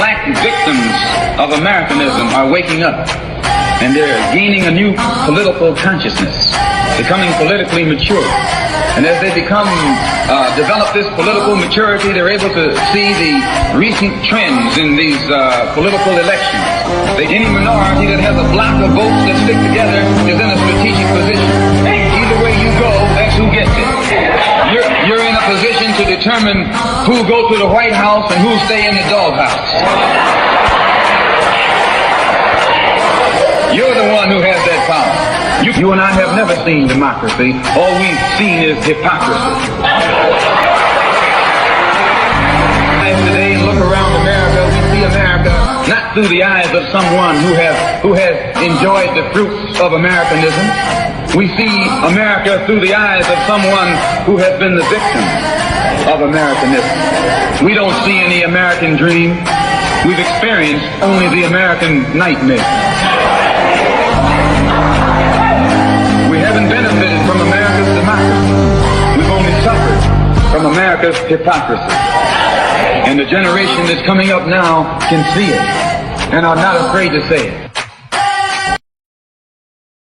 Black victims of Americanism are waking up, and they're gaining a new political consciousness, becoming politically mature. And as they develop this political maturity, they're able to see the recent trends in these political elections. Any minority that has a block of votes that stick together is in a strategic position. Either way you go, that's who gets it. You're in a position to determine who go to the White House and who stay in the doghouse. You're the one who has that power. You and I have never seen democracy. All we've seen is hypocrisy. Today, look around America. We see America not through the eyes of someone who has enjoyed the fruits of Americanism. We see America through the eyes of someone who has been the victim of Americanism. We don't see any American dream. We've experienced only the American nightmare. We haven't benefited from America's democracy. We've only suffered from America's hypocrisy. And the generation that's coming up now can see it and are not afraid to say it.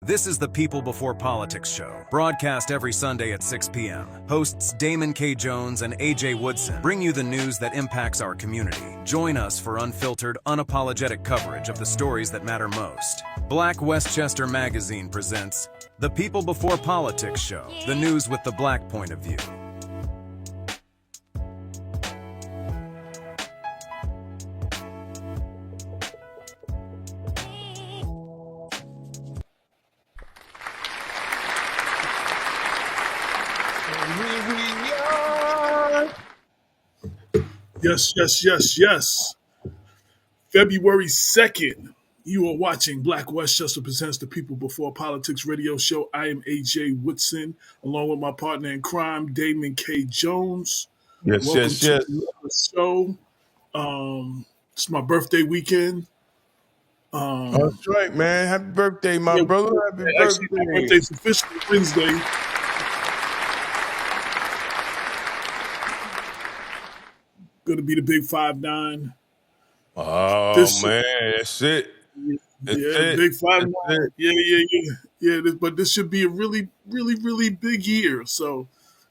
This is the People Before Politics show, broadcast every Sunday at 6 p.m. Hosts Damon K. Jones and AJ Woodson bring you the news that impacts our community. Join us for unfiltered, unapologetic coverage of the stories that matter most. Black Westchester Magazine presents The People Before Politics show, the news with the black point of view. Yes. February 2nd, you are watching Black Westchester Presents the People Before Politics radio show. I am AJ Woodson, along with my partner in crime, Damon K. Jones. Welcome to the show. It's my birthday weekend. That's right, man. Happy birthday, my brother. Happy birthday. My birthday's officially Wednesday. Going to be the big 5'9". Oh, man, that's it. That's it. Big 5'9". Yeah. But this should be a really, really, really big year. So,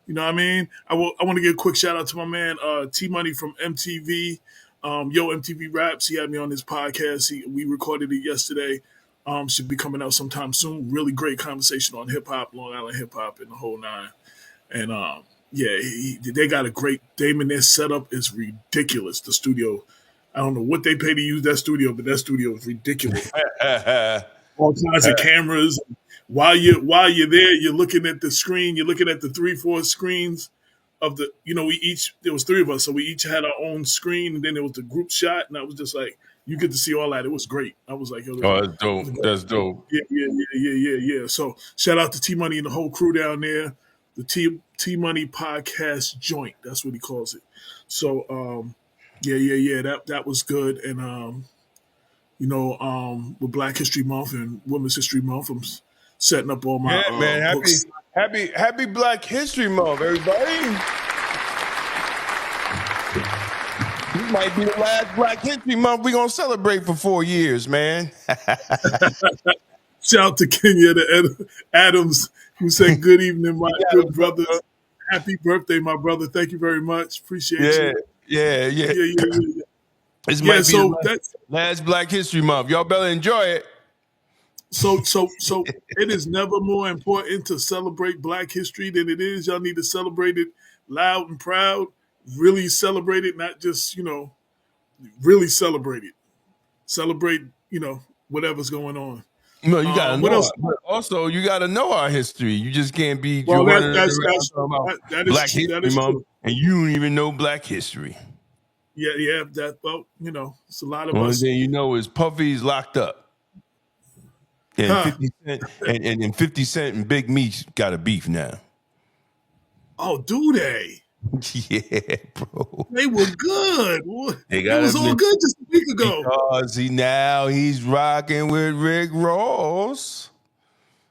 you know what I mean? I want to give a quick shout out to my man T Money from MTV. MTV Raps. He had me on his podcast. We recorded it yesterday. Should be coming out sometime soon. Really great conversation on hip hop, Long Island hip hop, and the whole nine. And they got a great Damon. Their setup is ridiculous. The studio, I don't know what they pay to use that studio, but that studio is ridiculous. All kinds of cameras. While you're there, you're looking at the screen. You're looking at the 3-4 screens of the. There was 3 of us, so we each had our own screen, and then there was the group shot, and I was just like, you get to see all that. It was great. I was like, that's dope. That's dope. Yeah. So shout out to T Money and the whole crew down there. The T Money Podcast Joint. That's what he calls it. So, that was good. And, with Black History Month and Women's History Month, I'm setting up all my books. Happy Black History Month, everybody. This might be the last Black History Month we're going to celebrate for 4 years, man. Shout out to Kenya Adams, who said, good evening, my good brother. Happy birthday, my brother. Thank you very much. Appreciate you. Yeah. This might be the last Black History Month. Y'all better enjoy it. So it is never more important to celebrate Black history than it is. Y'all need to celebrate it loud and proud. Really celebrate it, not just, really celebrate it. Celebrate, whatever's going on. No, you gotta know. Also, you gotta know our history. You just can't be Black History Month, and you don't even know Black history. Yeah. It's a lot of One us. thing you know is Puffy's locked up, and 50 Cent and 50 Cent and Big Meech got a beef now. Oh, do they? Yeah, bro. They were good. It was all good just a week ago. Because he's rocking with Rick Ross.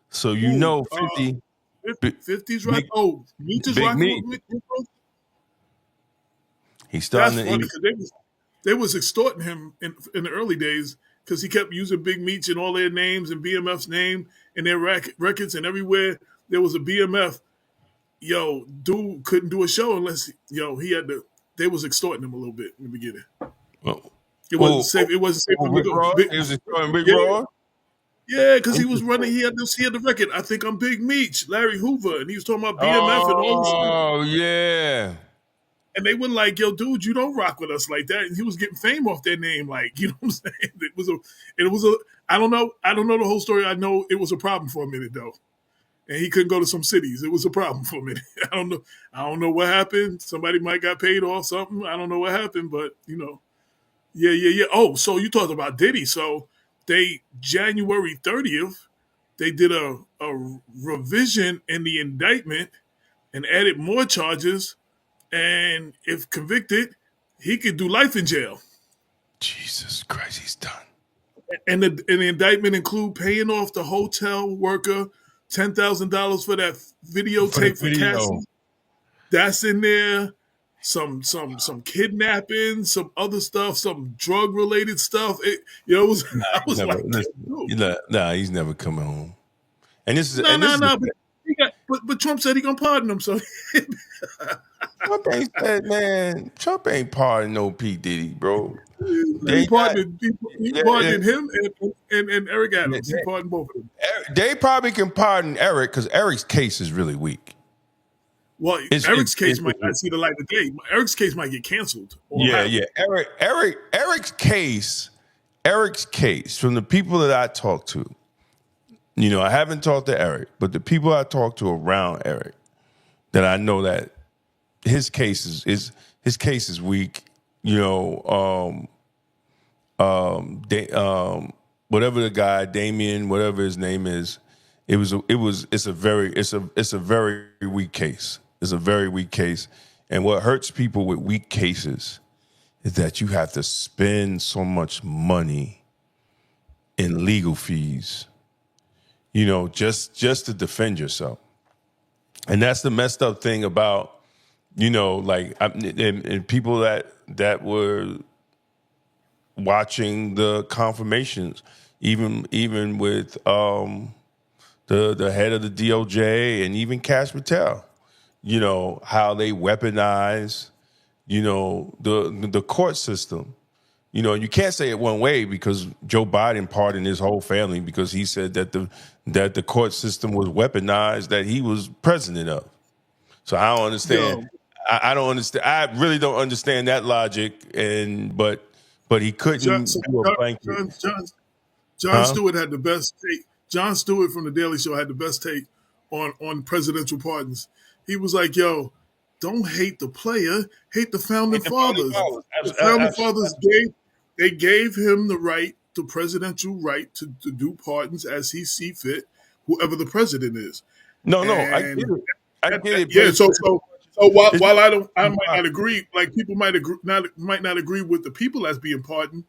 So 50. 50's right. Meech is rocking with Rick Ross. He's starting That's funny because they was extorting him in the early days because he kept using Big Meats and all their names and BMF's name and their records, and everywhere there was a BMF, dude couldn't do a show unless he had to. They was extorting him a little bit in the beginning. Well, It wasn't safe. It wasn't safe for him to Rick go. Ross? He was extorting Rick Yeah. Ross? Yeah, because he was running. He had the record. I think I'm Big Meech, Larry Hoover, and he was talking about BMF and all this stuff. Oh, yeah. And they were like, "Yo, dude, you don't rock with us like that." And he was getting fame off their name, like, you know what I'm saying? It was a. I don't know the whole story. I know it was a problem for a minute though, and he couldn't go to some cities. It was a problem for a minute. I don't know what happened. Somebody might got paid off something. I don't know what happened, but yeah. Oh, so you talked about Diddy. So they January 30th, they did a revision in the indictment and added more charges. And if convicted, he could do life in jail. Jesus Christ, he's done. And the indictment include paying off the hotel worker $10,000 for that videotape for Cassie. That's in there. Some kidnapping, some other stuff, some drug related stuff. I was like, he's never coming home. And this is no. But Trump said he gonna pardon him. So Trump ain't said, man. Trump ain't pardoning no P Diddy, bro. he pardoned him and Eric Adams. He pardoned both of them. They probably can pardon Eric because Eric's case is really weak. Well, Eric's case might not see the light of day. Eric's case might get canceled. Yeah. Eric's case, from the people that I talk to, I haven't talked to Eric, but the people I talk to around Eric, that I know that his case is weak. Whatever the guy, Damien, whatever his name is, it's a very weak case. It's a very weak case. And what hurts people with weak cases is that you have to spend so much money in legal fees, just to defend yourself. And that's the messed up thing about, and people that were watching the confirmations, even with the head of the DOJ and even Cash Patel, how they weaponize, the court system. You can't say it one way because Joe Biden pardoned his whole family because he said that the court system was weaponized that he was president of. So I don't understand. I don't understand. I really don't understand that logic. But he couldn't do a blanket. Jon Stewart had the best take. Jon Stewart from The Daily Show had the best take on presidential pardons. He was like, "Yo, don't hate the player, hate the founding fathers. The founding fathers gave him the presidential right to do pardons as he see fit, whoever the president is." No, I get it. I get it. Yeah. So while I might not agree, like people might not agree with the people that's being pardoned.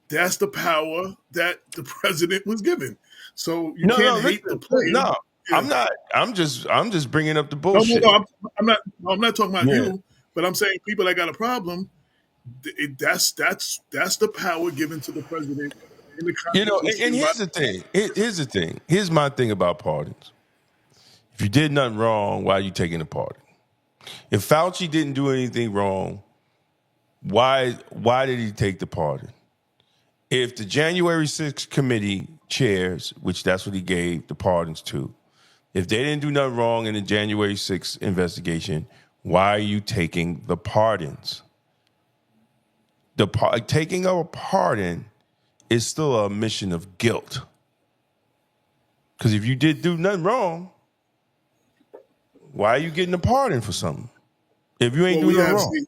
That's the power that the president was given. So you can't hate the player. No, yeah. I'm not. I'm just bringing up the bullshit. No, I'm not talking about you, but I'm saying people that got a problem. That's the power given to the president in the Constitution. And here's the thing. Here's the thing. Here's my thing about pardons. If you did nothing wrong, why are you taking a pardon? If Fauci didn't do anything wrong, why did he take the pardon? If the January 6th committee chairs, which that's what he gave the pardons to, if they didn't do nothing wrong in the January 6th investigation, why are you taking the pardons? Taking a pardon is still a mission of guilt. Because if you did do nothing wrong, why are you getting a pardon for something? If you ain't doing nothing wrong.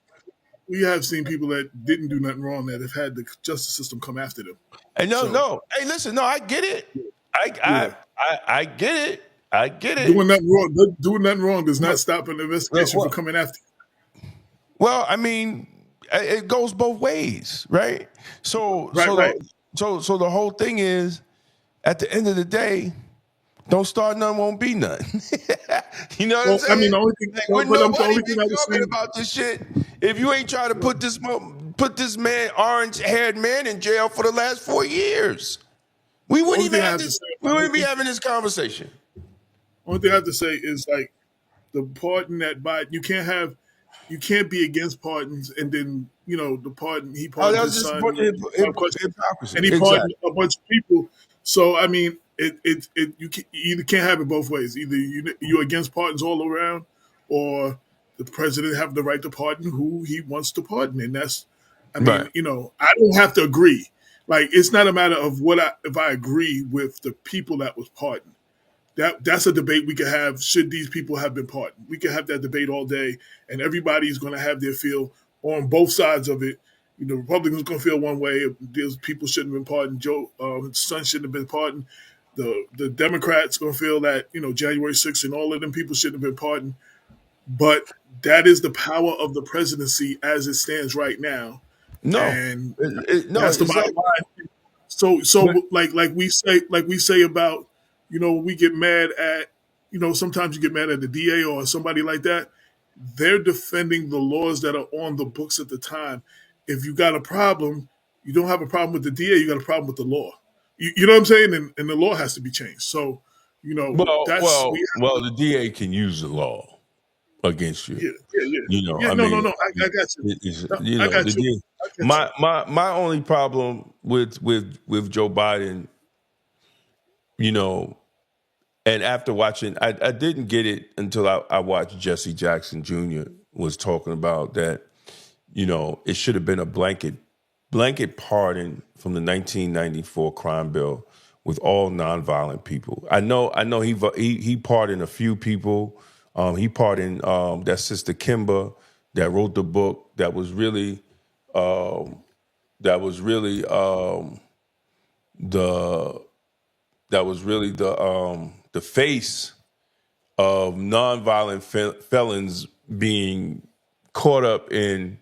We have seen people that didn't do nothing wrong that have had the justice system come after them. Hey, no. Hey, listen, no, I get it. I get it. I get it. Doing nothing wrong does not stop an investigation from coming after you. Well, I mean, it goes both ways, right? So the whole thing is, at the end of the day, don't start none, won't be none. You know what I'm saying? I mean, the only thing, nobody been talking about this shit. If you ain't trying to put this put this man, orange-haired man, in jail for the last 4 years. We wouldn't Only even thing I have have to this. say We about wouldn't be it, having this conversation. only thing I have to say is like the pardon that Biden, you can't be against pardons and then the pardon he Oh, pardoned that's his just a son bunch of without question, hypocrisy. and he Exactly. pardoned a bunch of people. So I mean, you either can't have it both ways. Either you're against pardons all around, or the president have the right to pardon who he wants to pardon, and that's, I Right. mean, I don't have to agree. Like it's not a matter of if I agree with the people that was pardoned. That's a debate we could have. Should these people have been pardoned? We could have that debate all day, and everybody's going to have their feel on both sides of it. Republicans going to feel one way. These people shouldn't have been pardoned. Joe, his son shouldn't have been pardoned. The Democrats going to feel that January 6th and all of them people shouldn't have been pardoned. But that is the power of the presidency as it stands right now, No. and No. that's the bottom Exactly. line. So But like we say about we get mad at sometimes you get mad at the DA or somebody like that. They're defending the laws that are on the books at the time. If you got a problem, you don't have a problem with the DA. You got a problem with the law. You know what I'm saying? And the law has to be changed. So that's we the DA can use the law against you. yeah yeah yeah yeah. I No mean, no no. I got you. No, I the got you. DA. I got you. My only problem with Joe Biden, you know, and after watching, I didn't get it until I watched Jesse Jackson Jr. was talking about that. It should have been a blanket pardon from the 1994 crime bill with all nonviolent people. I know he pardoned a few people. He pardoned that sister Kimba that wrote the book um, the the face of nonviolent felons being caught up in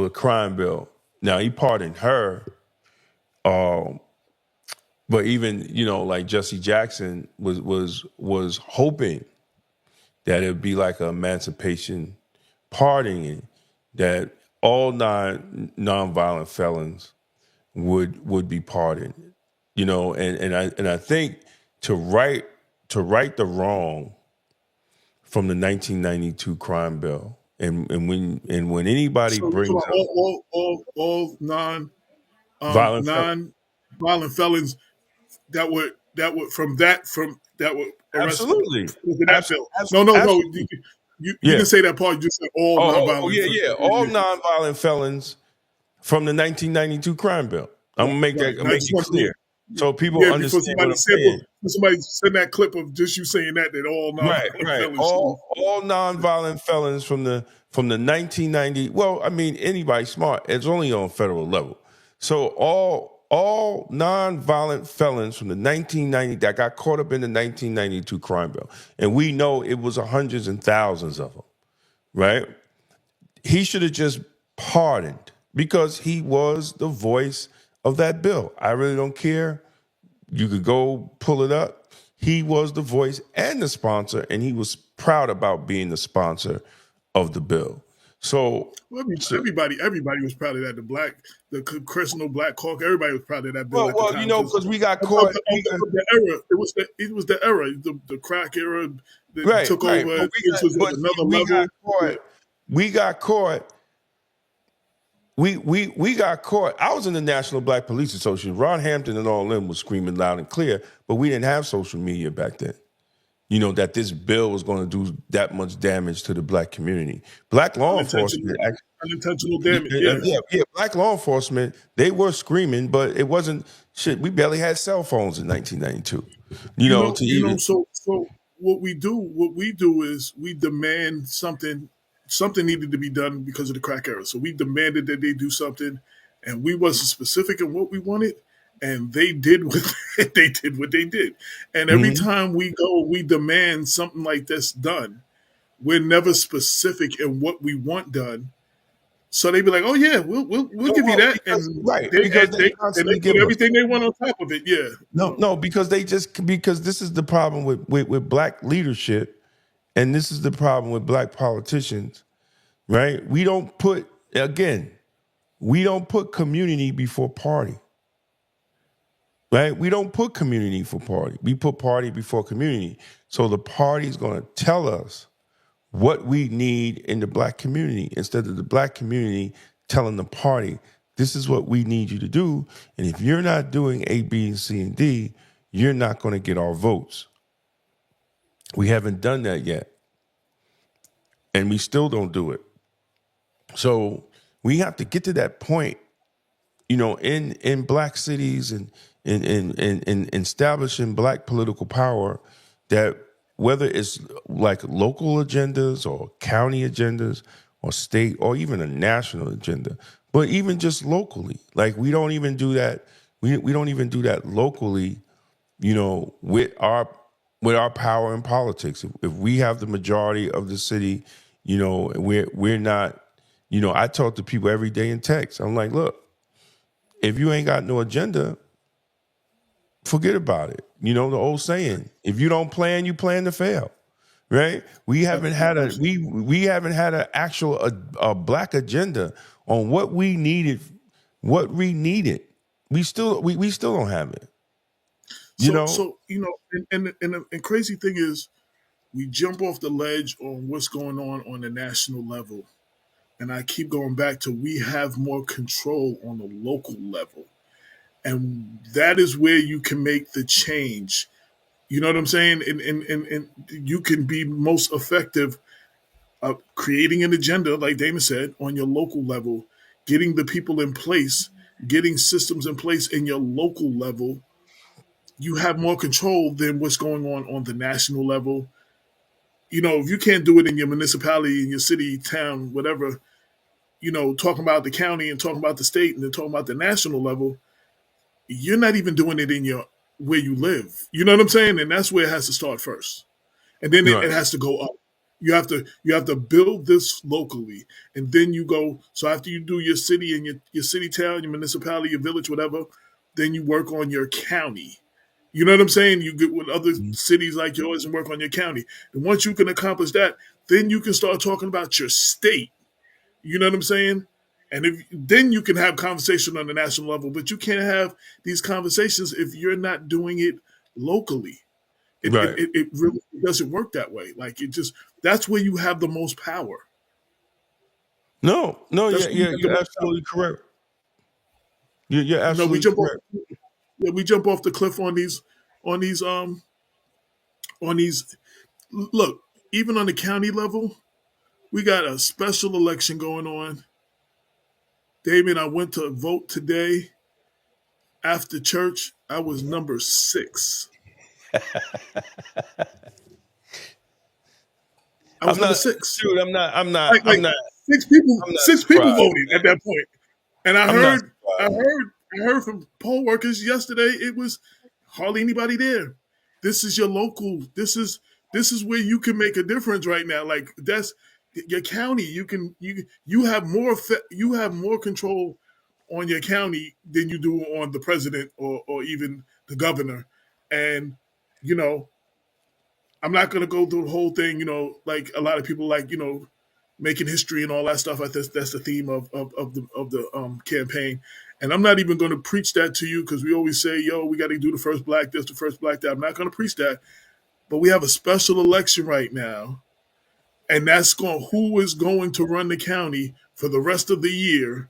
the crime bill. Now he pardoned her, but even like Jesse Jackson was hoping that it'd be like an emancipation pardoning, that all nonviolent felons would be pardoned. And I think to right the wrong from the 1992 crime bill, and when anybody So you talking brings about up all violent felons, non-violent felons that were arrested absolutely, within that bill. No. absolutely, You yeah. didn't say that part. You just said all non-violent felons. Yeah. Yeah, All yeah. nonviolent felons from the 1992 crime bill. I'm gonna make Right. that And I make just it want to clear so people yeah before understand what somebody I'm saying. send that clip of just you saying that all Right, non-violent right. felons. All nonviolent felons from the 1990. Well, I mean, anybody smart. It's only on federal level. So all nonviolent felons from the 1990 that got caught up in the 1992 crime bill, and we know it was hundreds and thousands of them. Right? He should have just pardoned because he was the voice of that bill. I really don't care. You could go pull it up. He was the voice and the sponsor, and he was proud about being the sponsor of the bill. So, Well, so everybody was proud of that. The Congressional Black Caucus, everybody was proud of that bill at the time because because we got of, caught. of the era. It was the era, the crack era that Right, took right. over. But This was at see, another we got level. Yeah. caught. We got caught. We got caught. I was in the National Black Police Association. Ron Hampton and all of them was screaming loud and clear, but we didn't have social media back then. That this bill was going to do that much damage to the black community. Black law enforcement, Unintentional damage. Yeah. black law enforcement, they were screaming, but it wasn't shit. We barely had cell phones in 1992. To even So what we do is we demand something. Something needed to be done because of the crack era. So we demanded that they do something, and we wasn't specific in what we wanted, and they did what they did. What they did, and every Mhm. time we demand something like this done. We're never specific in what we want done. So they be like, "Oh yeah, we'll give you that," and because they they constantly put give us. everything they want on top of it. Yeah. No, because because this is the problem with black leadership, and this is the problem with black politicians, right? We don't put again. we don't put community before party. Right? We don't put community for party. We put party before community. So the party is going to tell us what we need in the black community instead of the black community telling the party, this is what we need you to do. And if you're not doing A, B, and C, and D, you're not going to get our votes. We haven't done that yet. And we still don't do it. So we have to get to that point, in black cities and in establishing black political power, that whether it's like local agendas or county agendas or state or even a national agenda, but even just locally, like we don't even do that. We don't even do that locally, with our power in politics. If we have the majority of the city, we're not. I talk to people every day in text. I'm like, look, if you ain't got no agenda, forget about it. The old saying, if you don't plan, you plan to fail. Right? We haven't had we haven't had an actual a black agenda on what we needed. We still don't have it. And crazy thing is, we jump off the ledge on what's going on the national level. And I keep going back to, we have more control on the local level. And that is where you can make the change. You know what I'm saying? And you can be most effective creating an agenda, like Damon said, on your local level, getting the people in place, getting systems in place in your local level. You have more control than what's going on the national level. If you can't do it in your municipality, in your city, town, whatever, talking about the county and talking about the state and then talking about the national level, you're not even doing it in where you live. You know what I'm saying? And that's where it has to start first. And then it has to go up. You have to build this locally. And then you go, so after you do your city and your city, town, your municipality, your village, whatever, then you work on your county. You know what I'm saying? You get with other cities like yours and work on your county. And once you can accomplish that, then you can start talking about your state. You know what I'm saying? And then you can have conversation on the national level, but you can't have these conversations if you're not doing it locally. It really doesn't work that way. Like that's where you have the most power. No, you're absolutely correct. You're absolutely correct. We jump off the cliff on these. Look, even on the county level, we got a special election going on. Damien, I went to vote today. After church, I was number 6. I was number 6. Dude, I'm not. I'm not. 6 people voted at that point. And I heard from poll workers yesterday. It was hardly anybody there. This is your local. This is where you can make a difference right now. Like, that's your county. You have more control on your county than you do on the president or even the governor. And I'm not going to go through the whole thing. Like a lot of people like making history and all that stuff. That's the theme of the campaign. And I'm not even going to preach that to you, because we always say, we got to do the first black this, the first black that. I'm not going to preach that. But we have a special election right now, and that's who is going to run the county for the rest of the year.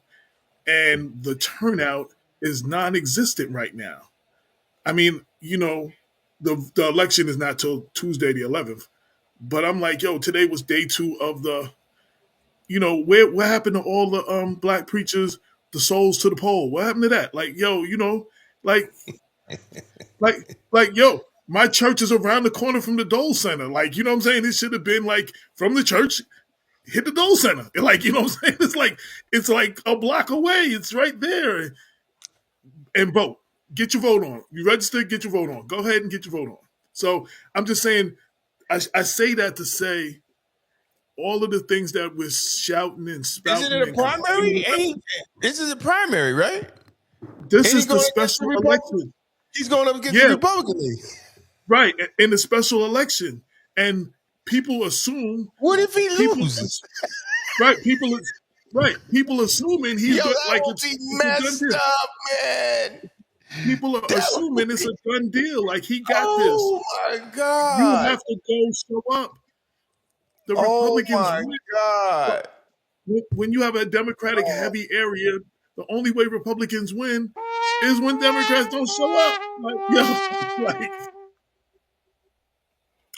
And the turnout is non-existent right now. I mean, the election is not till Tuesday the 11th. But I'm like, today was day 2 of the, what happened to all the black preachers, the souls to the poll? What happened to that? Like, my church is around the corner from the Dole Center. Like, you know what I'm saying? It should have been like from the church, hit the Dole Center. Like, you know what I'm saying? It's like a block away. It's right there. And vote. Get your vote on. You registered, get your vote on. Go ahead and get your vote on. So I'm just saying, I say that to say all of the things that we're shouting and spouting. Isn't it a primary? This is a primary, right? This is the special election. He's going up against the Republican League. Right, in the special election. And people assume... What if he loses? Right, Right. People assuming he's Yo, good. that Like would it's be a done messed deal. up, man. People are That would assuming it's be. a done deal. Like he got this. Oh my You God. have to go show up. The Oh Republicans my win. God. When you have a Democratic Oh. heavy area, the only way Republicans win is when Democrats don't show up. Like, yo, like,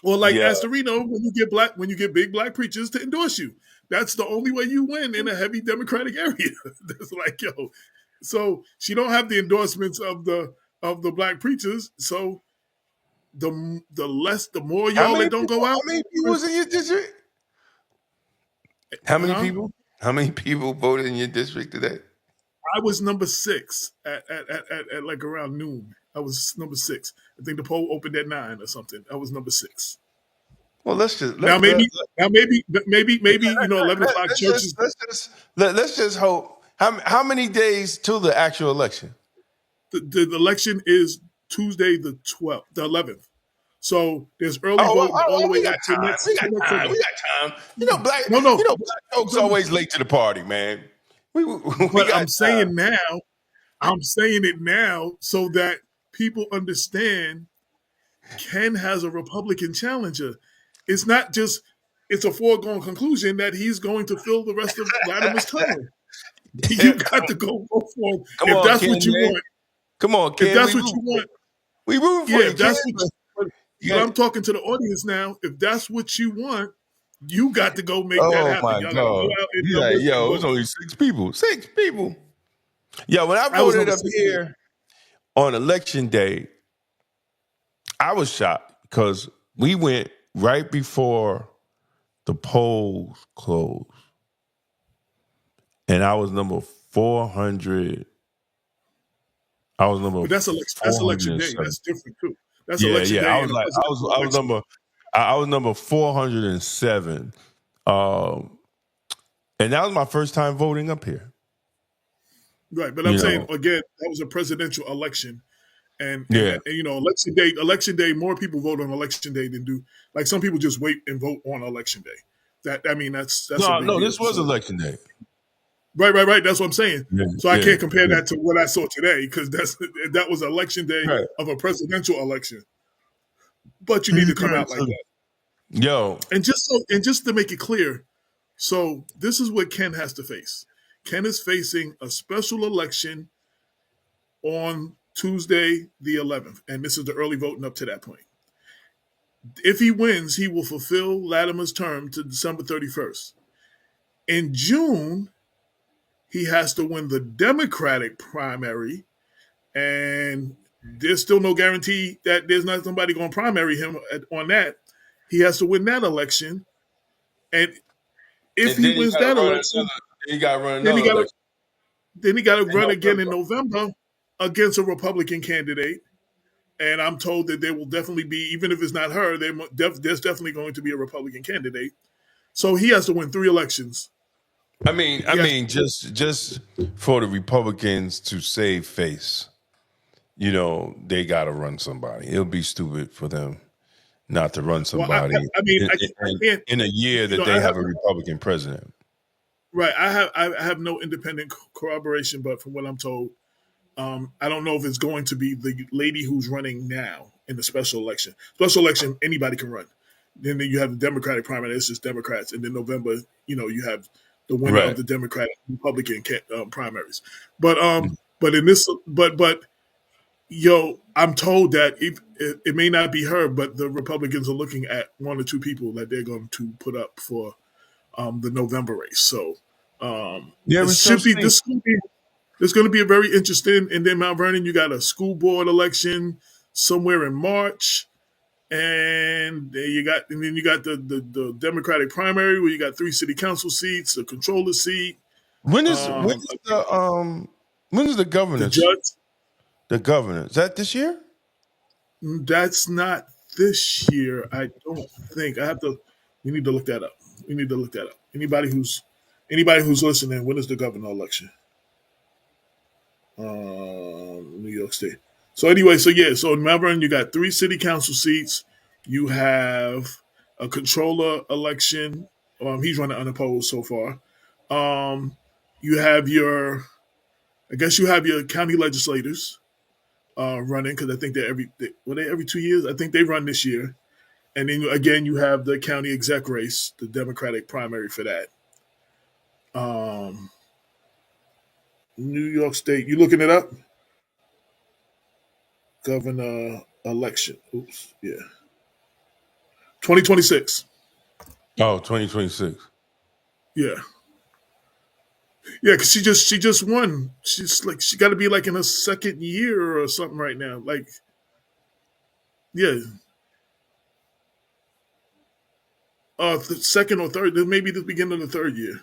or like Yeah. Astorino, when you get big black preachers to endorse you. That's the only way you win in a heavy Democratic area. That's like, yo. So she don't have the endorsements of the black preachers. So the more How y'all many that don't people? go out, How many people was in your district? How many huh? people? How many people voted in your district today? I was number 6 at like around noon. I was number 6. I think the poll opened at 9 or something. I was number 6. Well, let's just Now maybe 11 o'clock let's just churches. let's just hope. How many days till the actual election? The election is Tuesday the 12th, the 11th. So there's early voting all the way We got up to time. We got next time. Sunday. We got time. You know, No, no, black folks always late to the party, man. We but got time. I'm saying it now so that people understand Ken has a Republican challenger. It's not just it's a foregone conclusion that he's going to fill the rest of Latimer's term. You got to go vote for him Come if on, that's Ken, what you man. want. Come on, If Ken. that's what you want, We rooting for yeah. you, If Ken. that's but I'm talking to the audience now. If that's what you want, you got to go make that Oh happen. my Y'all got to go God. out in He's like, numbers and yo, it's vote. only 6 people. 6 people. Yeah, when I I was voted number up 6. here on election day, I was shocked because we went right before the polls closed. And I was number 400. I was number But that's election day. 407. That's different too. That's Yeah, election yeah. day and a presidential election. I was number 407. And that was my first time voting up here. Right, but I'm You saying know. again, that was a presidential election, Yeah. and election day, more people vote on election day than do. Like some people just wait and vote on election day. That's a No, big no, deal. this was So election day. right. That's what I'm saying. Yeah, So I yeah, can't compare yeah. that to what I saw today because that was election day Right. of a presidential election. But you need to come out like that, Yo, and just to make it clear. So this is what Ken has to face. Ken is facing a special election on Tuesday, the 11th. And this is the early voting up to that point. If he wins, he will fulfill Latimer's term to December 31st. In June, he has to win the Democratic primary. And there's still no guarantee that there's not somebody going to primary him on that. He has to win that election. And if and he then you wins gotta that run election, another. Then you gotta run then he another got to election in run again in November. November against a Republican candidate. And I'm told that there will definitely be, even if it's not her, there's definitely going to be a Republican candidate. So he has to win 3 elections. Just for the Republicans to save face, they gotta run somebody. It'll be stupid for them not to run Well, somebody I mean, in, I in, can't. in a year that they have a Republican president. Right. I have no independent corroboration, but from what I'm told, I don't know if it's going to be the lady who's running now in the special election. Special election, anybody can run. Then you have the Democratic primary. It's just Democrats, and then November, you have the winner of Right. the Democratic Republican primaries. But in this, but yo, I'm told that it may not be her, but the Republicans are looking at 1 or 2 people that they're going to put up for the November race. So Yeah, we it shall should be see. it's going to be a very interesting. And then Mount Vernon, you got a school board election somewhere in March, and then you got the Democratic primary where you got 3 city council seats, a controller seat, When is um, the the governance? judge. The governor. Is that this year? That's not this year. I don't think. I have to. We need to look that up. We need to look that up. Anybody who's listening, when is the governor election? New York State. So anyway, so in Melbourne, you got 3 city council seats. You have a controller election. He's running unopposed so far. You have your, I guess you have your county legislators running because I think they every 2 years. I think they run this year, and then again you have the county exec race, the Democratic primary for that. Um, New York State. You looking it up? Governor election. Oops. Yeah. 2026. Oh, 2026. Yeah. Yeah, because she just won. She's like she got to be like in her second year or something right now. Like, yeah, second or third, maybe the beginning of the third year.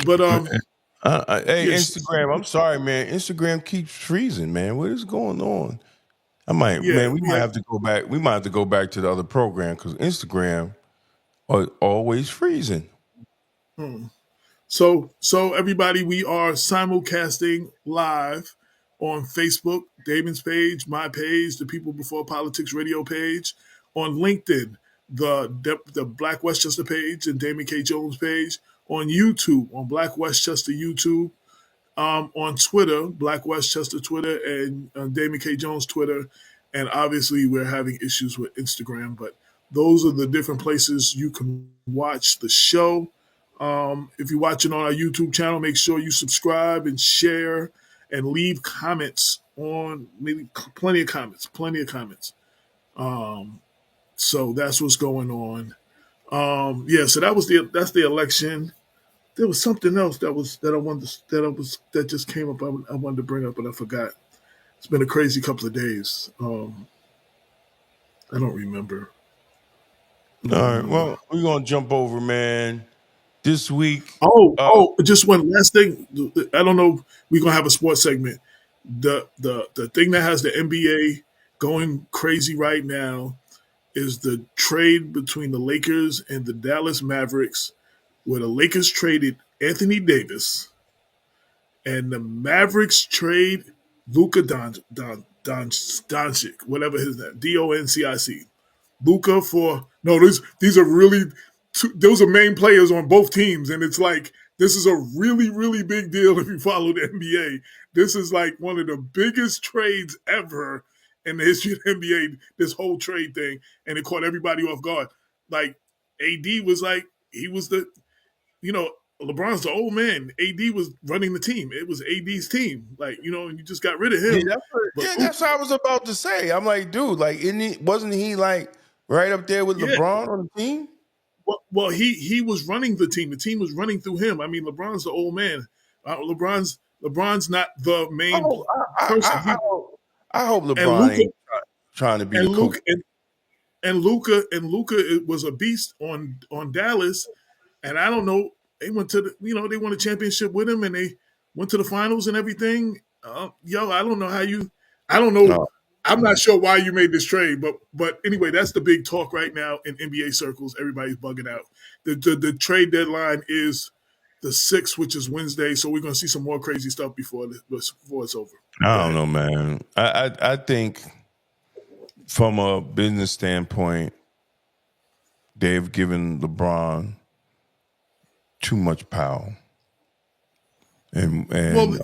But Hey, yeah, Instagram. I'm sorry, man. Instagram keeps freezing, man. What is going on? I might, yeah, man. We might have to go back. We might have to go back to the other program because Instagram are always freezing. hmm. So everybody, we are simulcasting live on Facebook, Damon's page, my page, the People Before Politics radio page, on LinkedIn, the Black Westchester page and Damon K. Jones page, on YouTube, on Black Westchester YouTube, on Twitter, Black Westchester Twitter, and Damon K. Jones Twitter. And obviously, we're having issues with Instagram, but those are the different places you can watch the show. If you're watching on our YouTube channel, make sure you subscribe and share and leave comments on maybe plenty of comments, plenty of comments. Um, so that's what's going on. Yeah, so that's the election. There was something else that just came up. I wanted to bring up, but I forgot. It's been a crazy couple of days. I don't remember. I All don't right. remember. Well, we're gonna jump over, man. This week. Just one last thing. I don't know. We're gonna have a sports segment. The thing that has the NBA going crazy right now is the trade between the Lakers and the Dallas Mavericks, where the Lakers traded Anthony Davis and the Mavericks trade Luka Doncic, whatever his name, Doncic. Luka for no, these are really those are main players on both teams, and it's like this is a really big deal if you follow the NBA. This is like one of the biggest trades ever in the history of the NBA. This whole trade thing, and it caught everybody off guard. Like AD was like he was the you know LeBron's the old man. AD was running the team. It was AD's team. Like and you just got rid of Yeah, him. But that's what I was about to say. I'm like, dude, like, wasn't he like right up there with yeah, LeBron on the team? well, he was running the team. The team was running through him. I mean, LeBron's the old man. LeBron's not the I main hope, person. I hope And LeBron Luca ain't trying to be and the coach. Luca and Luca was a beast on Dallas. And I don't know. They went to they won a championship with him, and they went to the finals and everything. I don't know how you. I don't know. No. I'm not sure why you made this trade, but anyway, that's the big talk right now in NBA circles. Everybody's bugging out. The trade deadline is the 6th, which is Wednesday. So we're going to see some more crazy stuff before it's over. Go I don't ahead. know, man. I think from a business standpoint, they've given LeBron too much power. Well, And the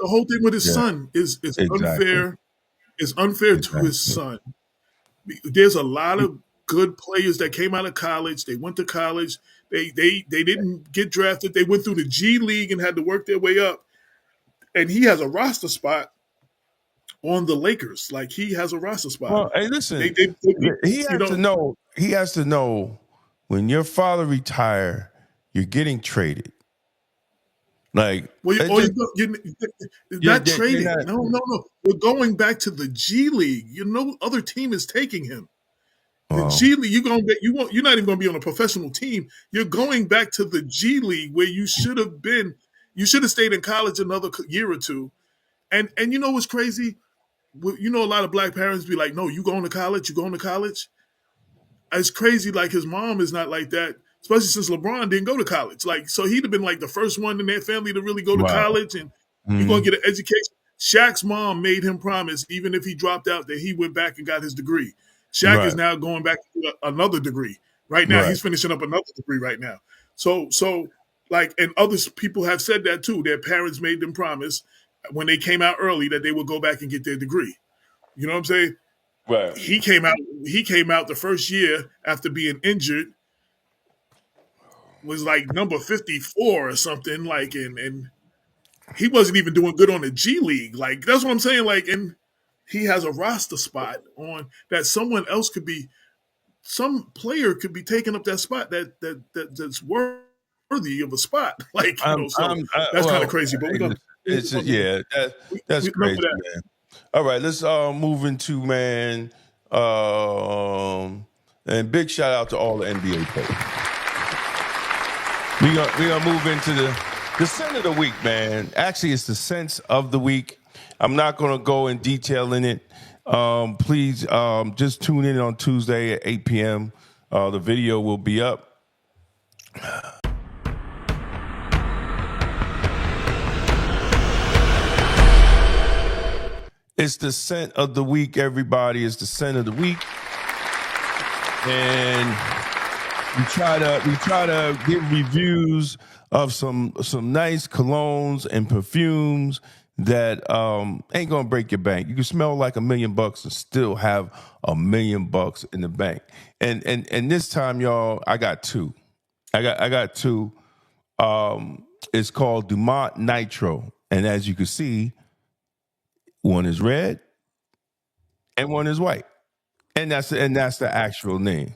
whole thing with his yeah, son is exactly. unfair. It's unfair to his Exactly. son. There's a lot of good players that came out of college. They went to college. They didn't get drafted. They went through the G League and had to work their way up. And he has a roster spot on the Lakers. Like he has a roster spot. Well, hey, They listen, they, they he you has to know know. He has to know when your father retire, you're getting traded. Like well it or just you're you're, not you're traded. not. No. We're going back to the G League. Other team is taking him. The Well, G League, you're not even going to be on a professional team. You're going back to the G League where you should have been. You should have stayed in college another year or two. And you know what's crazy? A lot of black parents be like, "No, you going to college? You going to college?" It's crazy. Like his mom is not like that, especially since LeBron didn't go to college. Like so, he'd have been like the first one in their family to really go to wow. college, and you're going Mhm. to get an education. Shaq's mom made him promise, even if he dropped out, that he went back and got his degree. Shaq is Right. now going back to another degree. Right now, Right. he's finishing up another degree right now. So Like, and others people have said that too. Their parents made them promise when they came out early that they would go back and get their degree. You know what I'm saying? Right. He came out. He came out the first year after being injured, was like number 54 or something. Like, and he wasn't even doing good on the G League. Like, that's what I'm saying. Like, and he has a roster spot on that someone else could be. Some player could be taking up that spot that's worthy of a spot. Like, so that's kind of crazy. But we're gonna that's enough of crazy, that. man. All right, let's move into, man. And big shout out to all the NBA players. We gonna move into the scent of the week, man. Actually, it's the sense of the week. I'm not gonna go in detail in it. Please just tune in on Tuesday at 8 p.m. The video will be up. It's the scent of the week, everybody. It's the scent of the week. And we try to give reviews of some nice colognes and perfumes that ain't gonna break your bank. You can smell like $1 million and still have $1 million in the bank. And this time, y'all, I got two. I got two. It's called Dumont Nitro, and as you can see, one is red and one is white, and that's the actual name.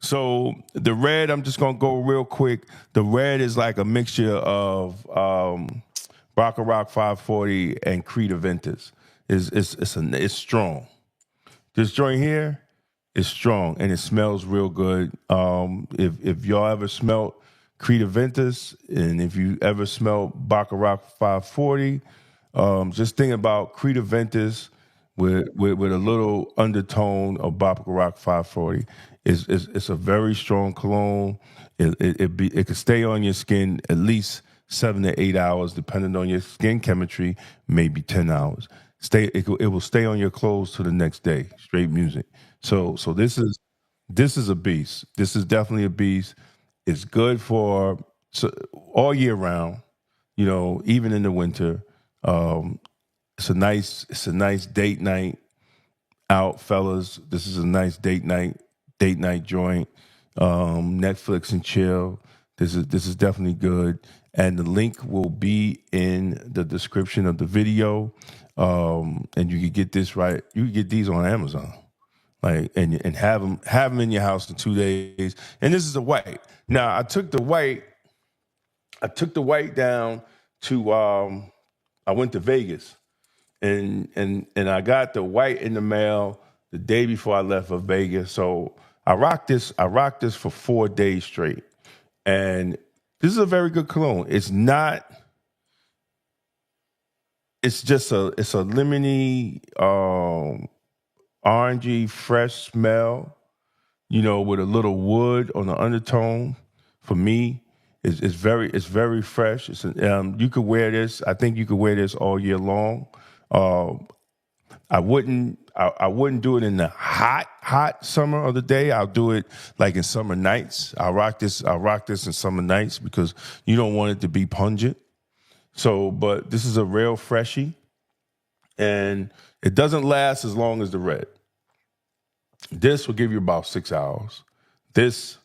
So the red, I'm just gonna go real quick. The red is like a mixture of Baccarat 540 and Creed Aventus. It's strong. This joint here is strong and it smells real good. If y'all ever smelled Creed Aventus and if you ever smelled Baccarat 540, just think about Creed Aventus with a little undertone of Baccarat 540. It's a very strong cologne. It could stay on your skin at least 7 to 8 hours, depending on your skin chemistry, maybe 10 hours. It will stay on your clothes to the next day. Straight music. So this is a beast. This is definitely a beast. It's good for all year round. You know, even in the winter. It's a nice date night out, fellas. This is a nice date night joint. Netflix and chill. This is definitely good. And the link will be in the description of the video. And you can get this right. You can get these on Amazon, like and have them in your house in 2 days. And this is a white. Now I took the white down to I went to Vegas, and I got the white in the mail the day before I left for Vegas. So I rocked this for 4 days straight, and this is a very good cologne. It's just a lemony, orangey, fresh smell, you know, with a little wood on the undertone. For me, it's very fresh. You could wear this. I think you could wear this all year long. I wouldn't do it in the hot summer of the day. I'll do it like in summer nights. I'll rock this in summer nights because you don't want it to be pungent. So, but this is a real freshie, and it doesn't last as long as the red. This will give you about 6 hours. This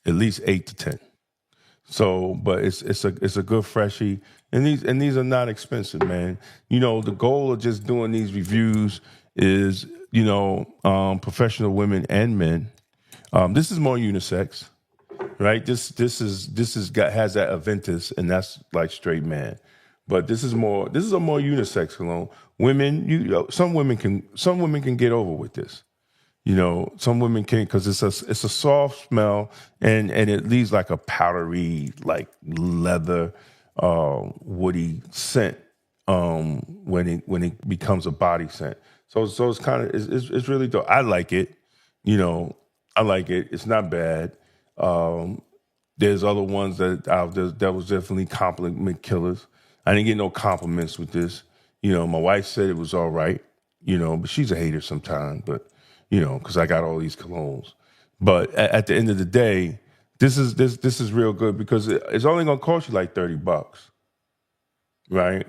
at least 8 to 10. So, but it's a good freshie, and these are not expensive, man. You know, the goal of just doing these reviews is, you know, professional women and men. This is more unisex, right? This has that Aventus, and that's like straight man. But this is a more unisex cologne. Women, some women can get over with this. You know, some women can't because it's a soft smell and it leaves like a powdery, like leather, woody scent when it becomes a body scent. So it's kind of it's really dope. I like it. You know, I like it. It's not bad. There's other ones that was definitely compliment killers. I didn't get no compliments with this. You know, my wife said it was all right. You know, but she's a hater sometimes. But you know, because I got all these colognes. But at the end of the day, this is real good because it's only gonna cost you like $30, right?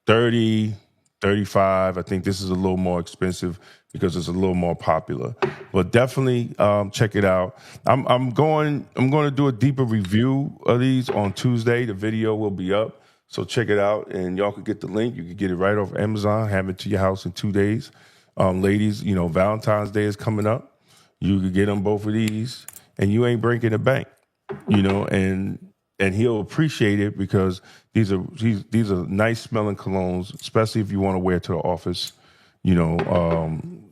30, 35. I think this is a little more expensive because it's a little more popular. But definitely check it out. I'm going to do a deeper review of these on Tuesday. The video will be up. So check it out, and y'all could get the link. You can get it right off Amazon, have it to your house in 2 days. Ladies, Valentine's Day is coming up. You could get them both of these, and you ain't breaking the bank, and he'll appreciate it because these are nice smelling colognes, especially if you want to wear it to the office.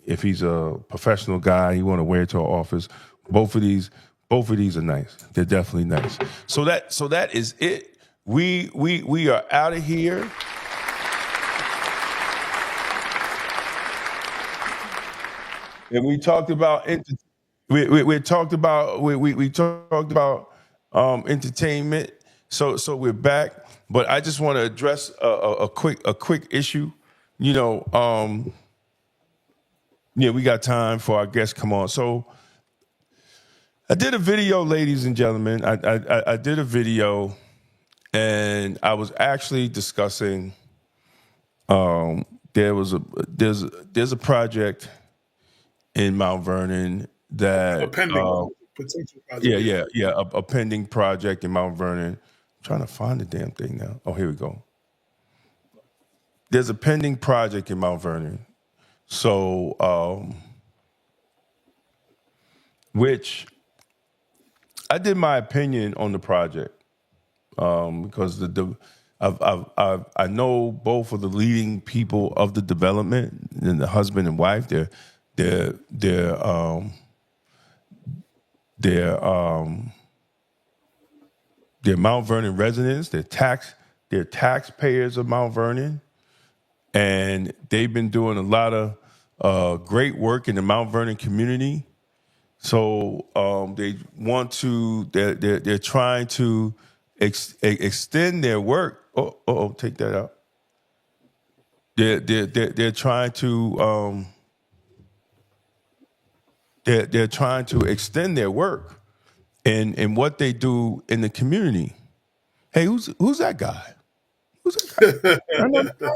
If he's a professional guy, you want to wear it to the office. Both of these are nice. They're definitely nice. So that is it. We are out of here. And we talked about we talked about entertainment. So we're back, but I just want to address a quick issue. We got time for our guests. Come on. So I did a video, ladies and gentlemen. I did a video, and I was actually discussing. There's a project in Mount Vernon that A pending potential project. a pending project in Mount Vernon. I'm trying to find the damn thing now. Oh, here we go. There's a pending project in Mount Vernon. So, which I did my opinion on the project because I know both of the leading people of the development and the husband and wife. They're Mount Vernon residents. They're taxpayers of Mount Vernon, and they've been doing a lot of great work in the Mount Vernon community. So they want to. They're trying to extend their work. Take that out. They're trying to. They're trying to extend their work and what they do in the community. Hey, who's that guy? Who's that guy? I know that guy.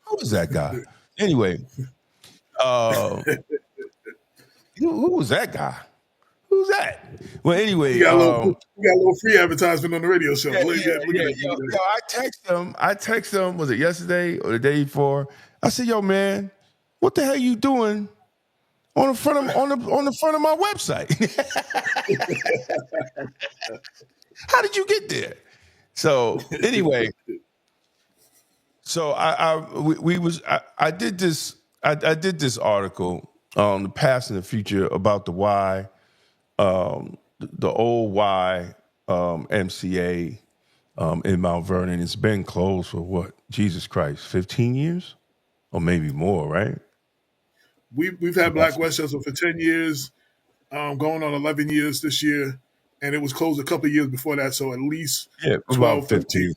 Who is that guy? Anyway, who was that guy? Who's that? Well, anyway, You got a little free advertisement on the radio show. I text him. Was it yesterday or the day before? I said, "Yo, man, what the hell you doing on the front of my website? How did you get there?" So anyway, so I did this article on the past and the future about the Y, the old Y MCA in Mount Vernon. It's been closed for what? Jesus Christ, 15 years or maybe more, right? We've had Black Westchester for 10 years, going on 11 years this year, and it was closed a couple of years before that, so at least 12, 15.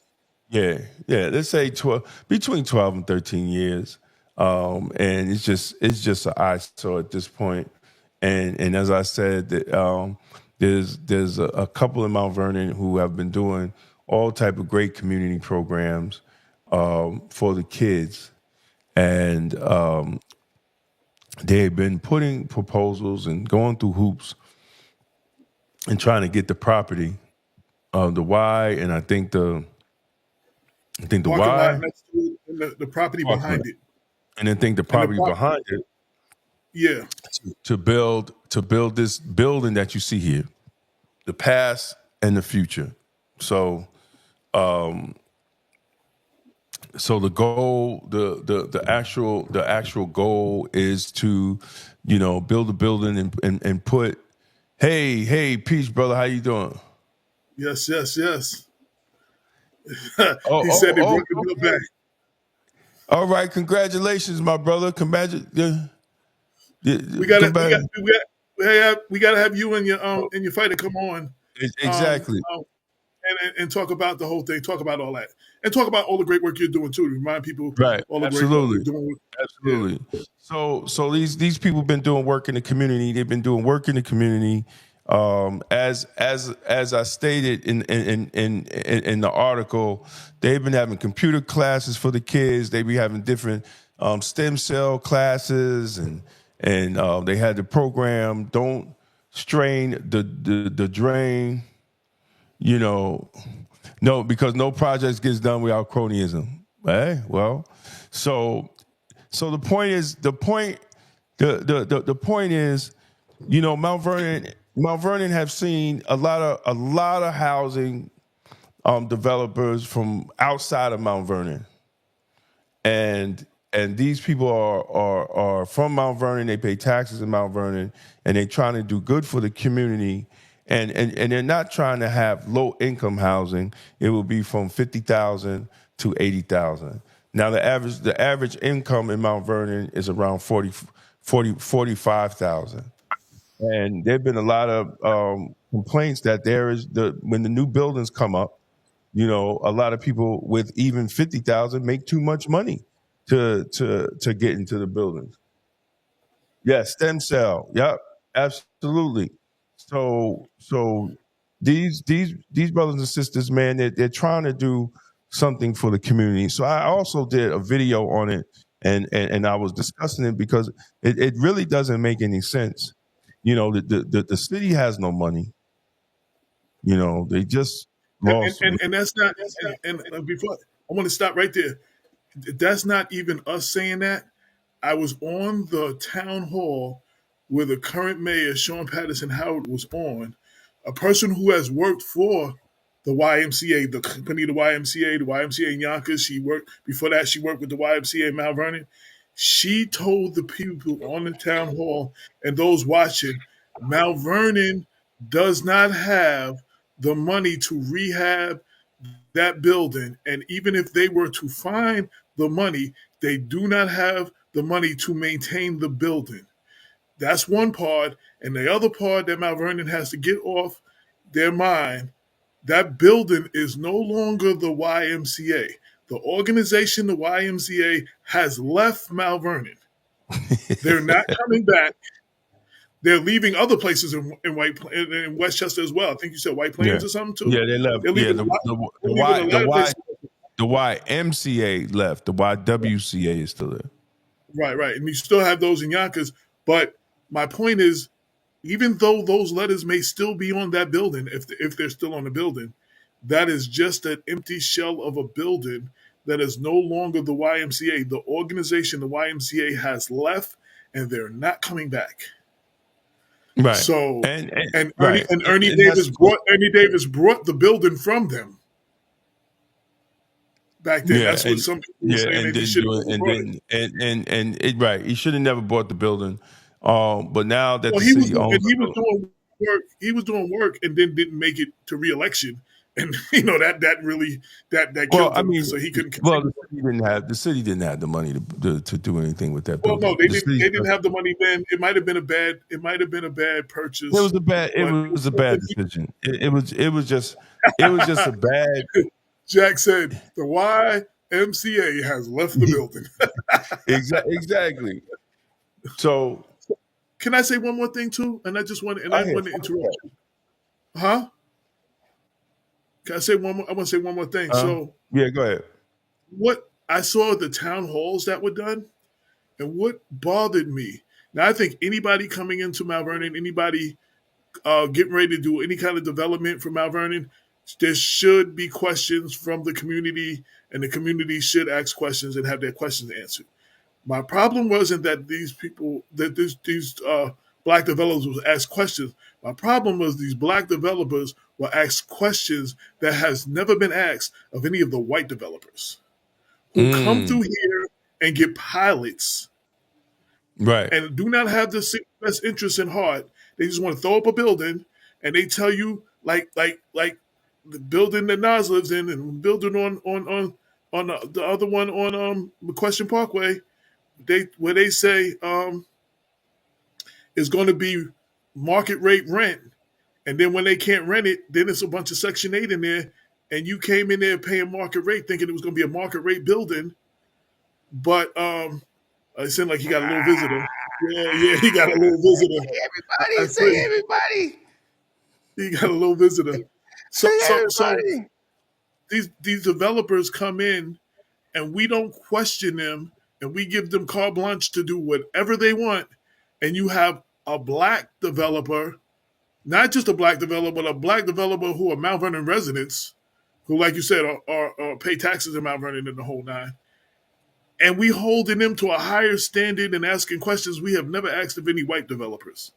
Yeah. Let's say 12, between 12 and 13 years, and it's just an eyesore at this point. And as I said, there's a couple in Mount Vernon who have been doing all type of great community programs for the kids, and they've been putting proposals and going through hoops and trying to get the property of the Y, and I think the Parking Y lot next to it and the property behind it. And I think the property behind it, yeah, to build this building that you see here, the past and the future. So, so the goal, the actual goal is to, build a building and put, hey, peace, brother, how you doing? Yes. He said they brought the bill back. All right, congratulations, my brother. We gotta have you and your fighter come on. Exactly. And talk about the whole thing, talk about all that, and talk about all the great work you're doing too. To remind people, right? All the Absolutely, great work you're doing. Absolutely. Yeah. So these people have been doing work in the community. They've been doing work in the community As I stated in the article, they've been having computer classes for the kids. They be having different stem cell classes, and they had the program "Don't Strain the Drain." You know, no, because no project gets done without cronyism. Well, so the point is the point is, Mount Vernon have seen a lot of housing developers from outside of Mount Vernon, and these people are from Mount Vernon. They pay taxes in Mount Vernon, and they're trying to do good for the community. And they're not trying to have low income housing. It will be from 50,000 to 80,000. Now the average income in Mount Vernon is around 45,000. And there've been a lot of complaints that when the new buildings come up, a lot of people with even 50,000 make too much money to get into the buildings. Yes, stem cell. Yep, absolutely. So these brothers and sisters, man, they're trying to do something for the community. So I also did a video on it, and I was discussing it because it really doesn't make any sense. The city has no money. They just lost. And that's not. And before I want to stop right there. That's not even us saying that. I was on the town hall where the current mayor, Sean Patterson Howard, was on, a person who has worked for the YMCA, the company, the YMCA in Yonkers. She worked, before that, she worked with the YMCA in Mount Vernon. She told the people on the town hall and those watching, Mount Vernon does not have the money to rehab that building. And even if they were to find the money, they do not have the money to maintain the building. That's one part. And the other part that Mount Vernon has to get off their mind, that building is no longer the YMCA. The organization, the YMCA, has left Mount Vernon. They're not coming back. They're leaving other places in Westchester as well. I think you said White Plains or something too. Yeah, they left. They're leaving The YMCA left. The YWCA is still there. Right. And you still have those in Yonkers. But my point is, even though those letters may still be on that building, if they're still on the building, that is just an empty shell of a building that is no longer the YMCA. The organization, the YMCA, has left, and they're not coming back. Right. So right. Ernie Davis brought the building from them back then. That's what some people were saying. They should have right. He should have never bought the building. But now that he was doing work and then didn't make it to re-election. And that really killed him. So he couldn't continue. Well, the city didn't have the money to do anything with that building. Well, no, they didn't have the money then. It might have been a bad purchase. It was a bad decision. It was just a bad. Jack said the YMCA has left the building. Exactly. So can I say one more thing too? And I want to interrupt you. Huh? Can I say one more? I want to say one more thing. So yeah, go ahead. What I saw the town halls that were done, and what bothered me. Now I think anybody coming into Mount Vernon, anybody getting ready to do any kind of development for Mount Vernon, there should be questions from the community, and the community should ask questions and have their questions answered. My problem wasn't that these black developers would ask questions. My problem was these black developers will ask questions that has never been asked of any of the white developers who come through here and get pilots, right, and do not have the best interest in heart. They just want to throw up a building, and they tell you like the building that Nas lives in, and building on the other one on McQuestion Parkway. Where they say is going to be market rate rent, and then when they can't rent it, then it's a bunch of Section 8 in there, and you came in there paying market rate thinking it was going to be a market rate building, but it seemed like he got a little visitor. Yeah, he got a little visitor. Everybody. He got a little visitor. So Hey, so so everybody. these developers come in and we don't question them and we give them carte blanche to do whatever they want. And you have a black developer, not just a black developer, but a black developer who are Mount Vernon residents, who, like you said, are pay taxes in Mount Vernon and the whole nine. And we holding them to a higher standard and asking questions we have never asked of any white developers.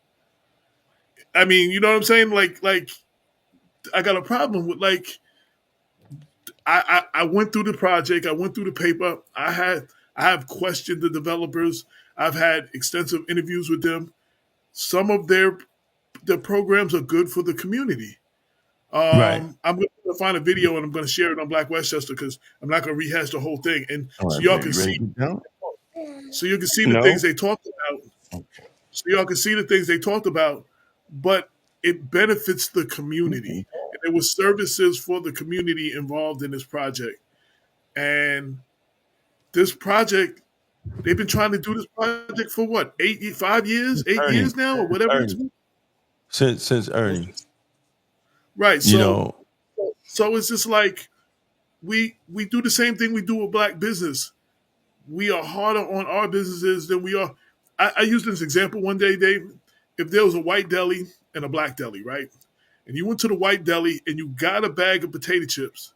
I mean, you know what I'm saying? Like I got a problem with I went through the project, I went through the paper. I have questioned the developers. I've had extensive interviews with them. Some of their programs are good for the community. Right. I'm going to find a video and I'm going to share it on Black Westchester because I'm not going to rehash the whole thing, and All so right, y'all man. can You ready see to get down? the things No. they talked about. So y'all can see the things they talked about, but it benefits the community. And there was services for the community involved in this project. And this project, they've been trying to do this project for what, 5 years, 8 years Ernie. now, or whatever it's Ernie. Since Ernie. right. You So know, it's just like we do the same thing we do with black business. We are harder on our businesses than we are. I used this example one day, Dave. If there was a white deli and a black deli, right? And you went to the white deli and you got a bag of potato chips,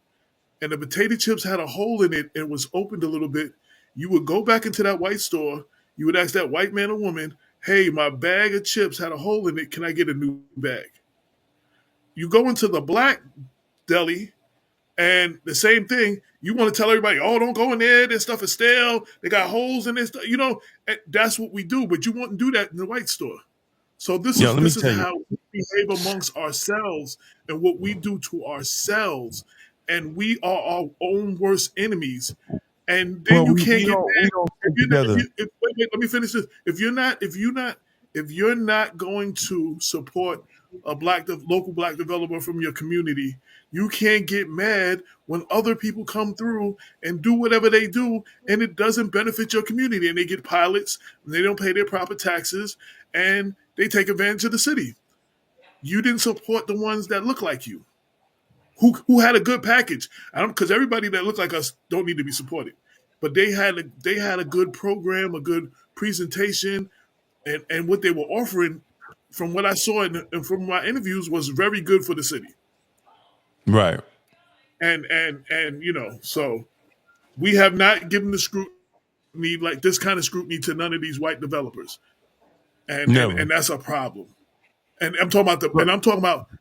and the potato chips had a hole in it and was opened a little bit, you would go back into that white store. You would ask that white man or woman, "Hey, my bag of chips had a hole in it. Can I get a new bag?" You go into the black deli, and the same thing, you want to tell everybody, "Oh, don't go in there. This stuff is stale. They got holes in this." You know, that's what we do. But you wouldn't do that in the white store. So this yo, is let me this is tell you. how we behave amongst ourselves and what we do to ourselves, and we are our own worst enemies. And then Well, you we can't get don't we mad don't if stick you're not. together. Wait, let me finish this. If you're not going to support a local black developer from your community, you can't get mad when other people come through and do whatever they do, and it doesn't benefit your community, and they get pilots, and they don't pay their proper taxes, and they take advantage of the city. You didn't support the ones that look like you, who had a good package. I don't, because everybody that look like us don't need to be supported, but they had a good program, a good presentation, and what they were offering, from what I saw and from my interviews, was very good for the city. Right. And so we have not given the scrutiny, like this kind of scrutiny, to none of these white developers, and Never. that's a problem. And I'm talking about But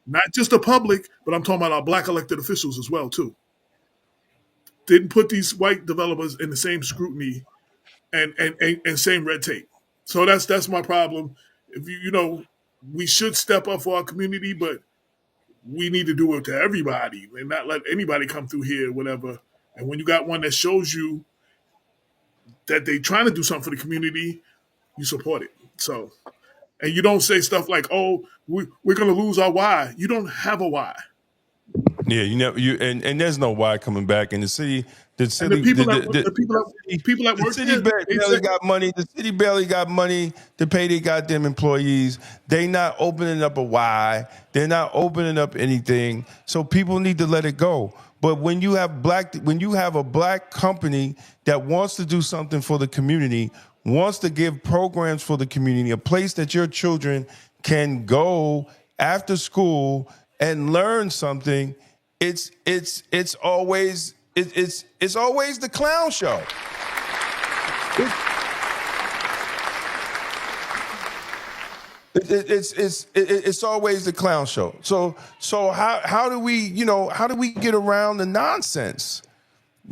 not just the public, but I'm talking about our black elected officials as well too. Didn't put these white developers in the same scrutiny and same red tape. So that's my problem. If we should step up for our community, but we need to do it to everybody and not let anybody come through here, whatever. And when you got one that shows you that they trying to do something for the community, you support it. So, and you don't say stuff like, "Oh, we're going to lose our why." You don't have a why. yeah, you know, and there's no why coming back in the city. The And the city, people that the city, people that the work city there, they barely said, got money. The city barely got money to pay their goddamn employees. They not opening up a why. They're not opening up anything. So people need to let it go. But when you have a black company that wants to do something for the community, wants to give programs for the community, a place that your children can go after school and learn something, it's always it's always the clown show. It's always the clown show. So how do we get around the nonsense?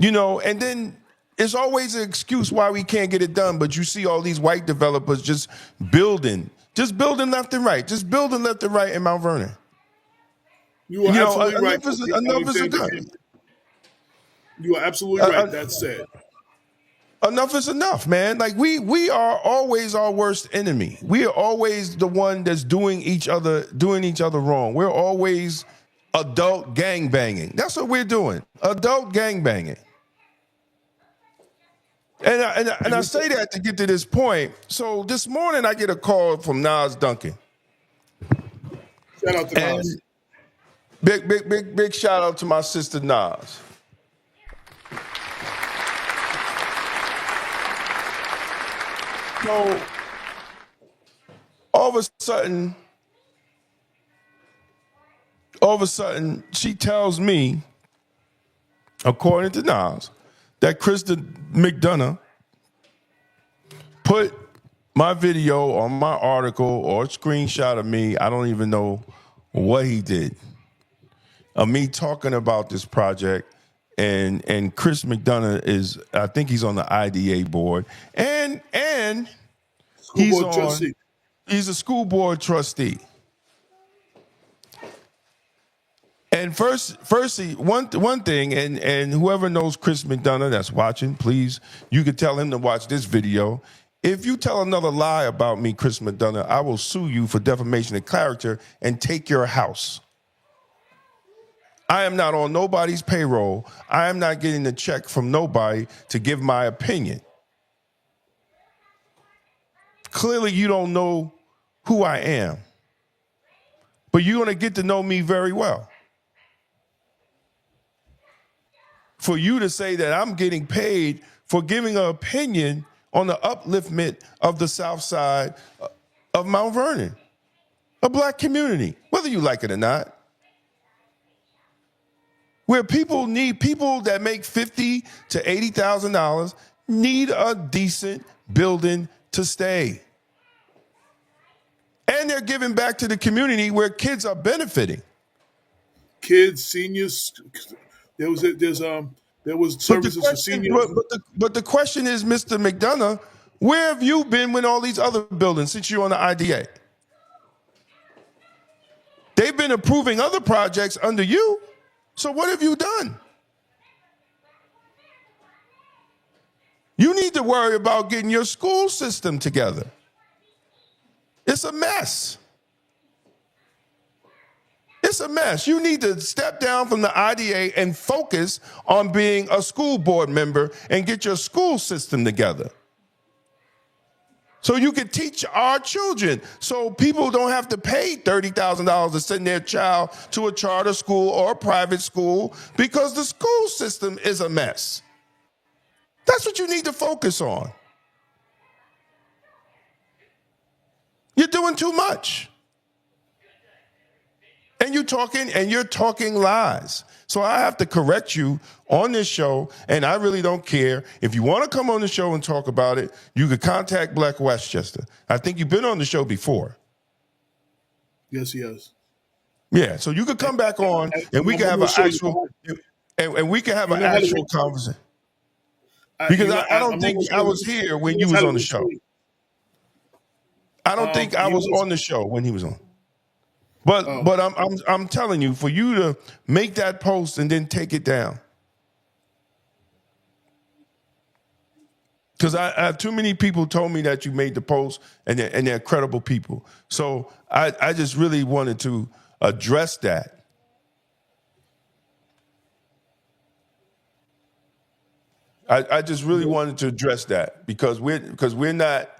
And then it's always an excuse why we can't get it done. But you see all these white developers just building left and right, just building left and right in Mount Vernon. you are absolutely right. Enough is enough. You are absolutely right. Uh, That's said. Enough is enough, man. Like we are always our worst enemy. We are always the one that's doing each other wrong. We're always adult gang banging. That's what we're doing. Adult gang banging. And I say that to get to this point. So this morning I get a call from Nas Duncan. Shout out to And Nas. Big shout out to my sister Nas. So all of a sudden, she tells me, according to Nas, that Kristen McDonough put my video on my article or a screenshot of me. I don't even know what he did, of me talking about this project. And Chris McDonough is, I think he's on the IDA board, and he's a school board trustee. And firstly, one thing, and whoever knows Chris McDonough that's watching, please, you can tell him to watch this video. If you tell another lie about me, Chris McDonough, I will sue you for defamation of character and take your house. I am not on nobody's payroll. I am not getting a check from nobody to give my opinion. Clearly, you don't know who I am, but you're going to get to know me very well. For you to say that I'm getting paid for giving an opinion on the upliftment of the South Side of Mount Vernon, a black community, whether you like it or not, where people that make $50,000 to $80,000 need a decent building to stay, and they're giving back to the community where kids are benefiting. Kids, seniors. There was services for seniors. But the question is, Mr. McDonough, where have you been with all these other buildings since you're on the IDA? They've been approving other projects under you. So what have you done? You need to worry about getting your school system together. It's a mess. It's a mess. You need to step down from the IDA and focus on being a school board member and get your school system together, so you can teach our children, so people don't have to pay $30,000 to send their child to a charter school or a private school because the school system is a mess. That's what you need to focus on. You're doing too much. And you're talking lies. So I have to correct you on this show, and I really don't care. If you want to come on the show and talk about it, you could contact Black Westchester. I think you've been on the show before. Yes, he has. Yeah, so you could come back on, and we can have an actual conversation. Because I don't think I was here when you was on the show. I don't think I was on the show when he was on. But I'm telling you, for you to make that post and then take it down, because I have too many people told me that you made the post, and they're credible people. So I just really wanted to address that. I just really wanted to address that because we're not.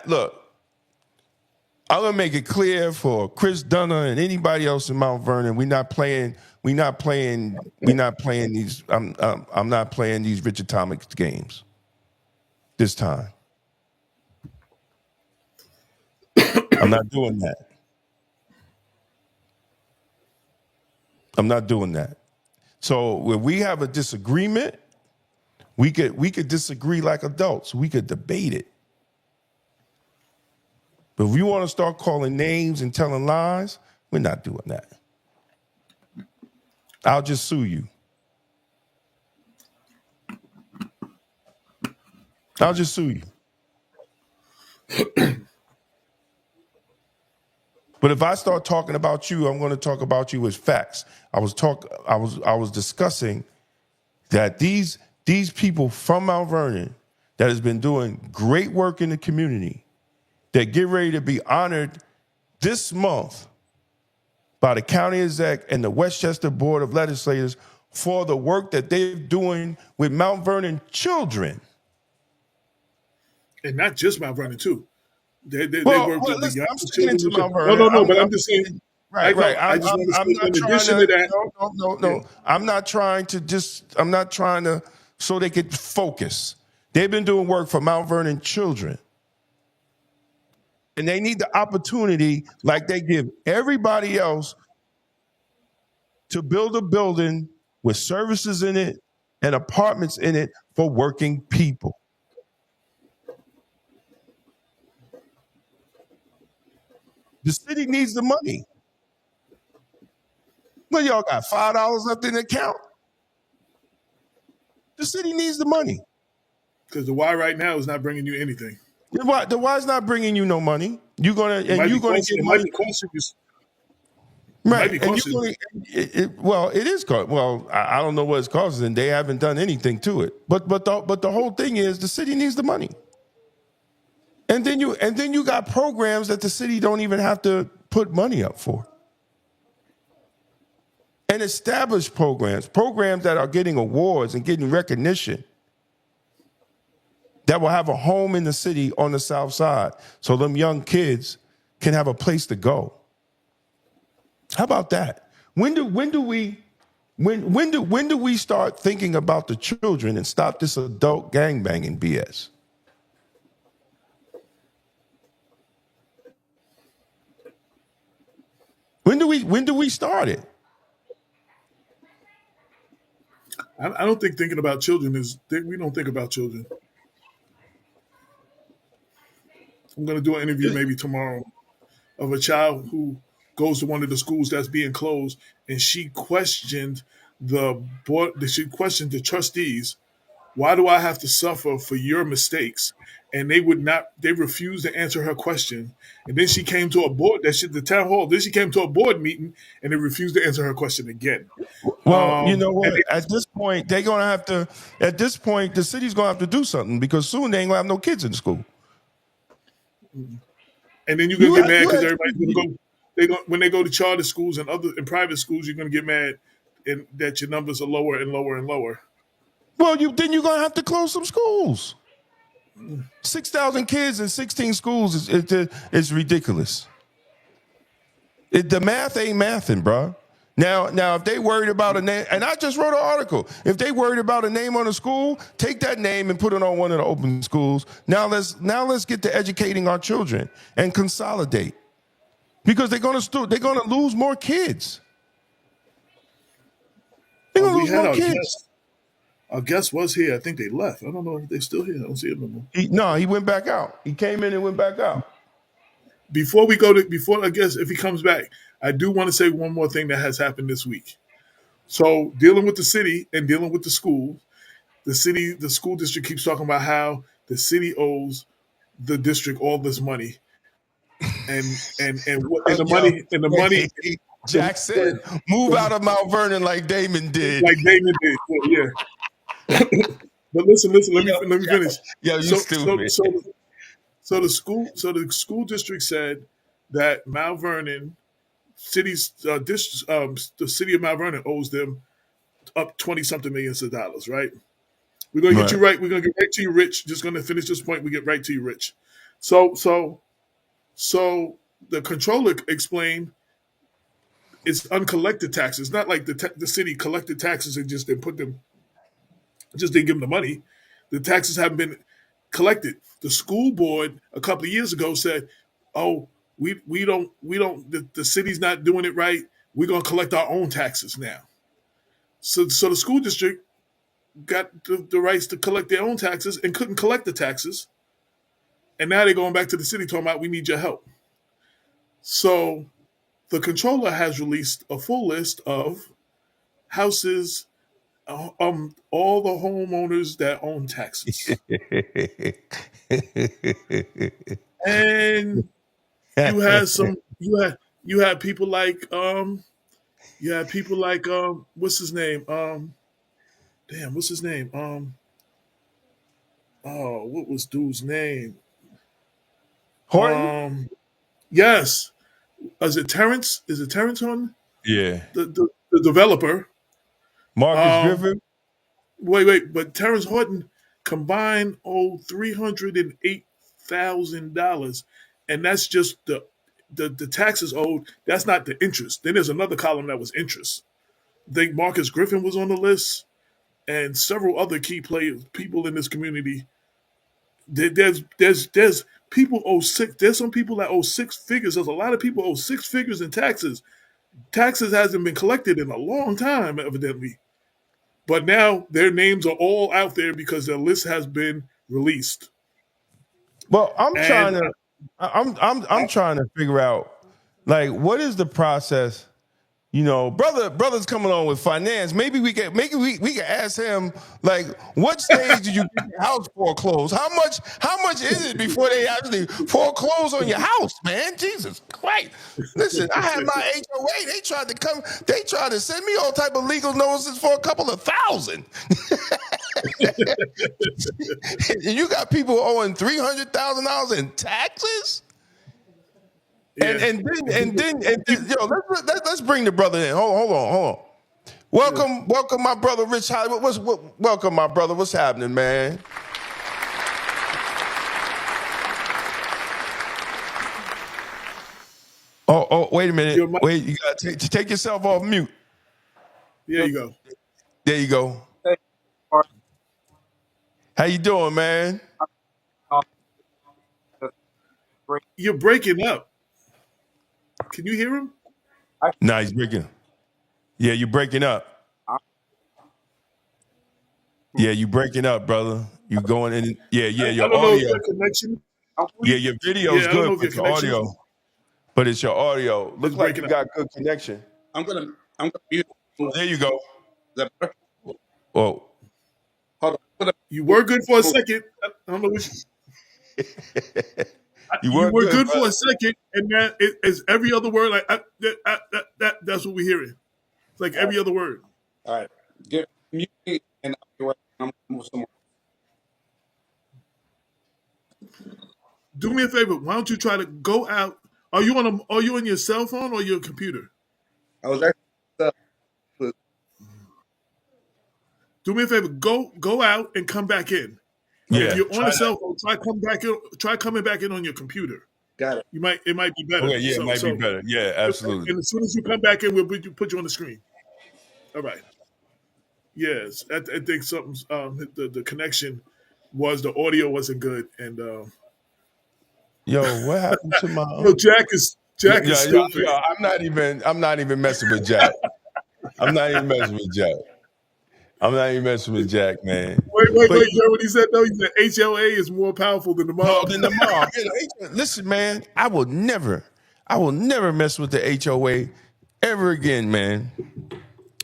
Look, I'm gonna make it clear for Chris Dunner and anybody else in Mount Vernon. We're not playing these. I'm not playing these Rich Atomic games this time. I'm not doing that. I'm not doing that. So when we have a disagreement, we could disagree like adults. We could debate it. But if you want to start calling names and telling lies, we're not doing that. I'll just sue you. I'll just sue you. But if I start talking about you, I'm going to talk about you as facts. I was discussing that these people from Mount Vernon that has been doing great work in the community, that get ready to be honored this month by the county exec and the Westchester Board of Legislators for the work that they're doing with Mount Vernon children. And not just Mount Vernon, too. They work with the young children. I'm sticking into Mount Vernon. No, but I'm just saying. Right, right. I just want to I'm say, not in trying addition to. to that, No. I'm not trying to just. I'm not trying to. So they could focus. They've been doing work for Mount Vernon children, and they need the opportunity, like they give everybody else, to build a building with services in it and apartments in it for working people. The city needs the money. Well, y'all got $5 left in the account. The city needs the money. because the Y right now is not bringing you anything. The Y's not bringing you no money. You're gonna It might get might money, be costing you. It might be right? And you're costing. gonna. Well, it is cost. Well, I don't know what it's costing. They haven't done anything to it. But the whole thing is the city needs the money. And then you got programs that the city don't even have to put money up for. And established programs that are getting awards and getting recognition, that will have a home in the city on the south side, so them young kids can have a place to go. How about that? When do we start thinking about the children and stop this adult gangbanging BS? When do we start it? I don't think thinking about children is. We don't think about children. I'm going to do an interview maybe tomorrow of a child who goes to one of the schools that's being closed, and she questioned the board. She questioned the trustees. Why do I have to suffer for your mistakes? And they would not. They refused to answer her question. And then she came to a board. The town hall. Then she came to a board meeting, and they refused to answer her question again. Well, you know And what? At this point, they're gonna have to. At this point, the city's gonna have to do something because soon they ain't gonna have no kids in the school. then you're gonna You get had, mad you because had, everybody's gonna go. When they go to charter schools and other in private schools, you're gonna get mad, and that your numbers are lower and lower and lower. well, then you're gonna have to close some schools. 6,000 kids in 16 schools is ridiculous. The math ain't mathing, bro. Now, if they worried about a name, and I just wrote an article. If they worried about a name on a school, take that name and put it on one of the open schools. Now let's get to educating our children and consolidate, because they're gonna lose more kids. They're gonna We lose had more our kids. guest. Our guest was here. I think they left. I don't know if they're still here. I don't see them no more. He went back out. He came in and went back out. Before I guess if he comes back, I do want to say one more thing that has happened this week. So dealing with the city and dealing with the school, the school district keeps talking about how the city owes the district all this money, and the Yo, money and the money, Jack said, move out of Mount Vernon like Damon did. like Damon did. So, yeah. But listen. Let me finish. Yo, you So stupid. the school district said that Mount Vernon the city of Mount Vernon owes them up 20 something millions of dollars, right? We're gonna get you right. We're gonna get right to you, Rich. Just gonna finish this point. We get right to you, Rich. So the controller explained it's uncollected taxes. Not like the city collected taxes and just didn't give them the money. The taxes haven't been collected. The school board a couple of years ago said, "Oh, we don't the city's not doing it right. We're gonna collect our own taxes now." So the school district got the rights to collect their own taxes and couldn't collect the taxes, and now they're going back to the city talking about we need your help. So the controller has released a full list of houses, all the homeowners that own taxes, and you had people like what's his name what's his name oh, what was dude's name? Horton? Yes. Is it Terrence? Is it Terrence Horton? Yeah. The developer. Marcus Griffin? Wait. But Terrence Horton combined owed $308,000, and that's just the taxes owed, that's not the interest. Then there's another column that was interest. I think Marcus Griffin was on the list, and several other key players, people in this community. There's people owe six. There's some people that owe six figures. There's a lot of people owe six figures in taxes. Taxes hasn't been collected in a long time, evidently. But now their names are all out there because their list has been released. Well, And I'm trying to figure out, like, what is the process? You know, brother's coming on with finance. Maybe we can ask him, like, what stage did you get your house foreclosed? How much is it before they actually foreclose on your house, man? Jesus Christ. Listen, I had my HOA. They tried to send me all type of legal notices for a couple of thousand. And you got people owing $300,000 in taxes? yeah, And then, yo, let's bring the brother in. Hold on. Welcome, my brother, Rich Holley. Welcome, my brother. What's happening, man? Oh, wait a minute. Wait, you gotta take yourself off mute. there you go. There you go. How you doing, man? You're breaking up. Can you hear him? Nah, he's breaking. Yeah, you're breaking up. Yeah, you breaking up, brother. You going in? Yeah, I your don't know if audio. your connection. Yeah, your video's Yeah, I don't good, know if your but your connection audio. But it's your audio. is Look like you breaking up. got good connection. I'm gonna mute. There you go. Is that better? Oh, Hold on. You were good for a second. I don't know which. you You were were good for brother. a second, and that is every other word. Like that's what we're hearing. It's like every other word. All right. Mute me and I'm gonna move somewhere. Do me a favor. Why don't you try to go out? Are you on your cell phone or your computer? I was actually Do me a favor. Go out and come back in. And if Yeah. you're on Try a that. cell phone, try come back in. Try coming back in on your computer. got it. It might be better. Okay, yeah, it might be better. Yeah, absolutely. And as soon as you come back in, we'll put you on the screen. All right. Yes, I think something's the connection was the audio wasn't good, and Yo, what happened to my Jack is stupid. I'm not even messing with Jack. I'm not even messing with Jack. Man. Wait, But you heard what he said though? He said HLA is more powerful than the no, mob. then the mom. Listen, man, I will never mess with the HOA ever again, man.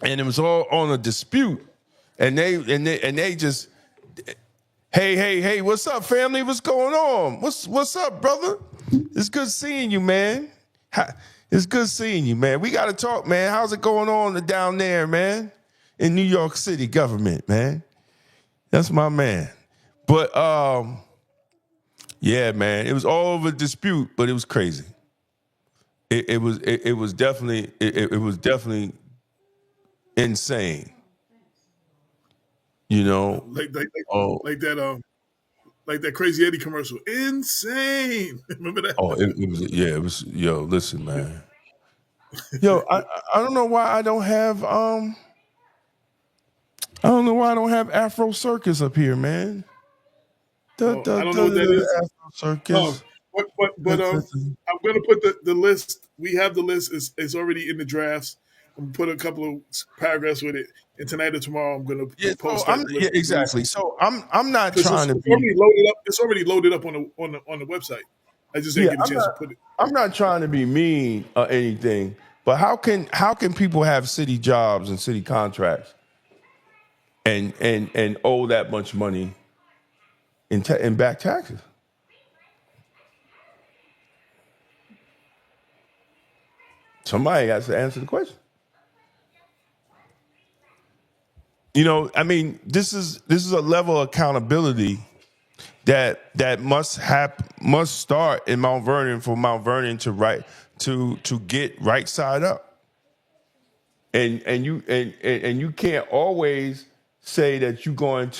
And it was all on a dispute. And they just, hey, what's up, family? What's going on? What's up, brother? It's good seeing you, man. It's good seeing you, man. We got to talk, man. How's it going on down there, man? In New York City government, man. That's my man. But yeah, man, it was all over dispute, but it was crazy. It was definitely insane. You know, like that Crazy Eddie commercial. Insane. Remember that? it was. Yo, listen, man. Yo, I don't know why I don't have Afro Circus up here, man. I don't know what that is. Afro Circus. But I'm gonna put the list. We have the list. It's already in the drafts. I'm gonna put a couple of paragraphs with it, and tonight or tomorrow I'm gonna post that. Yeah, exactly. So I'm not trying to be. Already loaded up. It's already loaded up on the website. I just didn't get a chance to put it. I'm not trying to be mean or anything, but how can people have city jobs and city contracts and owe that much money in back taxes? Somebody has to answer the question. You know, I mean, this is a level of accountability that must start in Mount Vernon for Mount Vernon to get right side up. And you can't always say that you're going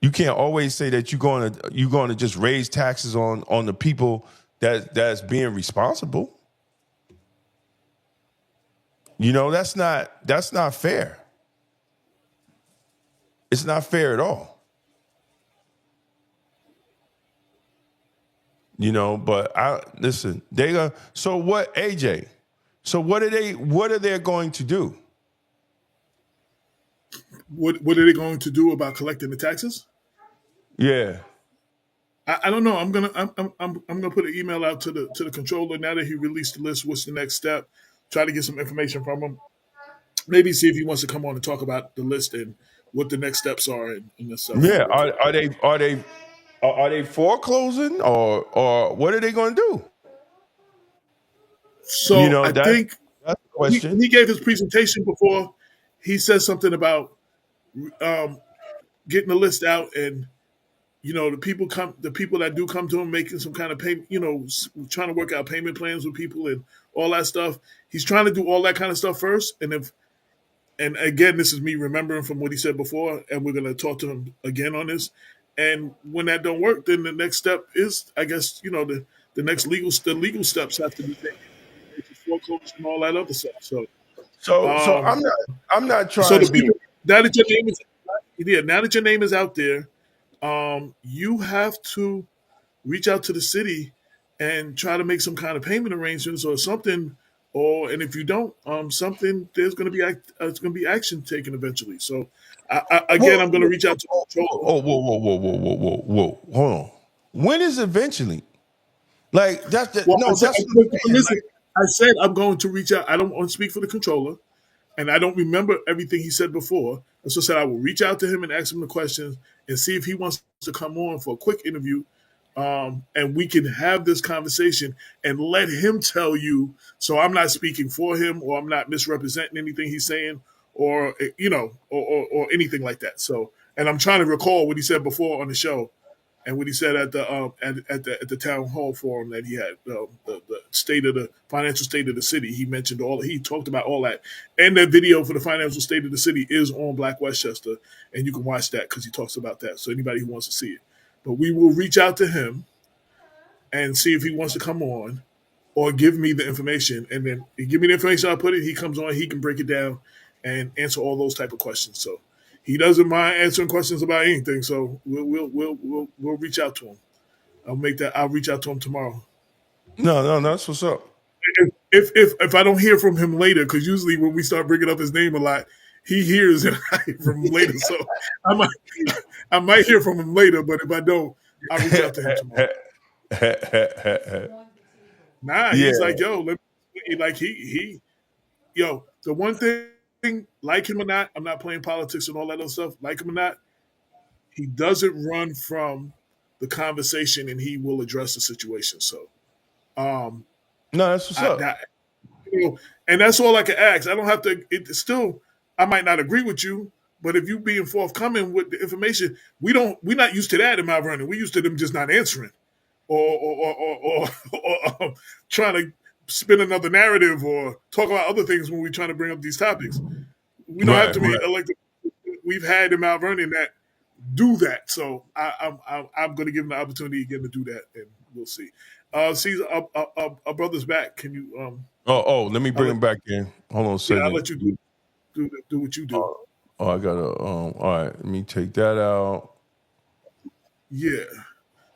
You can't always say that you're going to just raise taxes on the people that's being responsible. That's not fair. It's not fair at all. But I listen. So what, AJ? So what are they going to do? What are they going to do about collecting the taxes? Yeah. I don't know. I'm gonna put an email out to the controller now that he released the list. What's the next step? Try to get some information from him. Maybe see if he wants to come on and talk about the list and what the next steps are and this stuff. Yeah. Are they foreclosing or what are they going to do? So I That's think the when question. he gave his presentation before, he said something about um, getting the list out and the people that do come to him making some kind of payment, trying to work out payment plans with people and all that stuff. He's trying to do all that kind of stuff first, and again, this is me remembering from what he said before, and we're going to talk to him again on this. And when that don't work, then the next step is, I guess, the next legal steps have to be taken, foreclosure and all that other stuff. So, So um, I'm not so trying the to be. people now that your name is now that your name is out there, you have to reach out to the city and try to make some kind of payment arrangements or something. And if you don't, something there's going to be it's going to be action taken eventually. So, again, I'm going to reach out to the controller. Oh, whoa. Hold on. When is eventually? Like Well, no, that's what I'm saying. listen. I said I'm going to reach out. I don't want to speak for the controller, and I don't remember everything he said before. And so I said I will reach out to him and ask him the questions and see if he wants to come on for a quick interview, and we can have this conversation and let him tell you. So I'm not speaking for him, or I'm not misrepresenting anything he's saying, or or anything like that. So, and I'm trying to recall what he said before on the show, and what he said at the at the town hall forum that he had, the state of the financial state of the city. He mentioned he talked about all that, and that video for the financial state of the city is on Black Westchester, and you can watch that because he talks about that. So anybody who wants to see it, but we will reach out to him and see if he wants to come on or give me the information, and then he give me the information. I put it. He comes on. He can break it down and answer all those type of questions. So he doesn't mind answering questions about anything. So we'll reach out to him. I'll reach out to him tomorrow. No, that's what's up. If I don't hear from him later, because usually when we start bringing up his name a lot, he hears and I hear from him later. So I might I might hear from him later, but if I don't, I'll reach out to him tomorrow. Nah, Yeah. he's like, yo, like yo, the one thing, like him or not, I'm not playing politics and all that other stuff. Like him or not, he doesn't run from the conversation and he will address the situation. So, um, No, that's what's up. and that's all I can ask. I don't have to. It's still, I might not agree with you, but if you being forthcoming with the information, we're not used to that in Mount Vernon. We're used to them just not answering or trying to spin another narrative or talk about other things when we're trying to bring up these topics. We don't have to be elected. We've had in Mount Vernon that do that. So I'm going to give him the opportunity again to do that, and we'll see. See, our brother's back. Can you? Let me bring him back in. Hold on a second. I'll let you do what you do. I gotta. All right, let me take that out. Yeah.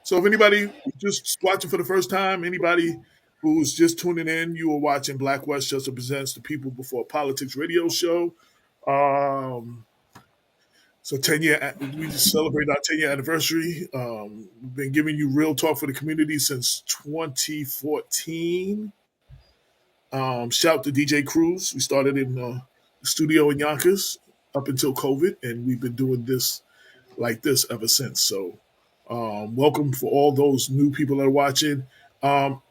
So if anybody just watching for the first time, anybody who's just tuning in, you are watching Black Westchester Presents the People Before Politics radio show. So 10-year, we just celebrated our 10-year anniversary. We've been giving you real talk for the community since 2014. Shout to DJ Cruz. We started in the studio in Yonkers up until COVID, and we've been doing this like this ever since. So welcome for all those new people that are watching.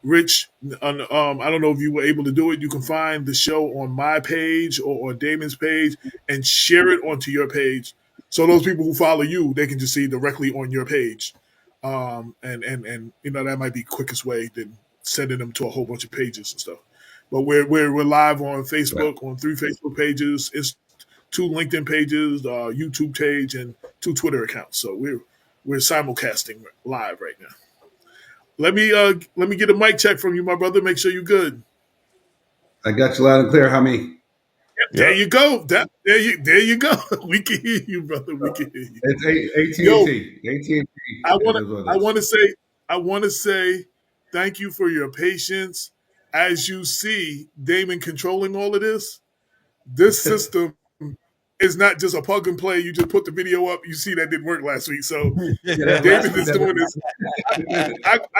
Rich, I don't know if you were able to do it. You can find the show on my page or Damon's page and share it onto your page. So those people who follow you, they can just see directly on your page. And that might be quickest way than sending them to a whole bunch of pages and stuff. But we're live on Facebook, on 3 Facebook pages. It's 2 LinkedIn pages, YouTube page, and 2 Twitter accounts. So We're simulcasting live right now. Let me get a mic check from you, my brother. Make sure you're good. I got you loud and clear, homie. There Yep. you go. There you go. We can hear you, brother. We can hear you. It's Yo, AT&T. AT&T. I It want to is what I it is. want to say I want to say thank you for your patience. As you see, Damon controlling all of this. This system is not just a plug and play. You just put the video up. You see that didn't work last week, so Yeah, that last David week is that doing this.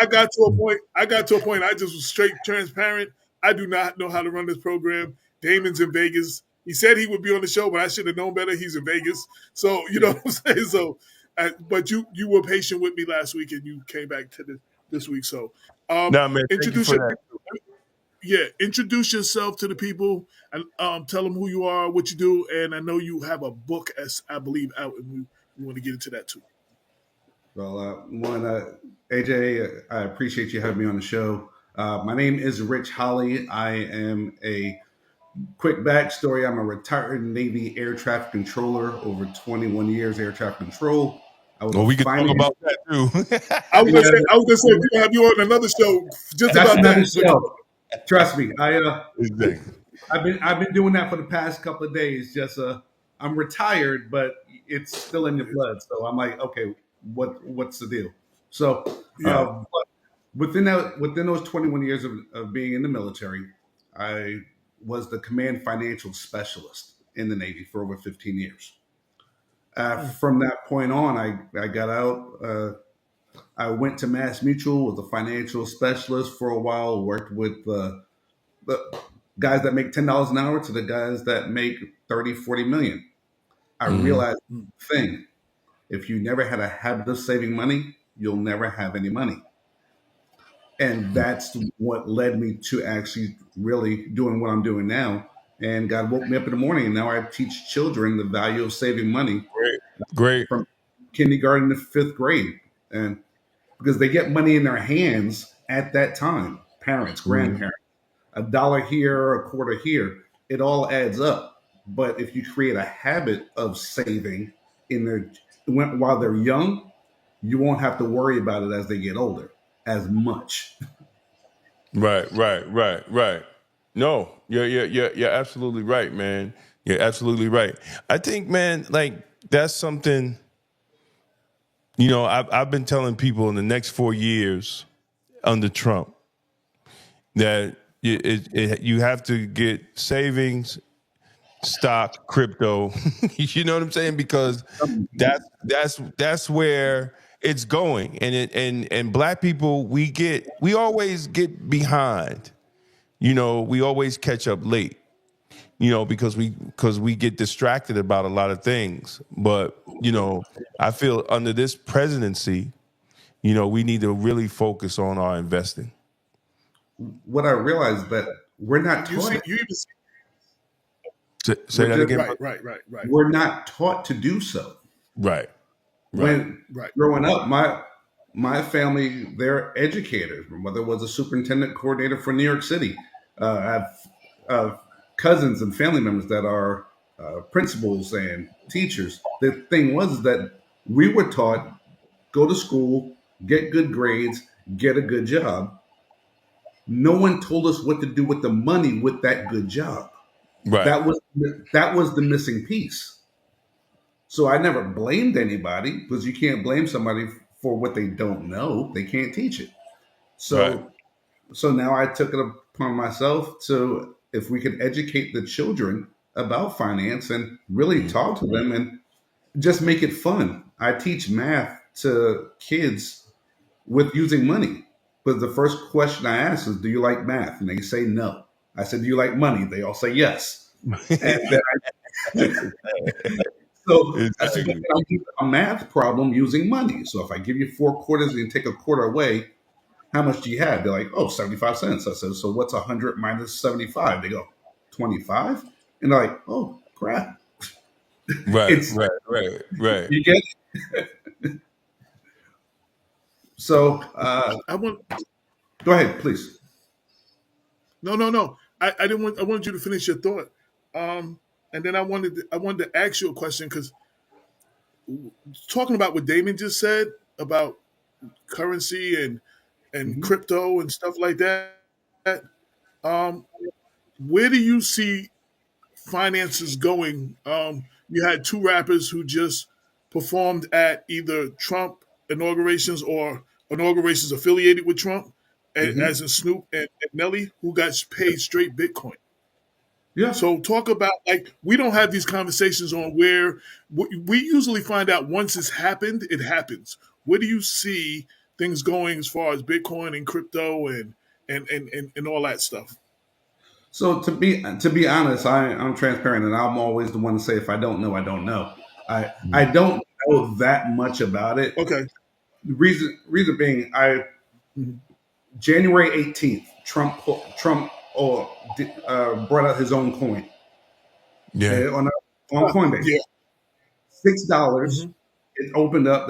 I got to a point. I got to a point. I just was straight transparent. I do not know how to run this program. Damon's in Vegas. He said he would be on the show, but I should have known better. He's in Vegas, so you know what I'm saying. So, but you were patient with me last week, and you came back to this week. So, Nah, man, thank you introduce for your, that. introduce yourself to the people, and tell them who you are, what you do, and I know you have a book, as I believe, out, and we want to get into that too. Well, AJ, I appreciate you having me on the show. My name is Rich Holley. I am a quick backstory. I'm a retired Navy air traffic controller, over 21 years air traffic control. I was Well, a we could talk finance. about that I too. was gonna say, Yeah, we're gonna have you on another show just that's about another that. But show. Trust me. Exactly. I've been doing that for the past couple of days. Just I'm retired, but it's still in your blood. So I'm like, okay, what's the deal? So yeah, Right. but within those 21 years of being in the military, I was the command financial specialist in the Navy for over 15 years. From that point on, I got out. I went to Mass Mutual, was a financial specialist for a while. Worked with the guys that make $10 an hour to the guys that make 30, 40 million. I Mhm. realized one thing: if you never had a habit of saving money, you'll never have any money. And that's what led me to actually really doing what I'm doing now. And God woke me up in the morning, and now I teach children the value of saving money Great. Great. from kindergarten to fifth grade. And because they get money in their hands at that time, parents, Mhm. grandparents, a dollar here, a quarter here, it all adds up. But if you create a habit of saving in their while they're young, you won't have to worry about it as they get older as much. Right, right, right, right. No, you're absolutely right, man. You're absolutely right. I think, man, like that's something. I've been telling people in the next 4 years under Trump that you have to get savings, stock, crypto. You know what I'm saying? Because that's where it's going, and black people we always get behind. We always catch up late. Because we get distracted about a lot of things. But I feel under this presidency, we need to really focus on our investing. What I realized that we're not you taught see, it. you even see, Say We're that just again, right, bro? right, right, right, we're not taught to do so. Right, right. When right. growing up, my family, they're educators. My mother was a superintendent coordinator for New York City. I have cousins and family members that are principals and teachers. The thing was that we were taught go to school, get good grades, get a good job. No one told us what to do with the money with that good job. Right, That was the missing piece. So I never blamed anybody because you can't blame somebody for what they don't know. They can't teach it. right. So now I took it upon myself to if we could educate the children about finance and really Mhm. talk to them and just make it fun. I teach math to kids with using money. But the first question I ask is, "Do you like math?" And they say no. I said, "Do you like money?" They all say yes. And then I said, "Well, Exactly. can I give a math problem using money? So if I give you four quarters and you take a quarter away, how much do you have?" They're like, "Oh, 75 cents." I said, "So what's 100 minus 75?" They go, 25. And they're like, "Oh, crap." Right, It's, right, right, right. you get, so I want go ahead, please. no. I didn't want. I wanted you to finish your thought. And then I wanted to ask you a question because talking about what Damon just said about currency and Mhm. crypto and stuff like that. Um, where do you see finances going? You had two rappers who just performed at either Trump inaugurations or inaugurations affiliated with Trump, Mhm. as in Snoop and Nelly, who got paid straight Bitcoin. Yeah. So talk about, like, we don't have these conversations on where we usually find out once it's happened, it happens. Where do you see things going as far as Bitcoin and crypto and all that stuff? So to be honest, I'm transparent, and I'm always the one to say if I don't know, I don't know. I don't know that much about it. Okay. The reason being, I Mhm. January 18th, Trump brought out his own coin Yeah. on Coinbase. Yeah. $6. Hmm. It opened up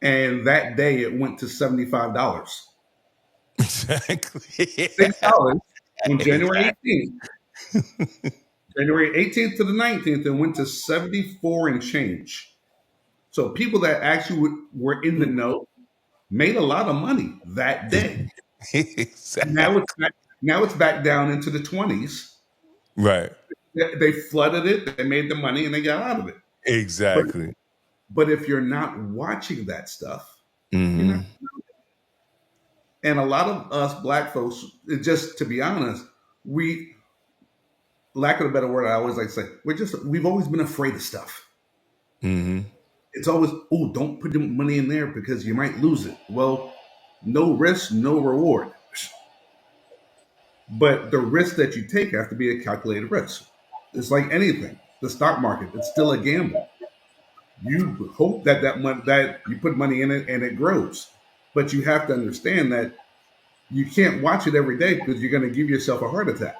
and that day it went to $75. Exactly. $6 on January Exactly. 18th. January 18th to the 19th, it went to 74 and change. So people that actually were in the know made a lot of money that day. Now Exactly. it's back, now it's back down into the 20s. Right. They flooded it, they made the money, and they got out of it. But Exactly. but if you're not watching that stuff, you're not. Hmm. And a lot of us black folks, just to be honest, we, lack of a better word, I always like to say, we've always been afraid of stuff. Hmm. It's always, oh, don't put the money in there because you might lose it. Well, no risk, no reward. But the risk that you take have to be a calculated risk. It's like anything. The stock market, it's still a gamble. You hope that you put money in it and it grows. But you have to understand that you can't watch it every day because you're going to give yourself a heart attack.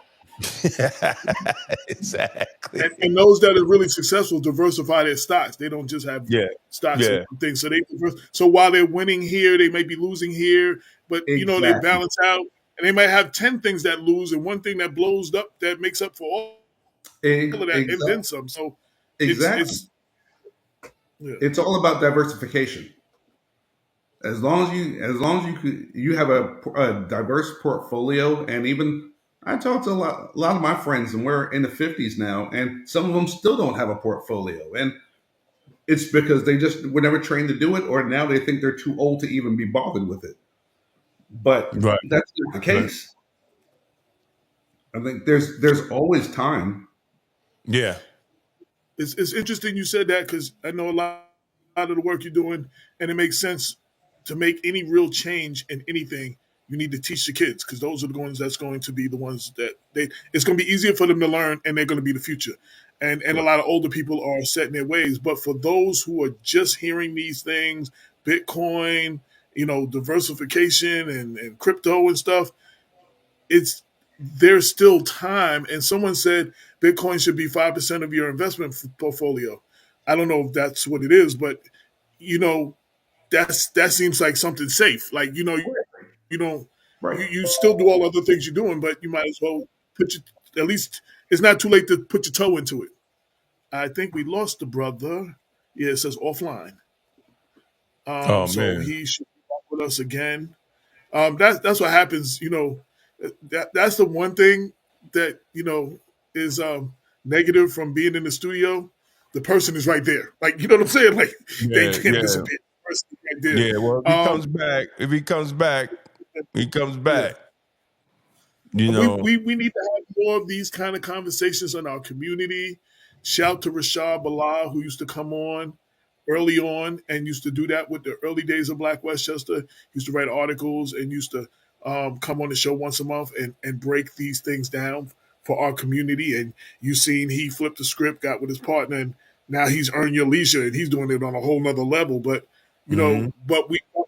Exactly. And those that are really successful diversify their stocks. They don't just have Yeah. stocks and Yeah. things. So while they're winning here, they may be losing here, but they Exactly. balance out. And they might have 10 things that lose and one thing that blows up that makes up for all of that and Exactly. then some. So Exactly. it's yeah. It's all about diversification. You have a diverse portfolio, and even I talk to a lot of my friends, and we're in the 50s now, and some of them still don't have a portfolio, and it's because they just were never trained to do it, or now they think they're too old to even be bothered with it. But Right. that's not the Right. case. I think there's always time. Yeah. It's interesting you said that because I know a lot of the work you're doing, and it makes sense to make any real change in anything. You need to teach the kids because those are the ones that's going to be the ones that they. It's going to be easier for them to learn, and they're going to be the future. And a Right. lot of older people are set in their ways. But for those who are just hearing these things, Bitcoin, diversification and crypto and stuff, it's there's still time. And someone said Bitcoin should be 5% of your investment portfolio. I don't know if that's what it is, but you know that seems like something safe. Like you don't Right. you still do all other things you're doing, but you might as well put your at least it's not too late to put your toe into it. I think we lost the brother. Yeah, it says offline. Oh So man. he should be back with us again. That's what happens. That's the one thing that is negative from being in the studio. The person is right there. Like you know what I'm saying? Like they Yeah. can't Yeah. disappear. The person is right there. Yeah. Well, if he comes back, he comes Yeah. back. You We, know. we we need to have more of these kind of conversations in our community. Shout to Rashad Bilal, who used to come on early on and used to do that with the early days of Black Westchester. He used to write articles and used to come on the show once a month and break these things down for our community. And you seen he flipped the script, got with his partner, and now he's earned your leisure and he's doing it on a whole nother level. But Hmm. my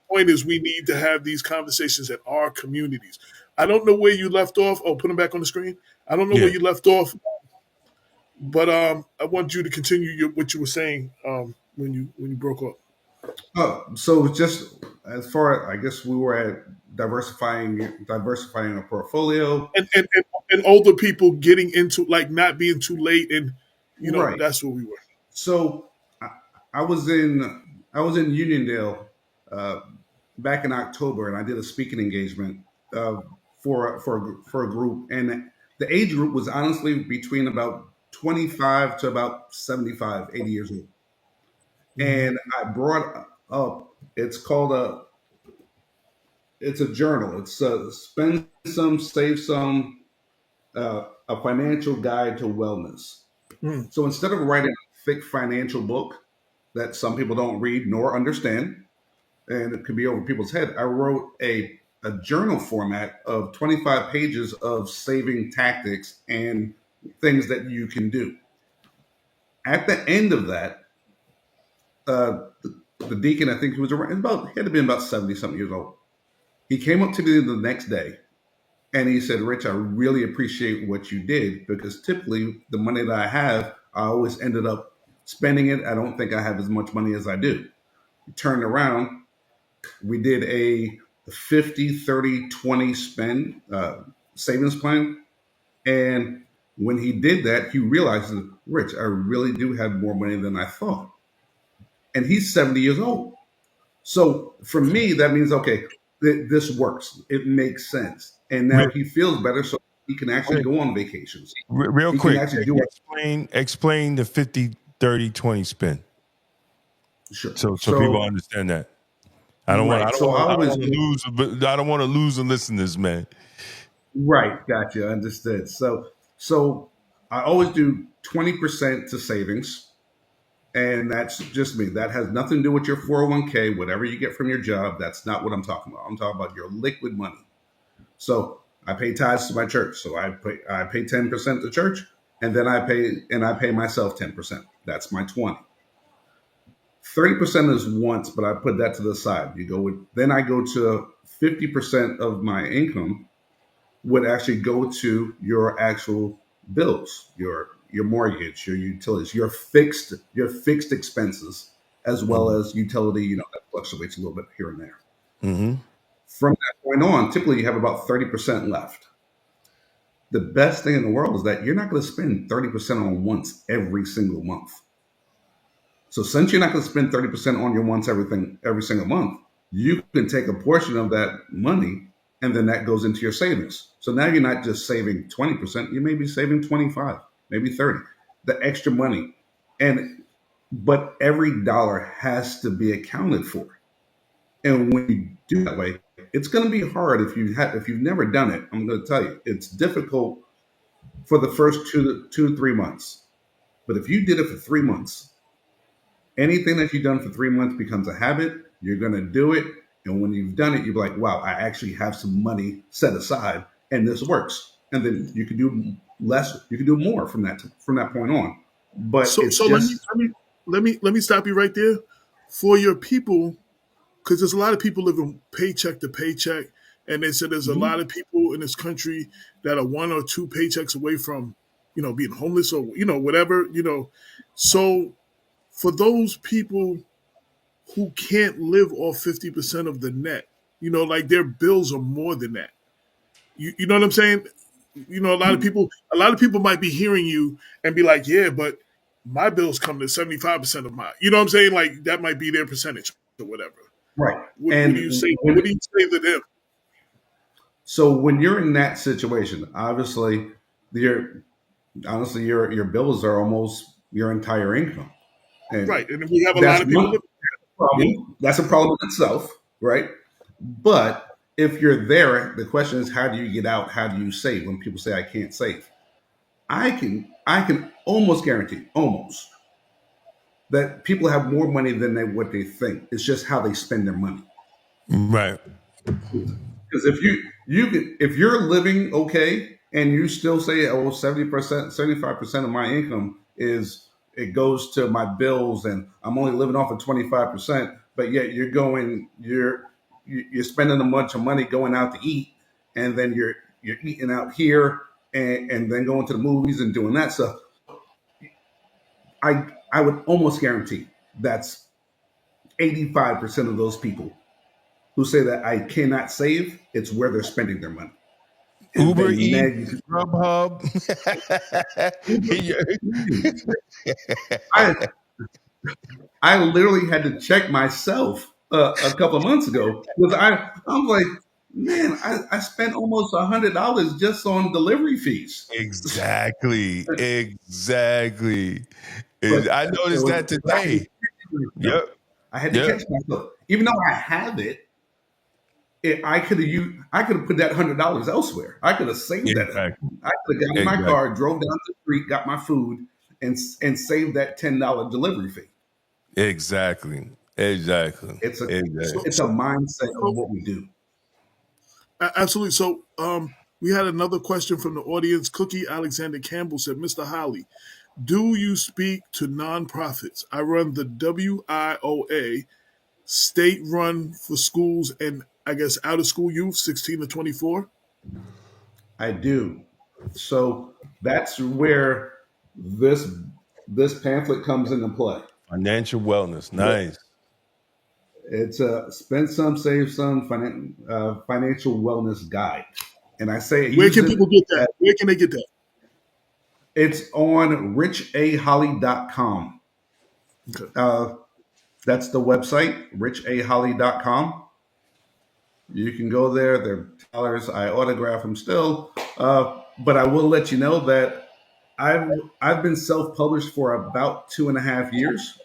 point is we need to have these conversations in our communities. I don't know where you left off. Oh, put them back on the screen. I don't know where Yeah. you left off, but I want you to continue what you were saying when you broke up. So just as far, I guess we were at diversifying a portfolio. And older people getting into like not being too late, and Right. that's where we were. So I, I was in Uniondale uh, back in October, and I did a speaking engagement uh, for a group, and the age group was honestly between about 25 to about 75, 80 years old. And I brought up, it's called it's a journal. It's spend some, save some, a financial guide to wellness. Mm. So instead of writing a thick financial book that some people don't read nor understand, and it could be over people's head, I wrote a journal format of 25 pages of saving tactics and things that you can do. At the end of that, the deacon, I think he was around about, he had to be about 70 something years old. He came up to me the next day and he said, Rich, I really appreciate what you did, because typically the money that I have, I always ended up spending it. I don't think I have as much money as I do. He turned around. We did a 50, 30, 20 spend savings plan. And when he did that, he realized, Rich, I really do have more money than I thought. And he's 70 years old. So for me, that means, okay, this works. It makes sense. And now he feels better, so he can actually go on vacations. Real He quick, can actually do it. explain the 50, 30, 20 spin. Sure. So people understand that. I don't want to lose the listeners, man. Right, gotcha, understood. So I always do 20% to savings, and that's just me. That has nothing to do with your 401k, whatever you get from your job. That's not what I'm talking about. I'm talking about your liquid money. So I pay tithes to my church. So I pay 10% to church, and then I pay myself 10%. That's my 20. 30% is once, but I put that to the side. Then I go to 50% of my income would actually go to your actual bills, your mortgage, your utilities, your fixed expenses, as well as utility, that fluctuates a little bit here and there. Mm-hmm. From that point on, typically you have about 30% left. The best thing in the world is that you're not going to spend 30% on once every single month. So since you're not going to spend 30% on your wants every single month, you can take a portion of that money and then that goes into your savings. So now you're not just saving 20%, you may be saving 25, maybe 30, the extra money. But every dollar has to be accounted for. And when you do that way, it's going to be hard if you've never done it. I'm going to tell you, it's difficult for the first 2 to 3 months. But if you did it for 3 months, anything that you've done for 3 months becomes a habit. You're going to do it. And when you've done it, you'll be like, wow, I actually have some money set aside and this works. And then you can do less, you can do more from that point on. But let me stop you right there. For your people, because there's a lot of people living paycheck to paycheck, and they said there's a lot of people in this country that are 1 or 2 paychecks away from, being homeless or whatever. So for those people who can't live off 50% of the net, like their bills are more than that. You know what I'm saying? A lot of people might be hearing you and be like, yeah, but my bills come to 75% of mine. You know what I'm saying? Like that might be their percentage or whatever. right. What do you say? What do you say to them? So when you're in that situation, obviously your bills are almost your entire income. And Right. And we have a lot of people. That's a problem in itself, right? But if you're there, the question is, how do you get out? How do you save? When people say I can't save, I can almost guarantee, that people have more money than what they think. It's just how they spend their money. Right. Because if you're living okay and you still say, 70%, 75% of my income it goes to my bills and I'm only living off of 25%, but yet you're spending a bunch of money going out to eat, and then you're eating out here and then going to the movies and doing that stuff. I would almost guarantee that's 85% of those people who say that I cannot save. It's where they're spending their money. Uber Eats, Grubhub. I literally had to check myself a couple of months ago because I'm like, man, I spent almost $100 just on delivery fees. Exactly. Exactly. But I noticed that I had to today. catch myself. Yep. I had to Yep. catch myself, even though I have it. I could have put that $100 elsewhere. I could have saved that. Exactly. I could have got in my Exactly. car, drove down the street, got my food, and saved that $10 delivery fee. Exactly. Exactly. It's a So, Exactly. it's a mindset of so what we do. absolutely. So, we had another question from the audience. Cookie Alexander Campbell said, "Mr. Holley, do you speak to nonprofits? I run the WIOA, state run for schools and I guess out of school youth, 16 to 24." I do. So that's where this this pamphlet comes into play. Financial wellness. Nice. It's a spend some, save some financial wellness guide, and I say Where use can it. people get that? Where can they get that? It's on richaholly.com. Okay. That's the website, richaholly.com. You can go there. They're dollars. I autograph them still. But I will let you know that I've been self-published for about 2.5 years,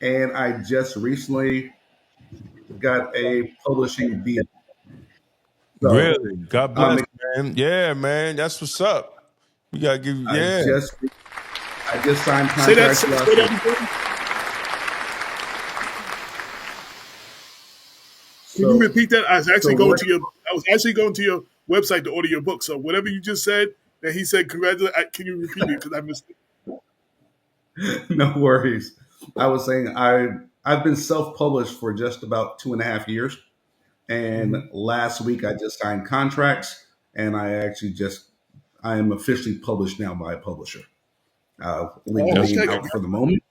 and I just recently got a publishing deal. So Really. God um, bless, man. Yeah, man. That's what's up. We gotta give I yeah. just I just signed Say that. contracts Say last week. that again. Can you So repeat that? so what I was actually going to your website to order your book. So whatever you just said, that he said, congratulations. Can you repeat it because I missed it? no worries. I was saying I've been self-published for just about 2.5 years. And Mhm. last week I just signed contracts, and I am officially published now by a publisher. Leave the Oh, That's name okay. out for the moment.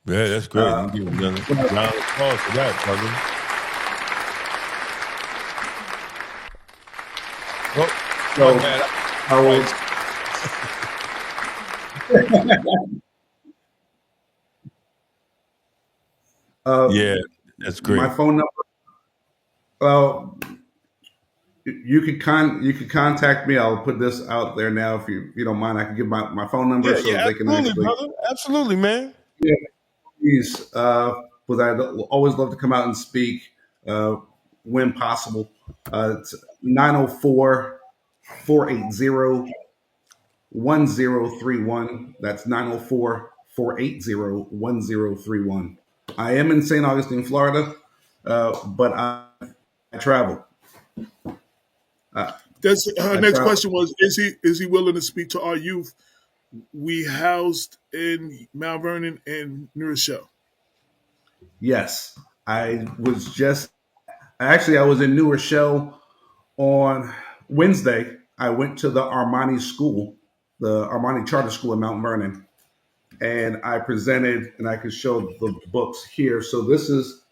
yeah, that's great. Uh, You give another but I- round of applause for that, brother. Oh, my so bad. I will. Yeah, uh, that's my great. phone number. Well, you could contact me. I'll put this out there now if you don't mind. I can give my phone number Yeah, so yeah, that they can absolutely, actually. brother. Absolutely, man. Yeah, please. Because I'd always love to come out and speak uh, when possible. It's 904 480 1031. That's 904 480 1031. I am in St. Augustine, Florida, but I travel. Uh, That's her I next travel. question was: is he willing to speak to our youth we housed in Mount Vernon and New Rochelle? Yes, I was just actually I was in New Rochelle on Wednesday. I went to the Armani school, the Armani Charter School in Mount Vernon, and I presented, and I could show the books here. So this is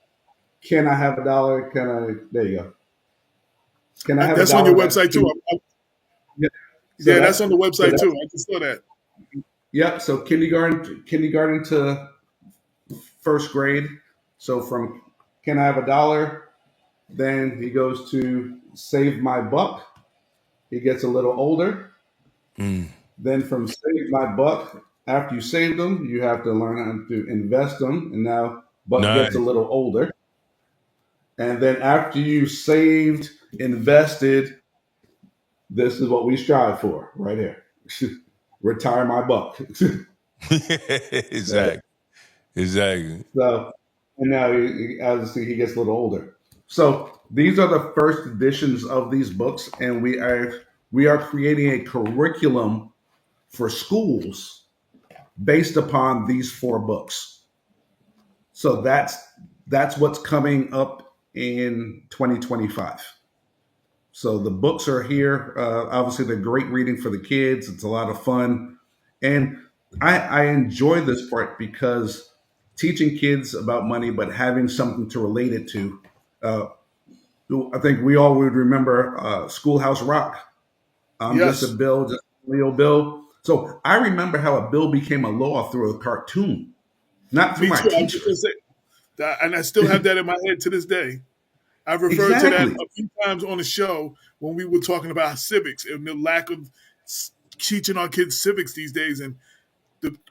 Can I Have a Dollar? Can I? There you go. Can I have a That's on your dollar? That's website too. yeah. So Yeah, that's on the so website that's too. I just saw that. yep. So kindergarten to first grade. So from Can I Have a Dollar? Then he goes to Save My Buck. He gets a little older. Mm, Then from Save My Buck, after you save them, you have to learn how to invest them. And now Buck gets a nice. little older. And then after you saved, invested, this is what we strive for right here. Retire my buck. Exactly. Exactly. So, and now obviously he gets a little older. So these are the first editions of these books, and we are creating a curriculum for schools based upon these 4 books. So that's what's coming up in 2025. So the books are here. Obviously, they're great reading for the kids. It's a lot of fun, and I enjoy this part because teaching kids about money, but having something to relate it to. Uh, I think we all would remember Schoolhouse Rock. I'm just a Yes. bill, just a real bill. So I remember how a bill became a law through a cartoon. not through Me my too. I was just teachers. gonna say that, and I still have that in my head to this day. I've referred to that Exactly. a few times on the show when we were talking about civics and the lack of teaching our kids civics these days, and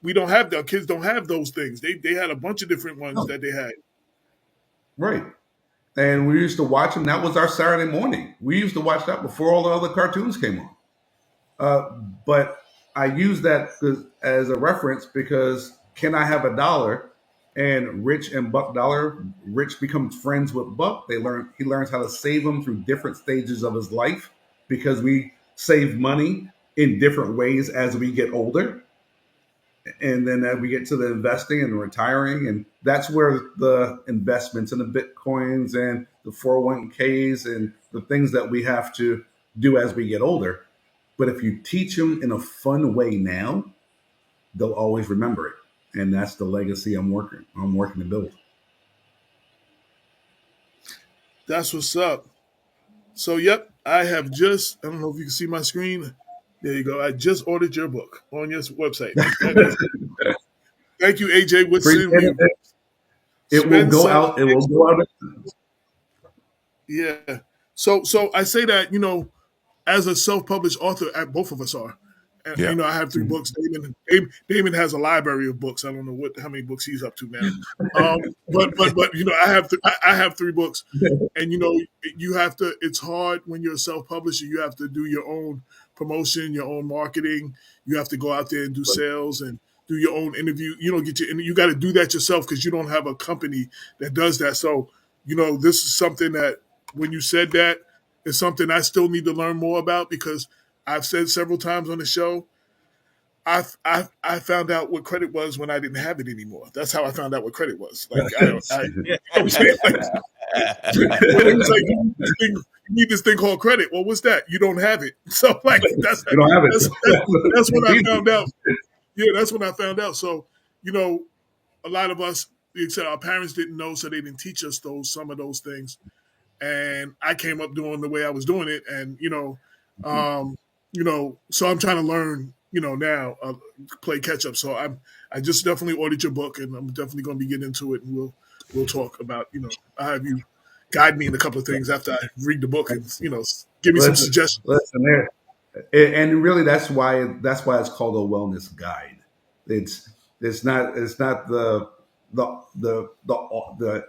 we don't have our kids don't have those things. They had a bunch of different ones No, that they had. right. And we used to watch them. That was our Saturday morning. We used to watch that before all the other cartoons came on. Uh, but I use that as a reference because can I have a dollar? And Rich and Buck Dollar, Rich becomes friends with Buck. He learns how to save them through different stages of his life because we save money in different ways as we get older. And then as we get to the investing and retiring, and that's where the investments and the bitcoins and the 401ks and the things that we have to do as we get older. But if you teach them in a fun way now, they'll always remember it, and that's the legacy I'm working to build. That's what's up. So, yep, I have just. I don't know if you can see my screen. There you go. I just ordered your book on your website. Thank you, AJ Appreciate Woodson. We it. It will spend go some. out. It will go out. Yeah. So I say that as a self-published author, both of us are. And, Yeah. I have 3 books. Damon has a library of books. I don't know how many books he's up to now. But I have 3 books, and you have to. It's hard when you're a self-publisher. You have to do your own promotion, your own marketing. You have to go out there and do sales and do your own interview. You got to do that yourself because you don't have a company that does that. So this is something that when you said that, it's something I still need to learn more about because I've said several times on the show. I found out what credit was when I didn't have it anymore. That's how I found out what credit was. Like you know what I'm saying? When it was like you need this thing called credit. Well, what's that? You don't have it. So that's You don't have that's when I it. found out. Yeah, that's when I found out. So a lot of us, except our parents, didn't know, so they didn't teach us some of those things. And I came up doing the way I was doing it, and so I'm trying to learn, now play catch up. So I just definitely ordered your book, and I'm definitely going to be getting into it, and we'll talk about I have you guide me in a couple of things after I read the book, and give me some suggestions. Listen there, and really that's why it's called a wellness guide. It's it's not the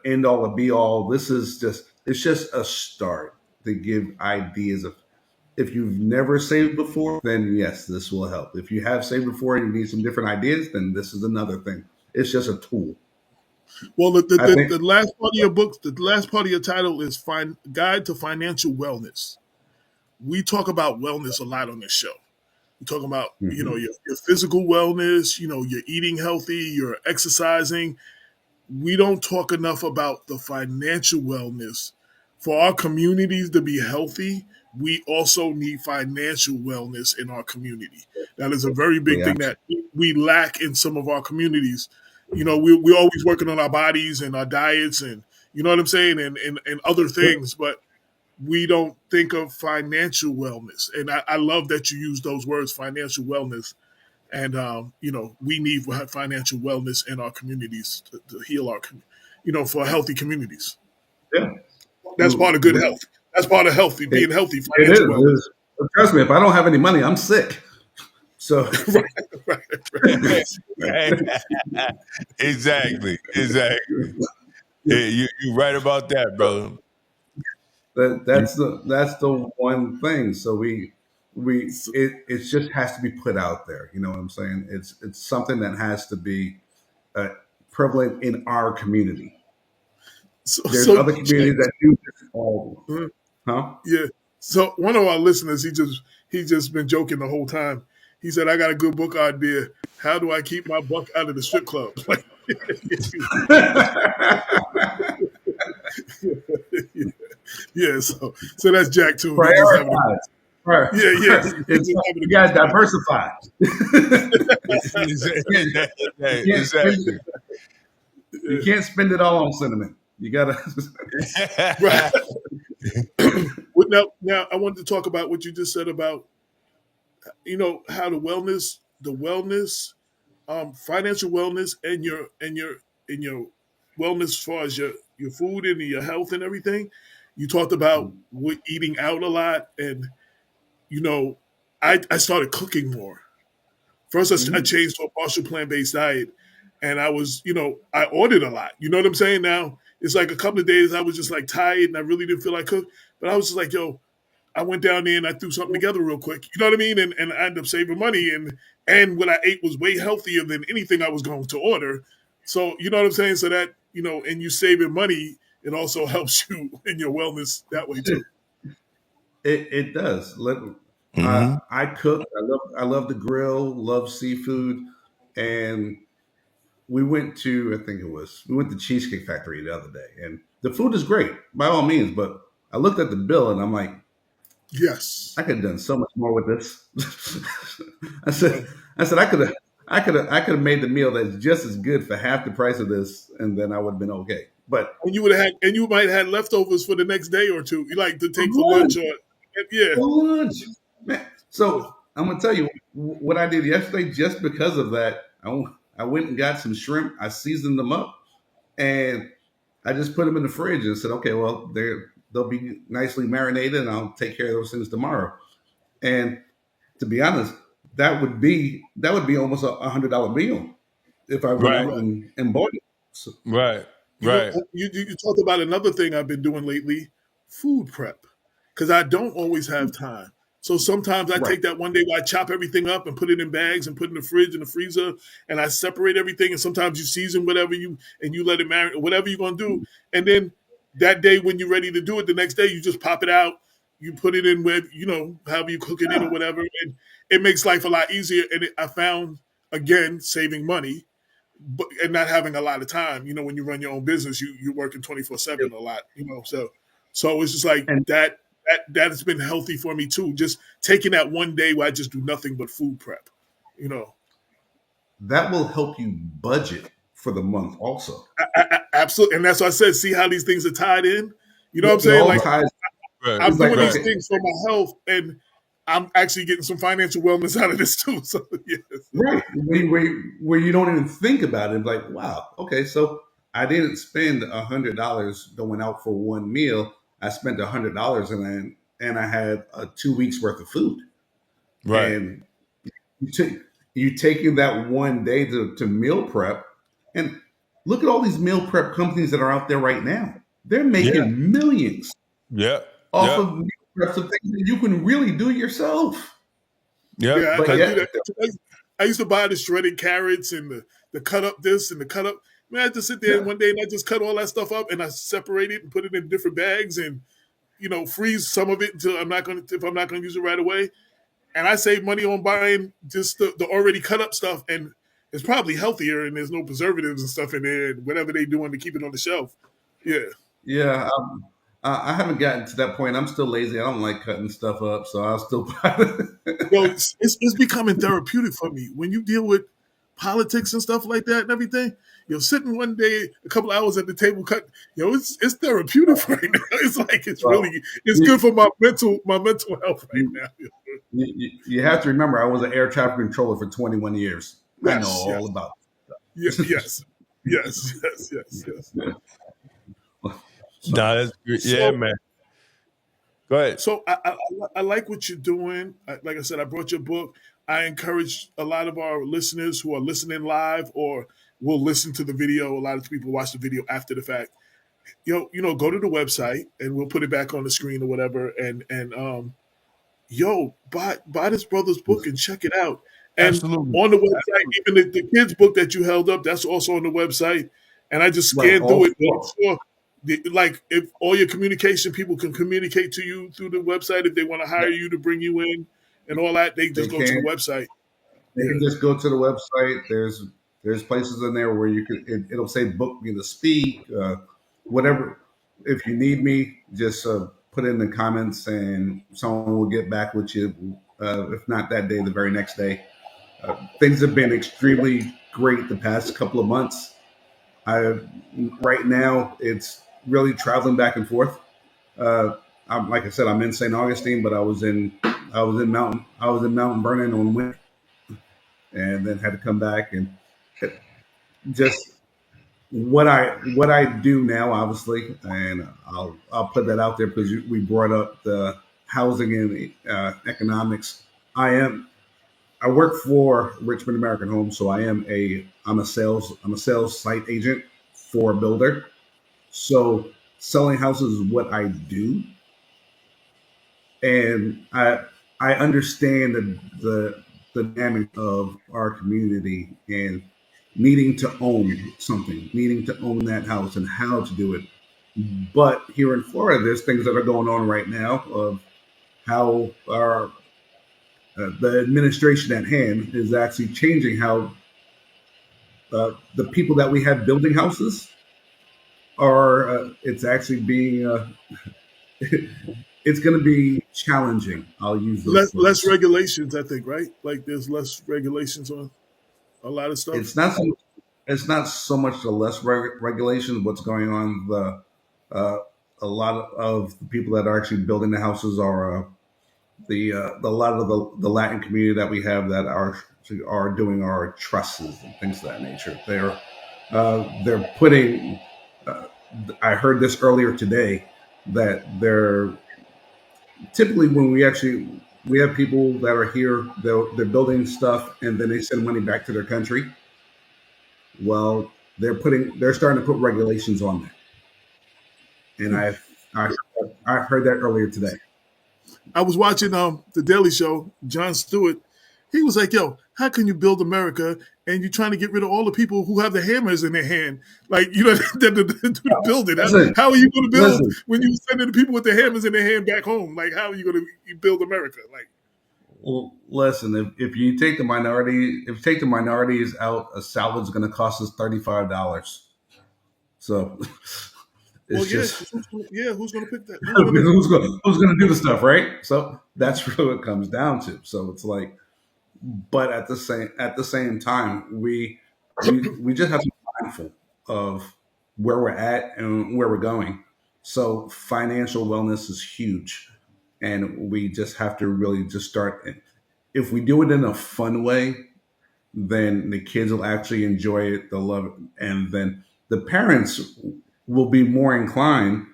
end all and be all. It's just a start to give ideas of. If you've never saved before, then yes, this will help. If you have saved before and you need some different ideas, then this is another thing. It's just a tool. Well, I think the last part of your book, the last part of your title is Guide to Financial Wellness. We talk about wellness a lot on this show. We talk about, your physical wellness, you're eating healthy, you're exercising. We don't talk enough about the financial wellness. For our communities to be healthy, we also need financial wellness in our community. That is a very big we thing that we lack in some of our communities. We're always working on our bodies and our diets and, you know what I'm saying, and other things, but we don't think of financial wellness. And I love that you use those words, financial wellness. And, we need financial wellness in our communities to heal for healthy communities. yeah. That's part of good health. That's part of being healthy, It is. financial wellness. Trust me, if I don't have any money, I'm sick. So right. Exactly. Yeah, you're right about that, brother. that's the one thing. So it just has to be put out there. You know what I'm saying? It's something that has to be uh, prevalent in our community. There's So other communities that do this all. Huh? yeah. So one of our listeners, he just been joking the whole time. He said, "I got a good book idea. How do I keep my buck out of the strip clubs?" Yeah. So that's Jack too. He just having Prioritize. yeah. You got to diversify. Exactly. You can't spend it all on cinnamon. You got to. Right. Now I wanted to talk about what you just said about how the wellness financial wellness and your wellness as far as your food and your health and everything. You talked about eating out a lot, and you know, I started cooking more. First, I Mhm. changed to a partial plant based diet, and I was, I ordered a lot. You know what I'm saying? Now it's like a couple of days I was just like tired and I really didn't feel like cook, but I was just like, yo, I went down there and I threw something together real quick. You know what I mean? And I ended up saving money, and what I ate was way healthier than anything I was going to order. So you know what I'm saying? So that and you saving money, it also helps you in your wellness that way too. It does. Mm-hmm. I cook. I love the grill. Love seafood, and we went to Cheesecake Factory the other day, and the food is great by all means. But I looked at the bill and I'm like, Yes. I could have done so much more with this. I Yeah. said, I said I could have made the meal that's just as good for half the price of this, and then I would have been okay. But And you would have had, and you might have had leftovers for the next day or two. You like to for take for lunch lunch, or yeah. for lunch, man. So I'm gonna tell you what I did yesterday. Just because of that, I went and got some shrimp. I seasoned them up, and I just put them in the fridge and said, okay, well, they'll be nicely marinated, and I'll take care of those things tomorrow. And to be honest, that would be almost $100 meal if I went Right, out and bought it. So, right, You know, right. you talked about another thing I've been doing lately, food prep, because I don't always have time. So sometimes I right, take that one day where I chop everything up and put it in bags and put it in the fridge and the freezer, and I separate everything. And sometimes you season whatever you let it marinate, whatever you're gonna do, and then that day when you're ready to do it, the next day you just pop it out, you put it in where however you cook it in or yeah, whatever, and it makes life a lot easier. And I found again saving money but and not having a lot of time. When you run your own business, you're working 24/7 a lot. So it's just like and that has been healthy for me too. Just taking that one day where I just do nothing but food prep. You know, that will help you budget for the month also. absolutely, and that's why I said, see how these things are tied in. You know what I'm It saying? all Like ties. Right, I'm It's like, doing these right. okay, things for my health, and I'm actually getting some financial wellness out of this too. So yes, right, where you don't even think about it. Like, wow, okay, so I didn't spend $100 going out for one meal. I spent $100, and I had 2 weeks worth of food. Right. And you take you taking that one day to meal prep, and look at all these meal prep companies that are out there right now. They're Yeah. making millions Yeah. off Yeah. of meal preps of things that you can really do yourself. Yeah. yeah, But I do yet, that. I used to buy the shredded carrots and the cut up this and the cut up. Man, I just sit there yeah, one day and I just cut all that stuff up and I separate it and put it in different bags and freeze some of it until if I'm not gonna use it right away. And I save money on buying just the already cut up stuff, and it's probably healthier and there's no preservatives and stuff in there and whatever they doing to keep it on the shelf. Yeah. yeah. I haven't gotten to that point. I'm still lazy. I don't like cutting stuff up, so I'll still buy it. It's becoming therapeutic for me when you deal with politics and stuff like that and everything. Sitting one day, a couple hours at the table, it's therapeutic right now. It's like Well, it's you, good for my mental health right you, now. you have to remember, I was an air traffic controller for 21 years. I know Yes, all yes, about yeah, it. yes, yes, yes, yes, yes. So, Nah, that's good. Yeah, so, man. Go ahead. so I like what you're doing. Like I said, I brought your book. I encourage a lot of our listeners who are listening live or will listen to the video. A lot of people watch the video after the fact. Go to the website and we'll put it back on the screen or whatever. And buy this brother's book and check it out. And Absolutely. on the website, even the kids' book that you held up, that's also on the website. And I just Right, scanned all through it. And I'm four. sure, like, if all your communication people can communicate to you through the website, if they want to hire you to bring you in and all that, they They just go to the can. website. They Yeah. can just go to the website. There's places in there where it'll say book me to speak, whatever. If you need me, just put in the comments and someone will get back with you. If not that day, the very next day. Things have been extremely great the past couple of months. I Right now it's really traveling back and forth. Uh, like I said, I'm in St. Augustine, but I was in Mountain Vernon on Wednesday. and then had to come back and just what I do now, obviously, and I'll put that out there because we brought up the housing and economics. I work for Richmond American Homes, so I'm a sales site agent for a builder. So selling houses is what I do, and I understand the dynamic of our community and needing to own something, needing to own that house and how to do it. But here in Florida, there's things that are going on right now of how our the administration at hand is actually changing how the people that we have building houses are. It's actually being. It's going to be challenging. I'll use those Less words. regulations, I think, right? Like there's less regulations on a lot of stuff. It's not so. It's not so much the less regulation. What's going on? Uh, a lot of the people that are actually building the houses are the lot of the Latin community that we have that are doing our trusses and things of that nature. They're putting. Uh, I heard this earlier today that they're typically when we have people that are here, they're building stuff and then they send money back to their country. Well, they're starting to put regulations on that, and I I heard that earlier today. I was watching the Daily Show. Jon Stewart, he was like, "Yo, how can you build America and you're trying to get rid of all the people who have the hammers in their hand? Like, you know, to build it. Listen, How are you going to build listen. when you sending the people with the hammers in their hand back home? Like, how are you going to build America? Like, Well, listen. If you take the minority, if you take the minorities out, a salad's going to cost us $35. So well, it's yeah, just who's going to pick that? who's going to do the stuff, right? So that's really what it comes down to. So it's like, but at the same time, we just have to be mindful of where we're at and where we're going. So financial wellness is huge, and we just have to really just start. If we do it in a fun way, then the kids will actually enjoy it. They'll love it, and then the parents will be more inclined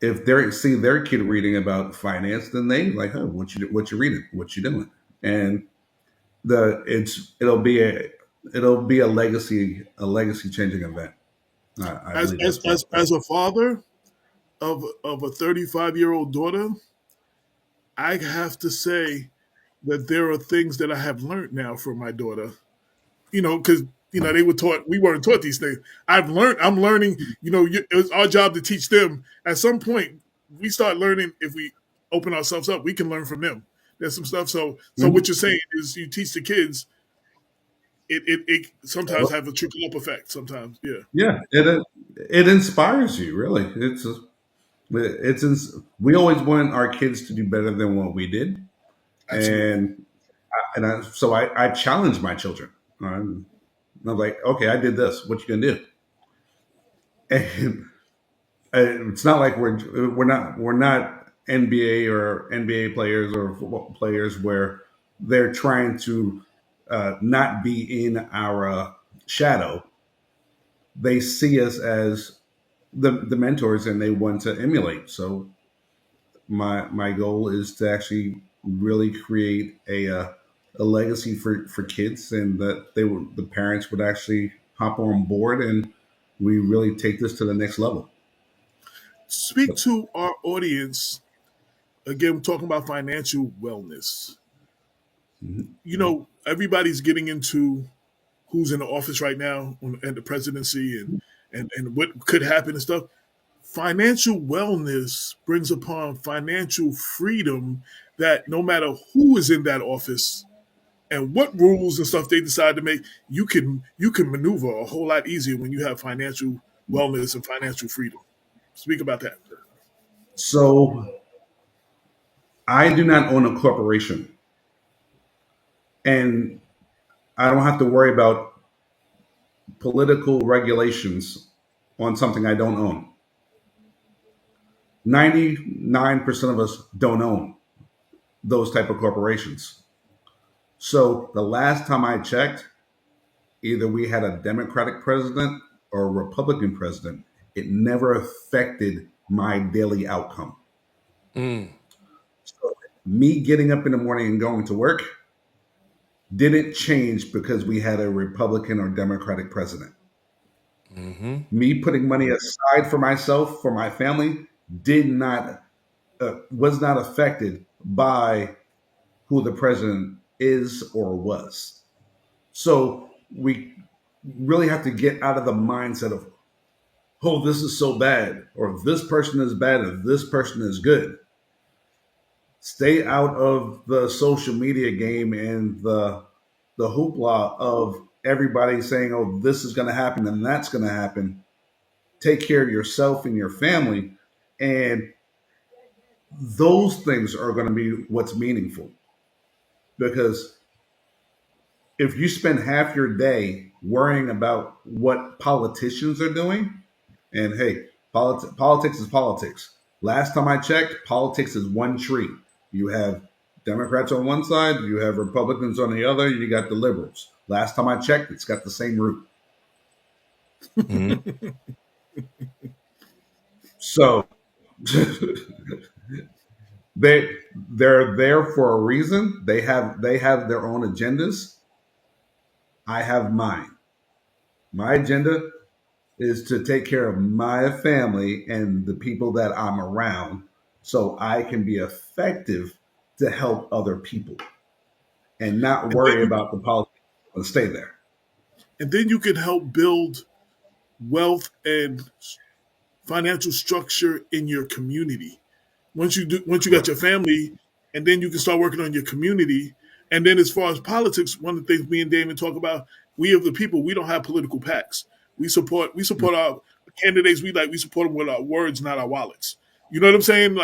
if they see their kid reading about finance. Then they like, oh, what you reading, what you doing, and the it's it'll be a legacy changing event. I as believe as that's as what. as a father of a 35-year-old daughter, I have to say that there are things that I have learned now from my daughter. Because we weren't taught these things. I'm learning. It's our job to teach them. At some point, we start learning. If we open ourselves up, we can learn from them. There's some stuff. So what Mhm. you're saying is you teach the kids. It sometimes have a trickle up effect. Sometimes, yeah, Yeah, it inspires you really. We always want our kids to do better than what we did, absolutely. so I challenge my children. I'm like, okay, I did this. What you gonna do? And it's not like we're not NBA or NBA players or football players where they're trying to not be in our shadow. They see us as the mentors and they want to emulate. So my goal is to actually really create a legacy for kids and that the parents would actually hop on board and we really take this to the next level. Speak to our audience again. We're talking about financial wellness. Mhm. Everybody's getting into who's in the office right now and the presidency and what could happen and stuff. Financial wellness brings upon financial freedom that no matter who is in that office and what rules and stuff they decide to make, you can maneuver a whole lot easier when you have financial wellness and financial freedom. Speak about that. So I do not own a corporation and I don't have to worry about political regulations on something I don't own. 99% of us don't own those type of corporations. So the last time I checked, either we had a Democratic president or a Republican president. It never affected my daily outcome. So me getting up in the morning and going to work didn't change because we had a Republican or Democratic president. Me putting money aside for myself, for my family, did not was not affected by who the president is or was. So we really have to get out of the mindset of, oh, this is so bad, or this person is bad, or this person is good. Stay out of the social media game and the hoopla of everybody saying, oh, this is going to happen and that's going to happen. Take care of yourself and your family. And those things are going to be what's meaningful. Because if you spend half your day worrying about what politicians are doing, and hey, politics is politics. Last time I checked, politics is one tree. You have Democrats on one side, you have Republicans on the other, you got the liberals. Last time I checked, it's got the same root. So they're there for a reason. They have their own agendas. I have mine. My agenda is to take care of my family and the people that I'm around so I can be effective to help other people and not worry about the politics and stay there. And then you can help build wealth and financial structure in your community. Once you got your family, and then you can start working on your community. And then as far as politics, one of the things me and Damon talk about, we of the people, we don't have political PACs. We support our candidates we support them with our words, not our wallets. You know what I'm saying?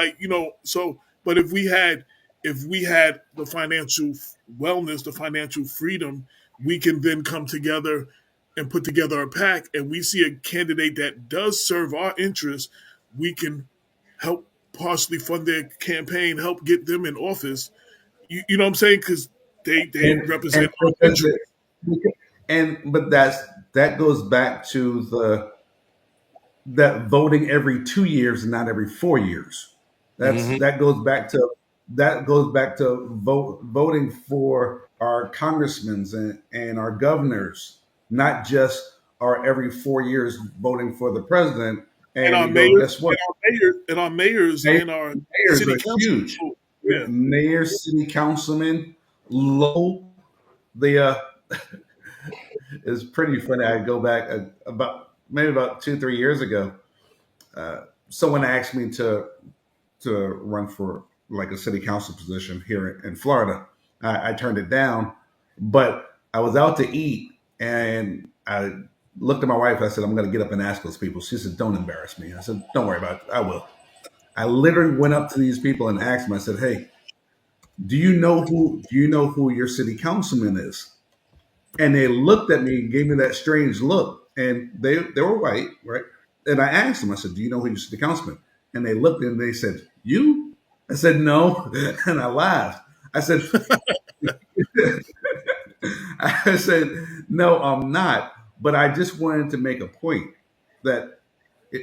So but if we had the financial wellness, the financial freedom, we can then come together and put together a pack, and we see a candidate that does serve our interests, we can help partially fund their campaign, help get them in office. You know what I'm saying? Because they And represent our because interests. but that goes back to the that voting every 2 years and not every 4 years. That goes back to voting for our congressmen and our governors, not just our every 4 years voting for the president. And And our you go, mayors, guess what? and our mayors, and our Mayors city are council huge. people. Yeah, Mayors, city councilmen, local. The is pretty funny. I go back about 2 3 years ago. Someone asked me to run for like a city council position here in Florida. I turned it down, but I was out to eat and I looked at my wife. I said, "I'm going to get up and ask those people." She said, "Don't embarrass me." I said, "Don't worry about it. I will." I literally went up to these people and asked them. I said, "Hey, do you know who your city councilman is?" And they looked at me and gave me that strange look. And they were white, right? And I asked them, I said, "Do you know who used to the councilman?" And they looked and they said, "You?" I said, "No." And I laughed. I said, I said, "No, I'm not. But I just wanted to make a point that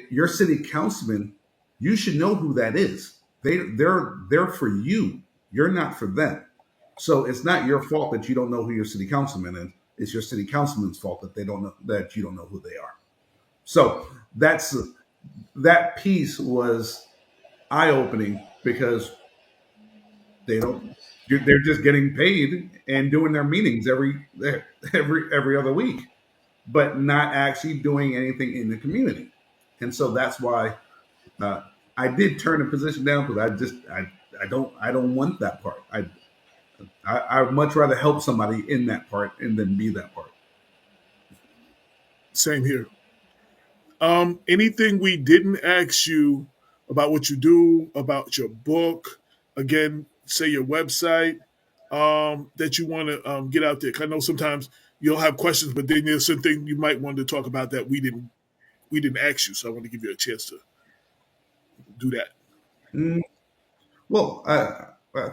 your city councilman, you should know who that is. They're for you. You're not for them. So it's not your fault that you don't know who your city councilman is. It's your city councilman's fault that they don't know that you don't know who they are." So that piece was eye opening because they don't. They're just getting paid and doing their meetings every other week, but not actually doing anything in the community. And so that's why uh, I did turn the position down because I don't want that part. I'd much rather help somebody in that part and then be that part. same here. Anything we didn't ask you about what you do, about your book, again, say your website, that you want to get out there. 'Cause I know sometimes you'll have questions, but then there's something you might want to talk about that we didn't ask you. So I want to give you a chance to do that. Mm, well, I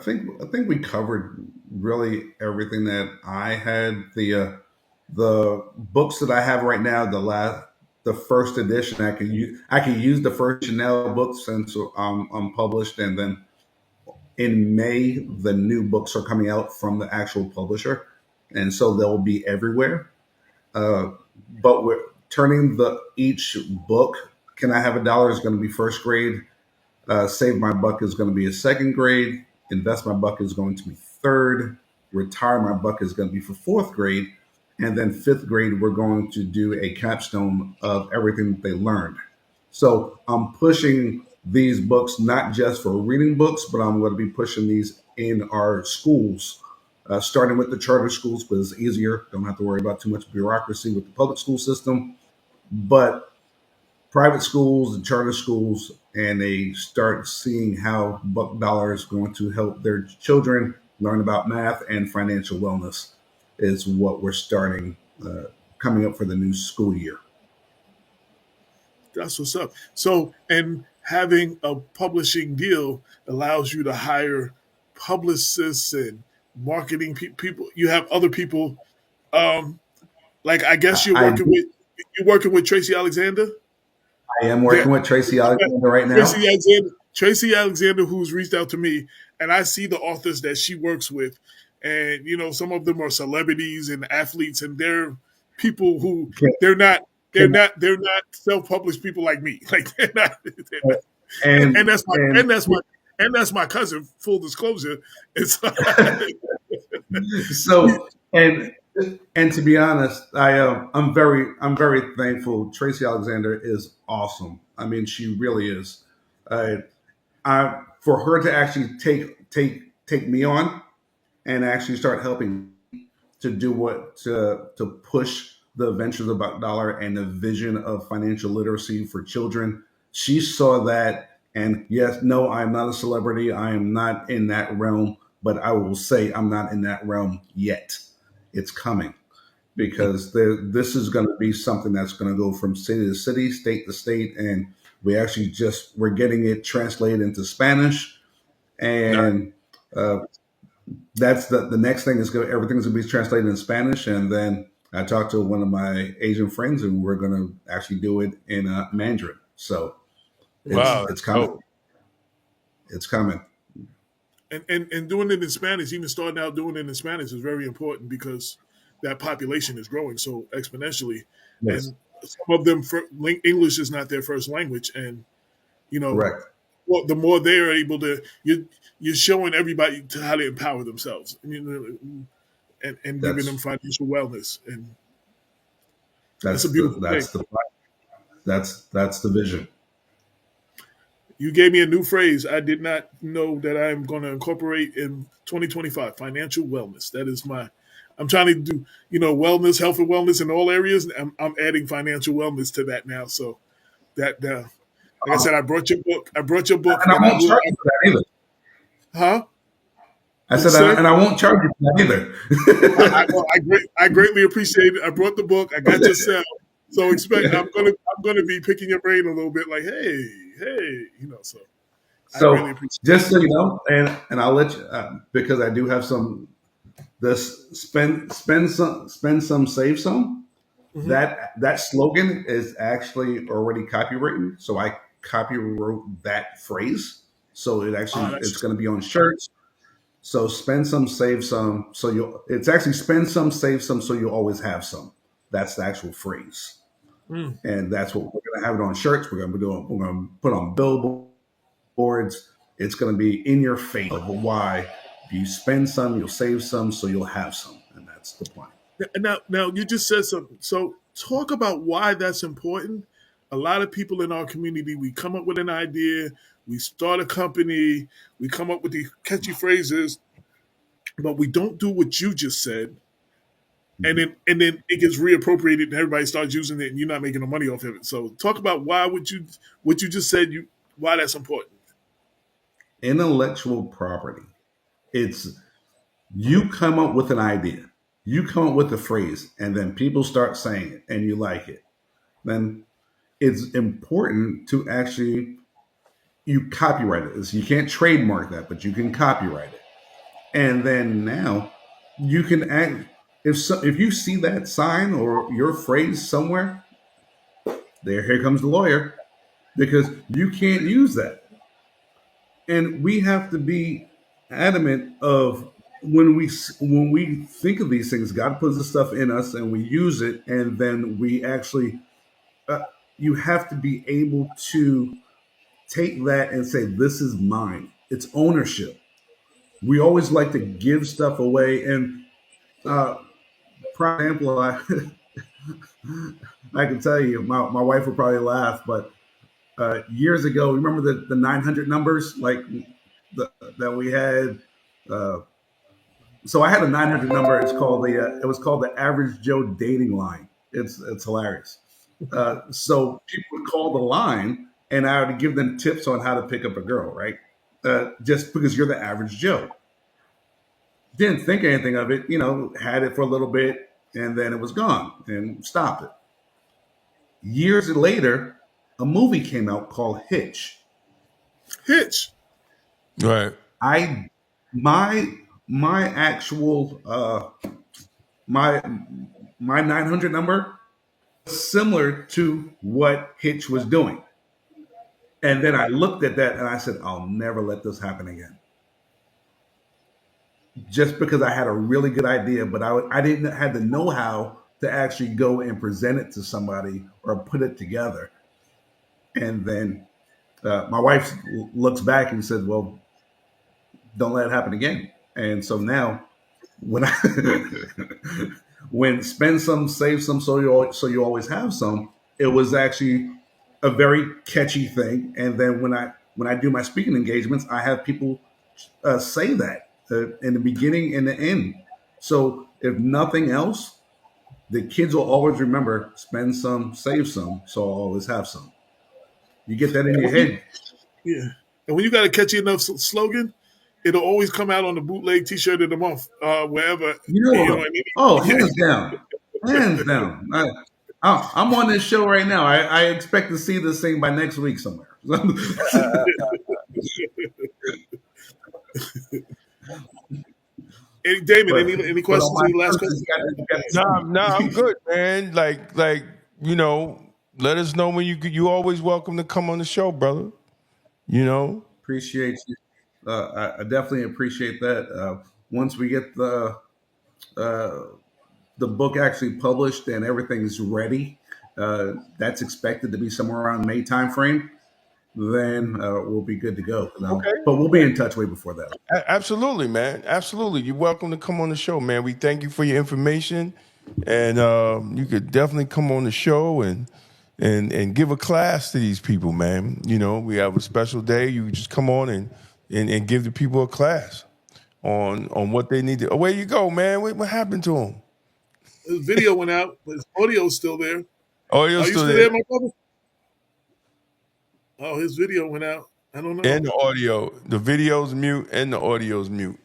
think we covered really everything that I had. The books that I have right now, the first edition, I can use the first Chanel book since published, and then in May the new books are coming out from the actual publisher, and so they'll be everywhere. Uh, but we're turning the each book. Can I have a dollar? Is going to be first grade. Save my buck is going to be a second grade. Invest my buck is going to be third. Retire my buck is going to be for fourth grade. And then fifth grade, we're going to do a capstone of everything that they learned. So I'm pushing these books not just for reading books, but I'm going to be pushing these in our schools, starting with the charter schools because it's easier. Don't have to worry about too much bureaucracy with the public school system. But private schools and charter schools, and they start seeing how Buck Dollar is going to help their children learn about math and financial wellness is what we're starting coming up for the new school year. That's what's up. So, and having a publishing deal allows you to hire publicists and marketing people. You have other people. Um, like I guess I, you're working with Tracy Alexander. I am Yeah, working with Tracy Alexander right now. Tracy Alexander. Tracy Alexander, who's reached out to me, and I see the authors that she works with, and some of them are celebrities and athletes, and they're people who Can, they're not they're can, not they're not self-published people like me. Like they're not, and and that's my and and that's my and that's my cousin. Full disclosure, it's so and to be honest, I'm very thankful. Tracy Alexander is awesome. I mean, she really is. Uh, for her to actually take me on and actually start helping to do what to push the ventures about dollar and the vision of financial literacy for children. She saw that, and yes, no, I'm not a celebrity. I am not in that realm, but I will say I'm not in that realm yet. It's coming because this is going to be something that's going to go from city to city, state to state, and we're getting it translated into Spanish, and uh, that's the next thing is everything's going to be translated in Spanish, and then I talked to one of my Asian friends, and we're going to actually do it in Mandarin. So Wow, it's that's coming. dope. It's coming. and doing it in Spanish, even starting out doing it in Spanish is very important because that population is growing so exponentially, Yes, and some of them English is not their first language, and you know, correct. the more they're able to, you're showing everybody to how to empower themselves, and giving them That's financial wellness, and that's a that's the beautiful thing. that's the that's the vision. You gave me a new phrase I did not know that I'm going to incorporate in 2025. Financial wellness. That is my. I'm trying to do wellness, health, and wellness in all areas. And I'm adding financial wellness to that now. So that like I Um, said, I brought your book. I brought your book, and I and I won't will. charge you for that either. Huh? I What you said, say? and I won't charge you for that either. I greatly appreciate it. I brought the book. I got your cell. So expect I'm gonna be picking your brain a little bit. Like So I really So appreciate just so you know, and I'll let you because I do have some this spend some save some. it. That slogan is actually already copywritten, so I copywrote that phrase. So it's That's going to be on shirts. So spend some, save some. So it's actually spend some, save some, so you'll always have some. That's the actual phrase, mm, and that's what we're going to have it on shirts. We're going to put on billboards. It's going to be in your face of why if you spend some, you'll save some, so you'll have some, and that's the plan. now you just said something. So talk about why that's important. A lot of people in our community, we come up with an idea, we start a company, we come up with these catchy phrases, but we don't do what you just said, and then it gets reappropriated and everybody starts using it, and you're not making no money off of it. So talk about why would you what you just said why that's important. Intellectual property. It's you come up with an idea, you come up with a phrase, and then people start saying it, and you like it. Then it's important to actually you copyright it. So you can't trademark that, but you can copyright it. And then now you can act if you see that sign or your phrase somewhere, here comes the lawyer because you can't use that. And we have to be adamant of when we think of these things, God puts the stuff in us and we use it, and then we actually you have to be able to take that and say, this is mine. It's ownership. We always like to give stuff away. And for example, I can tell you, my wife would probably laugh, but years ago, remember the 900 numbers that we had? Uh, so I had a 900 number. It was called the Average Joe Dating Line. It's hilarious. So people would call the line, and I would give them tips on how to pick up a girl, right? Just because you're the average Joe. Didn't think anything of it, had it for a little bit, and then it was gone and stopped it. Years later, a movie came out called Hitch. Hitch. Right. I my my actual my my 900 number similar to what Hitch was doing. And then I looked at that and I said, I'll never let this happen again. Just because I had a really good idea, but I didn't have the know-how to actually go and present it to somebody or put it together. And then my wife looks back and said, well, don't let it happen again. And so now when I when spend some, save some, so you always have some, it was actually a very catchy thing. And then when I do my speaking engagements, I have people say that in the beginning and the end. So if nothing else, the kids will always remember: spend some, save some, so I'll always have some. You get that in your head. Yeah. And when you got a catchy enough slogan, it'll always come out on the bootleg T-shirt of the month, wherever. You know What I mean? Oh, hands down, hands down. I'm on this show right now. I expect to see this thing by next week somewhere. Damon, any but on questions? my Any last purpose, questions? Nah, I'm good, man. Like let us know when you always welcome to come on the show, brother. appreciate you. I definitely appreciate that. Once we get uh, the book actually published and everything's ready, that's expected to be somewhere around May timeframe. Then we'll be good to go. Okay. But we'll be in touch way before that. Absolutely, man. Absolutely. You're welcome to come on the show, man. We thank you for your information. And you could definitely come on the show and give a class to these people, man. We have a special day. You just come on and give the people a class on what they need to. Oh, where you go, man? What happened to them? His video went out, but his audio's still there. Audio's Are you still still there. there, my brother? Oh, his video went out. I don't know. And the audio. The video's mute and the audio's mute.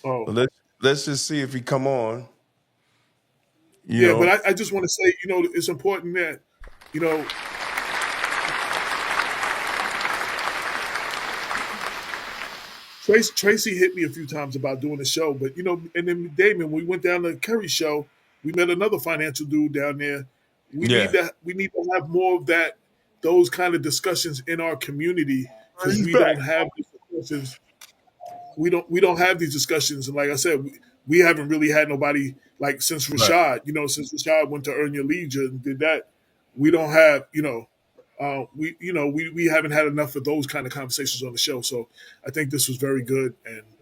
Oh. So let's just see if he come on. Yeah, but I just want to say, it's important that, Tracy hit me a few times about doing the show, but and then Damon, we went down to Curry's show. We met another financial dude down there. We need to have more of that, those kind of discussions in our community, because we don't have these discussions. We don't have these discussions, and like I said, we haven't really had nobody like since Rashad. Right. Since Rashad went to Earn Your Leisure and did that, we don't have we haven't had enough of those kind of conversations on the show. So I think this was very good,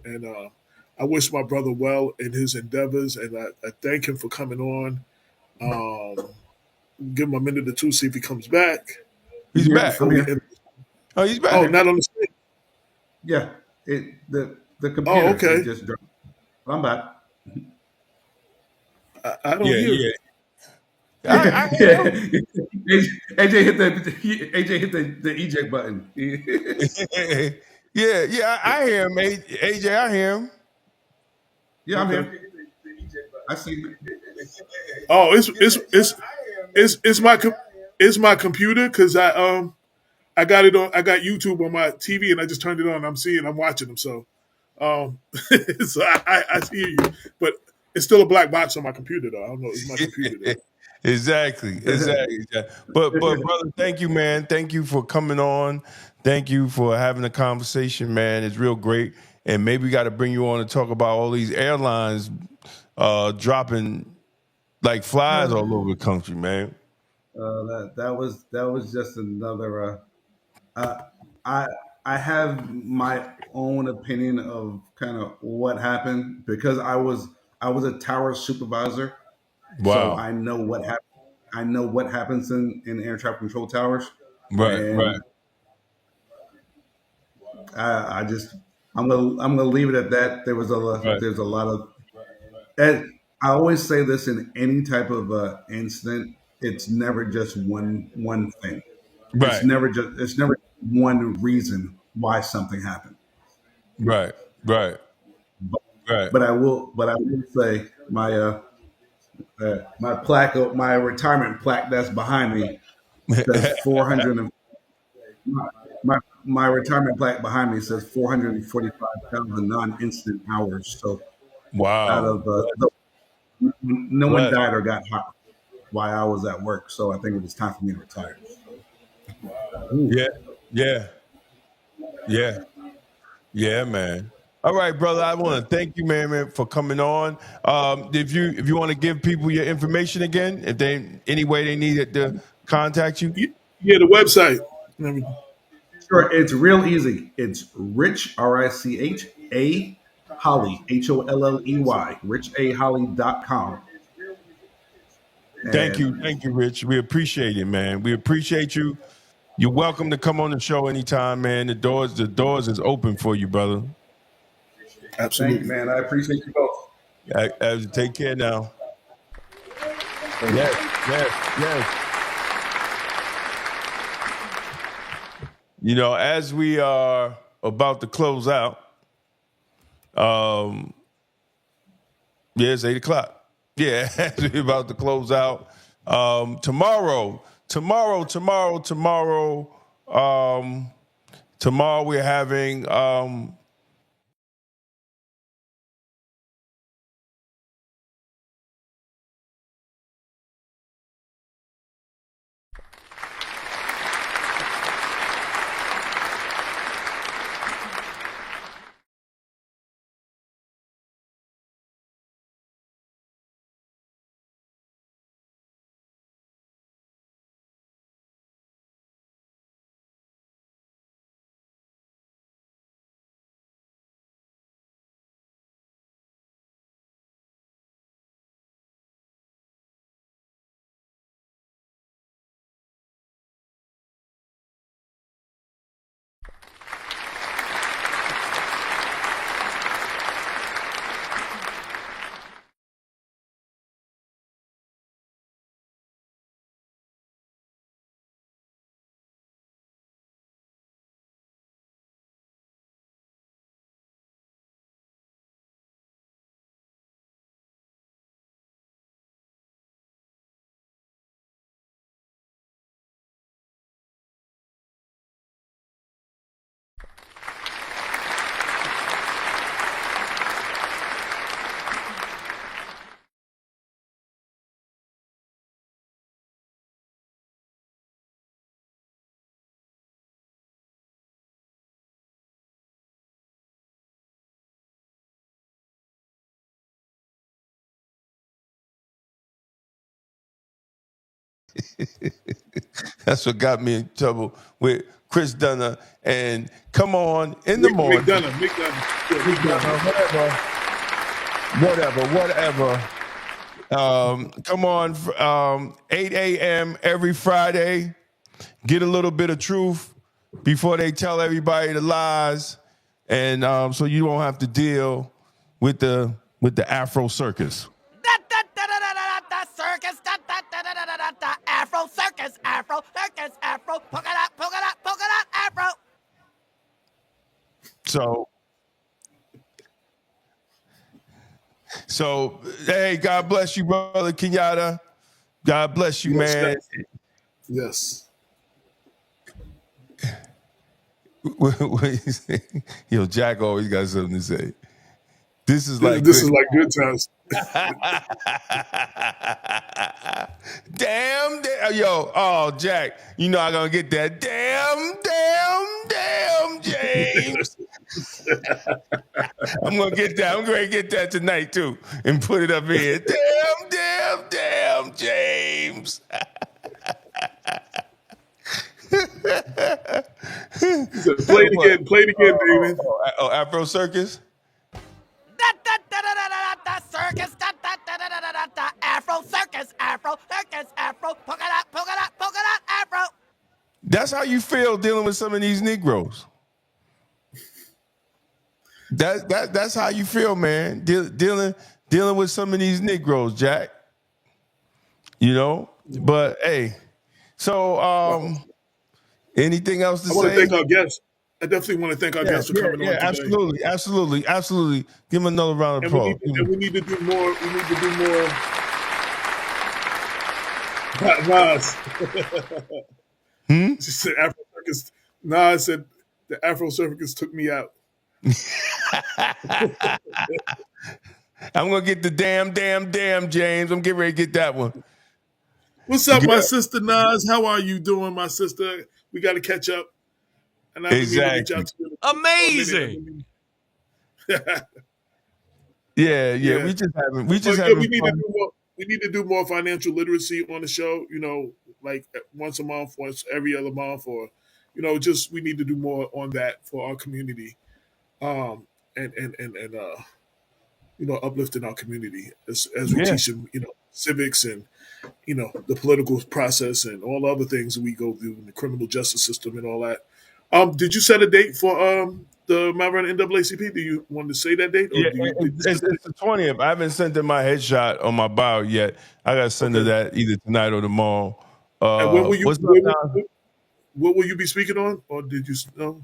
and I wish my brother well in his endeavors, and I thank him for coming on. Give him a minute or two, see if he comes back. He's back. Oh, he's back. Oh, not on the screen. Yeah, the computer. Okay. Just dropped. I'm back. I don't hear. Yeah. AJ hit the eject button. Yeah, I hear him, AJ. I hear him. Yeah, I'm here. I see you. Oh, it's my computer because I got it on. I got YouTube on my TV, and I just turned it on. I'm watching them. So, so I hear you, but it's still a black box on my computer, though. I don't know. It's my computer, though. Exactly. But brother, thank you, man. Thank you for coming on. Thank you for having a conversation, man. It's real great. And maybe we got to bring you on to talk about all these airlines dropping like flies all over the country, man. That was just another. I I have my own opinion of kind of what happened because I was a tower supervisor, so Wow. I know what happens in air traffic control towers, Right, right, and I just I'm gonna leave it at that. right, There's a lot of and I always say this in any type of incident. It's never just one thing. right, It's never one reason why something happened. right, right, But, right. but I will say my plaque, my retirement plaque that's behind me says 400. My retirement plaque behind me says 445,000 non-incident hours. So out Wow. of no one Bless. died or got hurt while I was at work. So I think it was time for me to retire. Ooh. Yeah, yeah, yeah. Yeah, man. All right, brother. I want to thank you, man, for coming on. If you want to give people your information again, if they any way they needed to contact you, Yeah, the website. And everything. Sure, it's real easy. It's Rich RICHA Holley HOLLEY richaholly.com. And thank you, Rich. We appreciate it, man. We appreciate you. You're welcome to come on the show anytime, man. The doors is open for you, brother. thank you, Absolutely. man. I appreciate you both. Take care now. Yes, yes, yes. You know, as we are about to close out, yeah, it's 8:00. Yeah, as we're about to close out. Tomorrow, we're having that's what got me in trouble with Chris Dunner. And come on in the morning, McDonough. Yeah, McDonough. whatever. Come on, 8 a.m. every Friday. Get a little bit of truth before they tell everybody the lies, and so you don't have to deal with the Afro circus. Circus, Afro circus, Afro circus, Afro polka dot, Afro. So, hey, God bless you, brother Kenyatta. God bless you, Yes, man. yes. What you say? Yo, Jack always got something to say. This is like This good. is like good times. Damn, yo, oh Jack, you know I'm gonna get that. Damn, James. I'm gonna get that. I'm gonna get that tonight too, and put it up here. Damn, James. He said, play it again, Damon. Afro Circus. Da da da da da da da circus. Da da da da da da da Afro circus. Afro circus. Afro polka dot Afro. That's how you feel dealing with some of these Negroes. That's how you feel, man. Dealing with some of these Negroes, Jack. You know, but hey, so anything else to I want to say? thank our guests. I definitely want to thank our guests for coming on today. Absolutely. Give him another round of applause. And we need to do more. We need to do more. Nas. She said Afro Circus. Nas said the Afro Circus took me out. I'm gonna get the damn, James. I'm getting ready to get that one. What's up, my sister Nas? How are you doing, my sister? We got to catch up. And I've been meaning to reach out to you. Amazing. Yeah. We just haven't. We need to do more financial literacy on the show. You know, like once a month, once every other month, or just we need to do more on that for our community. And uplifting our community as we teach them, civics and the political process and all the other things that we go through in the criminal justice system and all that. Did you set a date for the Mount Vernon NAACP? Do you want to say that date? Or Yeah, it's the 20th. I haven't sent her my headshot on my bio yet. I got to send her that either tonight or tomorrow. And when will you? What's up, What will you be speaking on, or did you know?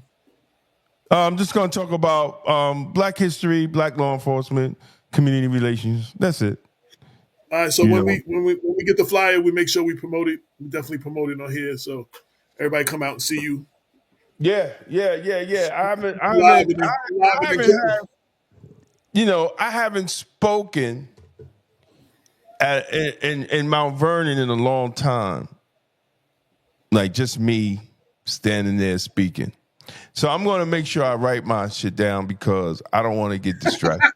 I'm just going to talk about Black history, Black law enforcement, community relations. That's it. All right. So when we get the flyer, we make sure we promote it. We definitely promote it on here, so everybody come out and see you. Yeah. I haven't spoken in Mount Vernon in a long time. Like just me standing there speaking. So I'm going to make sure I write my shit down because I don't want to get distracted.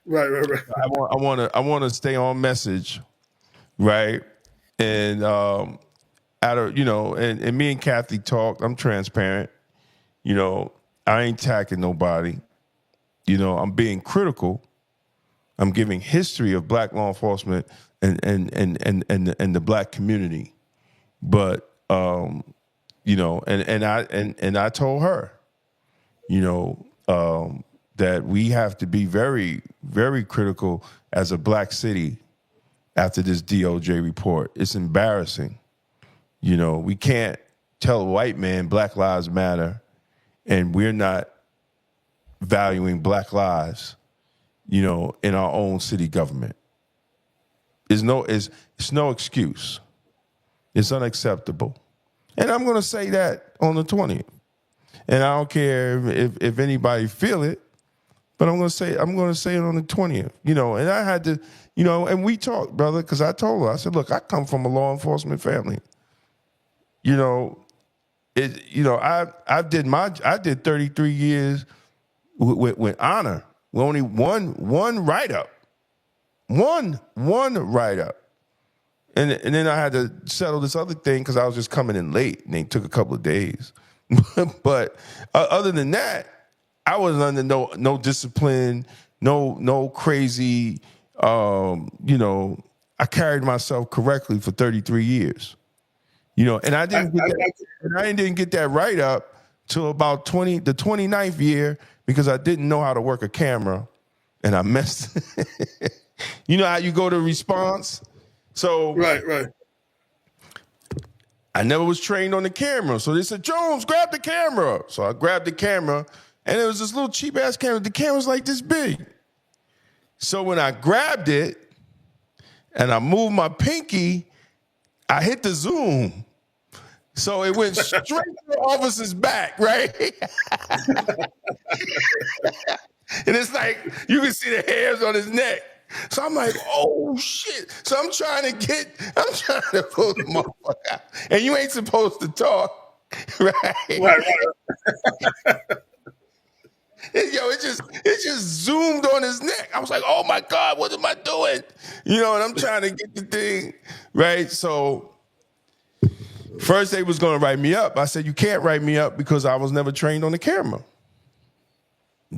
Right. I want to stay on message, right? And and me and Kathy talked. I'm transparent. I ain't attacking nobody. I'm being critical. I'm giving history of Black law enforcement and the Black community. But I told her, that we have to be very, very critical as a Black city after this DOJ report. It's embarrassing. We can't tell a white man Black Lives Matter and we're not valuing Black lives, in our own city government. It's no excuse. It's unacceptable. And I'm going to say that on the 20th. And I don't care if anybody feel it, but I'm going to say it on the 20th. And I had to, and we talked, brother, because I told her, I said, look, I come from a law enforcement family. I did 33 years with honor. With only one write-up. One write-up. And then I had to settle this other thing because I was just coming in late, and it took a couple of days. But other than that, I was under no discipline, no crazy. I carried myself correctly for 33 years. And I didn't get that write up till about the 29th year because I didn't know how to work a camera, and I messed. You know how you go to response. So right. I never was trained on the camera. So they said, Jones, grab the camera. So I grabbed the camera, and it was this little cheap-ass camera. The camera's like this big. So when I grabbed it and I moved my pinky, I hit the zoom. So it went straight to the officer's back, right? And it's like you can see the hairs on his neck. So I'm like, oh shit. So I'm trying to pull the motherfucker out. And you ain't supposed to talk. Right? Right. It just zoomed on his neck. I was like, oh my God, what am I doing? You know, and I'm trying to get the thing, right? So first they was gonna write me up. I said, you can't write me up because I was never trained on the camera.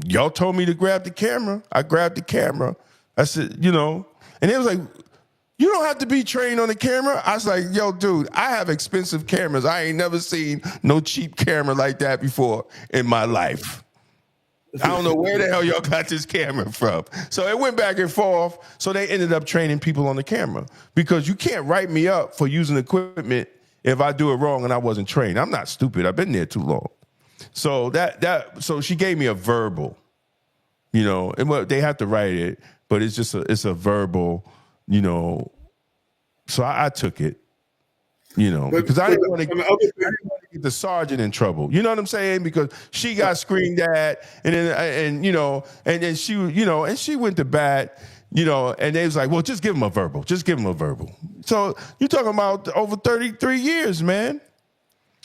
Y'all told me to grab the camera. I grabbed the camera. I said, you know, and it was like, you don't have to be trained on the camera. I was like, yo, dude, I have expensive cameras. I ain't never seen no cheap camera like that before in my life. I don't know where the hell y'all got this camera from. So it went back and forth. So they ended up training people on the camera because you can't write me up for using equipment if I do it wrong and I wasn't trained. I'm not stupid. I've been there too long. So so she gave me a verbal, you know, and they have to write it, but it's a verbal, you know. So I took it, you know, because I didn't want to get the sergeant in trouble. You know what I'm saying? Because she got screamed at, and you know, and then she, you know, and she went to bat, you know, and they was like, well, just give him a verbal. Just give him a verbal. So you're talking about over 33 years, man.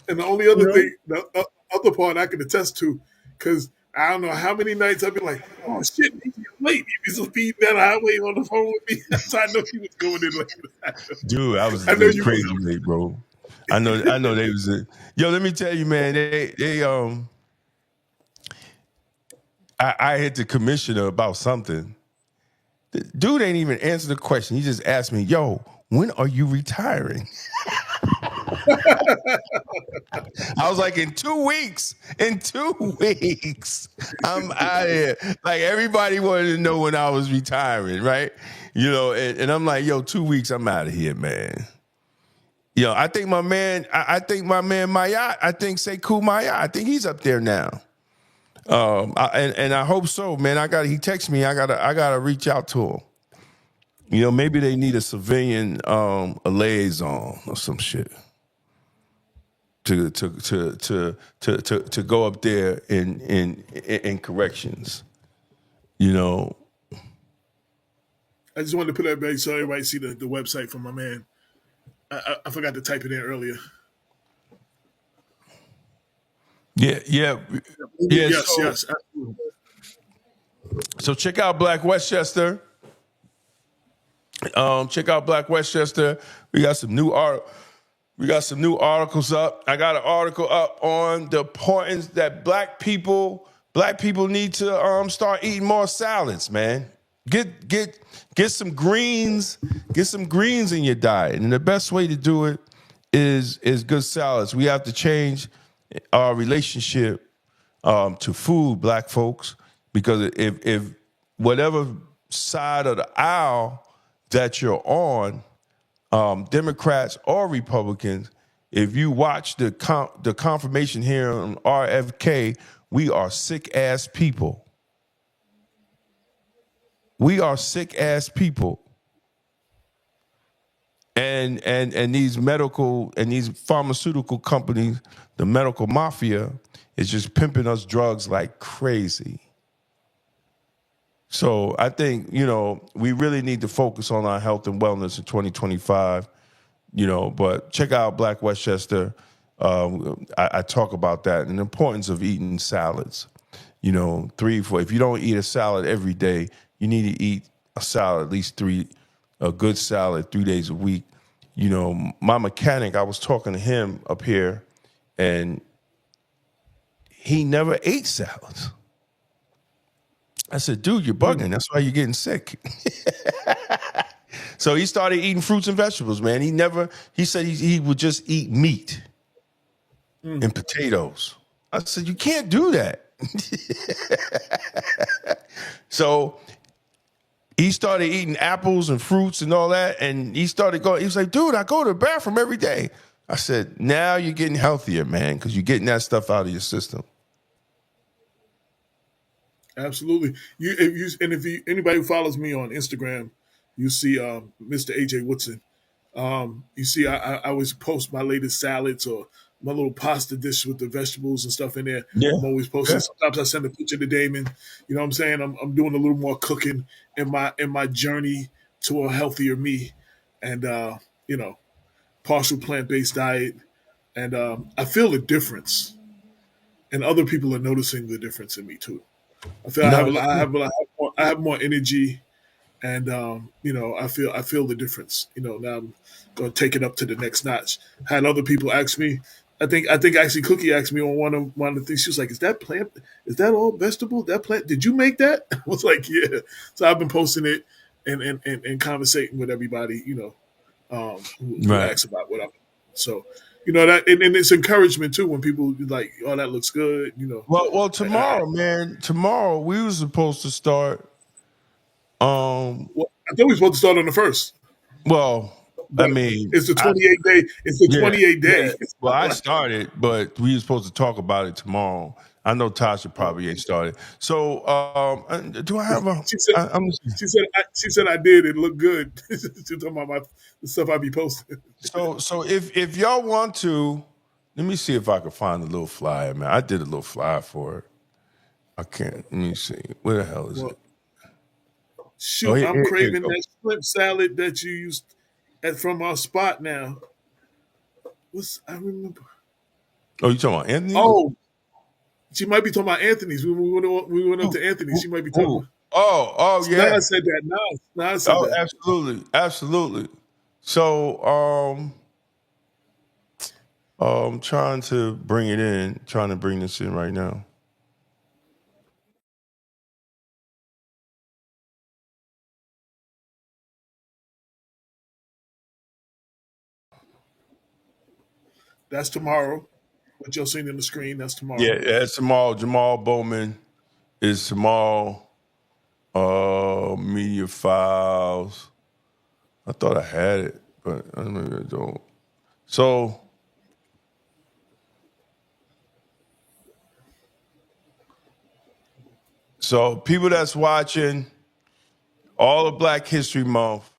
And the only other thing, the other part I can attest to, because I don't know how many nights I've been like, oh shit, he's late. He was speeding down the highway on the phone with me. So I know he was going in late. Dude, I was know you crazy late, bro. I know they was yo, let me tell you, man, I hit the commissioner about something. The dude ain't even answer the question. He just asked me, yo, when are you retiring? I was like, in 2 weeks. In 2 weeks, I'm out of here. Like everybody wanted to know when I was retiring, right? You know, and I'm like, yo, 2 weeks, I'm out of here, man. Yo, I think my man Mayat, I think Sekou Mayat, I think he's up there now. And I hope so, man. He texted me, I gotta reach out to him. You know, maybe they need a civilian a liaison or some shit. To go up there in corrections, you know. I just wanted to put that back so everybody see the website from my man. I forgot to type it in earlier. Yeah. Yes, absolutely. So check out Black Westchester. Check out Black Westchester. We got some new articles up. I got an article up on the importance that black people need to start eating more salads, man. Get some greens, in your diet. And the best way to do it is good salads. We have to change our relationship to food, black folks, because if whatever side of the aisle that you're on, Democrats or Republicans, if you watch the confirmation here on RFK, we are sick ass people. We are sick ass people. And these medical and these pharmaceutical companies, the medical mafia, is just pimping us drugs like crazy. So I think, you know, we really need to focus on our health and wellness in 2025, you know, but check out Black Westchester. I talk about that and the importance of eating salads, you know, 3, 4. If you don't eat a salad every day, you need to eat a salad, at least a good salad 3 days a week. You know, my mechanic, I was talking to him up here and he never ate salads. I said, dude, you're bugging. That's why you're getting sick. So he started eating fruits and vegetables, man. He said he would just eat meat and potatoes. I said, you can't do that. So he started eating apples and fruits and all that. And he was like, dude, I go to the bathroom every day. I said, now you're getting healthier, man, because you're getting that stuff out of your system. Absolutely. If anybody who follows me on Instagram, you see Mr. AJ Woodson. You see, I always post my latest salads or my little pasta dish with the vegetables and stuff in there. Yeah. I'm always posting. Yeah. Sometimes I send a picture to Damon. You know what I'm saying? I'm doing a little more cooking in my journey to a healthier me, and you know, partial plant based diet, and I feel the difference, and other people are noticing the difference in me too. I feel No, I have more energy, and you know, I feel the difference. You know, now I'm going to take it up to the next notch. Had other people ask me. I think actually Cookie asked me on one of the things. She was like, "Is that plant? Is that all vegetable? That plant? Did you make that?" I was like, "Yeah." So I've been posting it and conversating with everybody. You know, who right. asks about what I'm. So, you know that, and it's encouragement too when people like, "Oh, that looks good." You know, Well, I, tomorrow, man. Tomorrow we were supposed to start. well, I thought we were supposed to start on the first. Well, I But mean, it's the 28 day. It's the yeah, 28 yeah. day. Well, I started, but we were supposed to talk about it tomorrow. I know Tasha probably ain't started. So, do I have a? She said. I'm She said I did. It looked good. She talking about the stuff I be posting. so if y'all want to, let me see if I can find a little flyer, man. I did a little flyer for it. I can't. Let me see. Where the hell is Well, it? Oh, shoot, I'm here you craving go. that shrimp salad that you used from our spot now. I remember. Oh, you talking about Anthony? Oh, she might be talking about Anthony's. We went up Who? to Anthony's. She might be talking Who? about. Oh, Now yeah. I said that. Now I said Oh, that. absolutely, absolutely. So, I'm trying to bring it in, trying to bring this in right now. That's tomorrow. What you're seeing in the screen. That's Yeah, tomorrow. it's tomorrow. Jamal Bowman is tomorrow. Media files. I thought I had it, but maybe I don't. So, people that's watching all of Black History Month.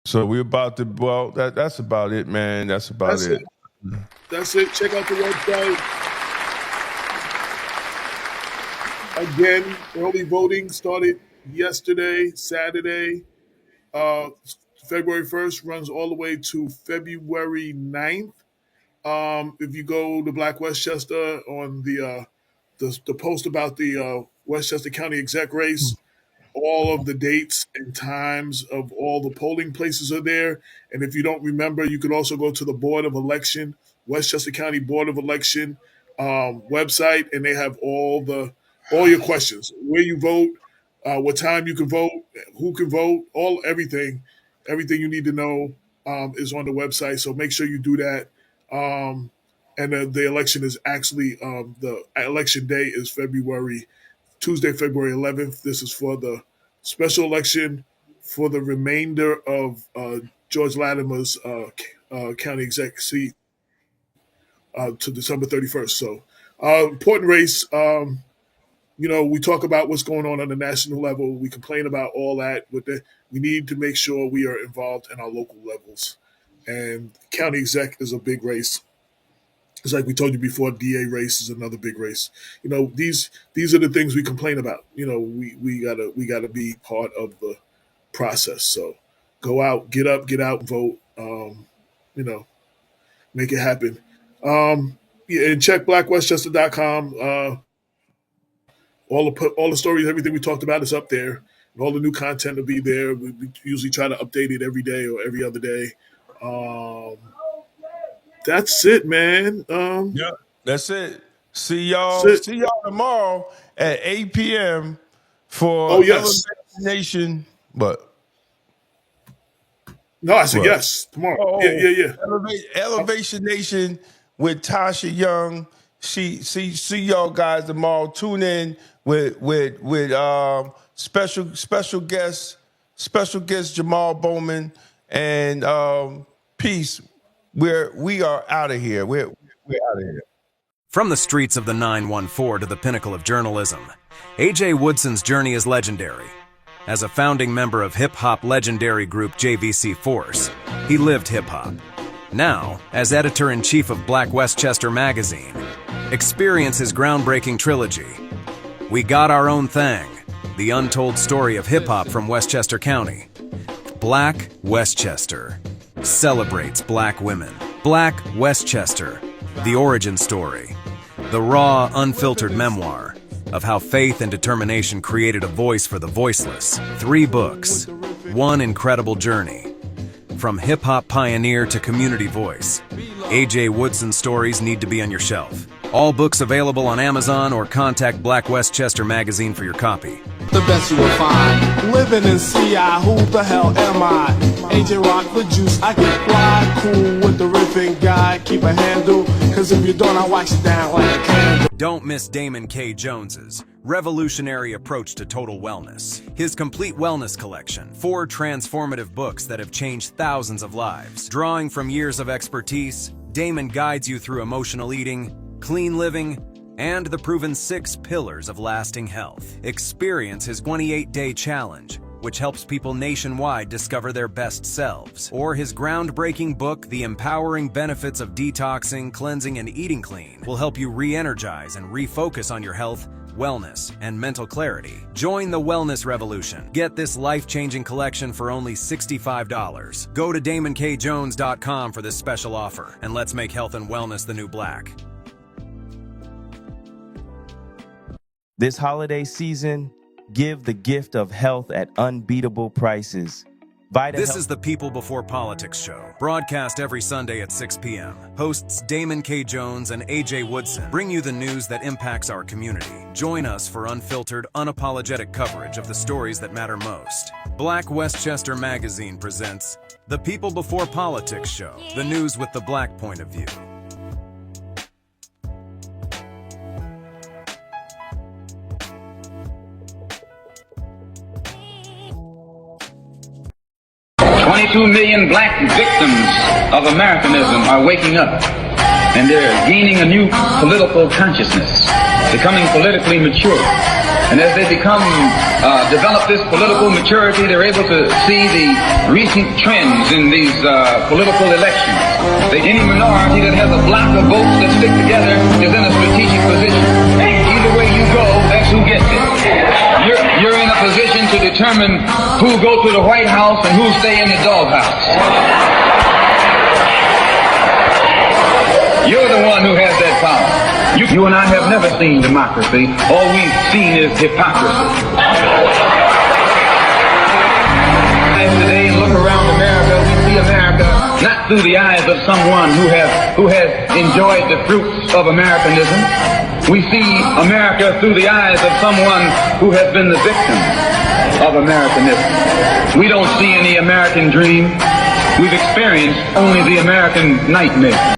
So we're about to. Well, that's about it, man. That's about That's it. it. That's it. Check out the website. Again, early voting started yesterday, Saturday. Uh, February 1st runs all the way to February 9th. If you go to Black Westchester on the post about the Westchester County exec race, all of the dates and times of all the polling places are there. And if you don't remember, you could also go to the Board of Election, Westchester County Board of Election website, and they have all your questions, where you vote, what time you can vote, who can vote, everything you need to know is on the website. So make sure you do that. And the election is actually the election day is Tuesday, February 11th. This is for the special election for the remainder of George Latimer's county exec seat to December 31st. So important race. We talk about what's going on the national level. We complain about all that. We need to make sure we are involved in our local levels. And county exec is a big race. It's like we told you before, DA race is another big race. These are the things we complain about. We gotta be part of the process. So go out, get out, and vote. Make it happen. And check blackwestchester.com. All the stories, everything we talked about is up there. And all the new content will be there. We usually try to update it every day or every other day. That's it, man. Yeah, that's it. See y'all tomorrow at 8 p.m. for yes. Elevation Nation. But no, I said yes tomorrow. Yeah. Elevation Nation with Tasha Young. See y'all guys tomorrow. Tune in with special guest Jamal Bowman and Peace. We are out of here. We're out of here. From the streets of the 914 to the pinnacle of journalism, AJ Woodson's journey is legendary. As a founding member of hip-hop legendary group JVC Force, he lived hip-hop. Now, as editor-in-chief of Black Westchester magazine, experience his groundbreaking trilogy, We Got Our Own Thing, the untold story of hip-hop from Westchester County. Black Westchester celebrates Black women. Black Westchester, the origin story. The raw, unfiltered memoir of how faith and determination created a voice for the voiceless. 3 books, one incredible journey. From hip-hop pioneer to community voice, AJ Woodson's stories need to be on your shelf. All books available on Amazon or contact Black Westchester Magazine for your copy. The best you will find. Living in CI, who the hell am I? AJ rock the juice, I get fly, cool with the riffing guy. Keep a handle, cause if you don't, I'll wax it down like a candle. Don't miss Damon K. Jones's revolutionary approach to total wellness. His complete wellness collection, 4 transformative books that have changed thousands of lives. Drawing from years of expertise, Damon guides you through emotional eating, clean living, and the proven 6 pillars of lasting health. Experience his 28-day challenge, which helps people nationwide discover their best selves. Or his groundbreaking book, The Empowering Benefits of Detoxing, Cleansing, and Eating Clean, will help you re-energize and refocus on your health, wellness, and mental clarity. Join the wellness revolution. Get this life-changing collection for only $65. Go to DamonKJones.com for this special offer, and let's make health and wellness the new black. This holiday season, give the gift of health at unbeatable prices. This is the People Before Politics show, broadcast every Sunday at 6 p.m. Hosts Damon K. Jones and AJ Woodson bring you the news that impacts our community. Join us for unfiltered, unapologetic coverage of the stories that matter most. Black Westchester Magazine presents The People Before Politics show, the news with the black point of view. $22 million black victims of Americanism are waking up, and they're gaining a new political consciousness, becoming politically mature. And as they develop this political maturity, they're able to see the recent trends in these political elections. Any minority that has a block of votes that stick together is in a strategic position. Either way you go, that's who gets it. You're in a position to determine who go to the White House and who stay in the doghouse. You're the one who has that power. You and I have never seen democracy. All we've seen is hypocrisy. someone who has enjoyed the fruits of Americanism. We see America through the eyes of someone who has been the victim of Americanism. We don't see any American dream. We've experienced only the American nightmare.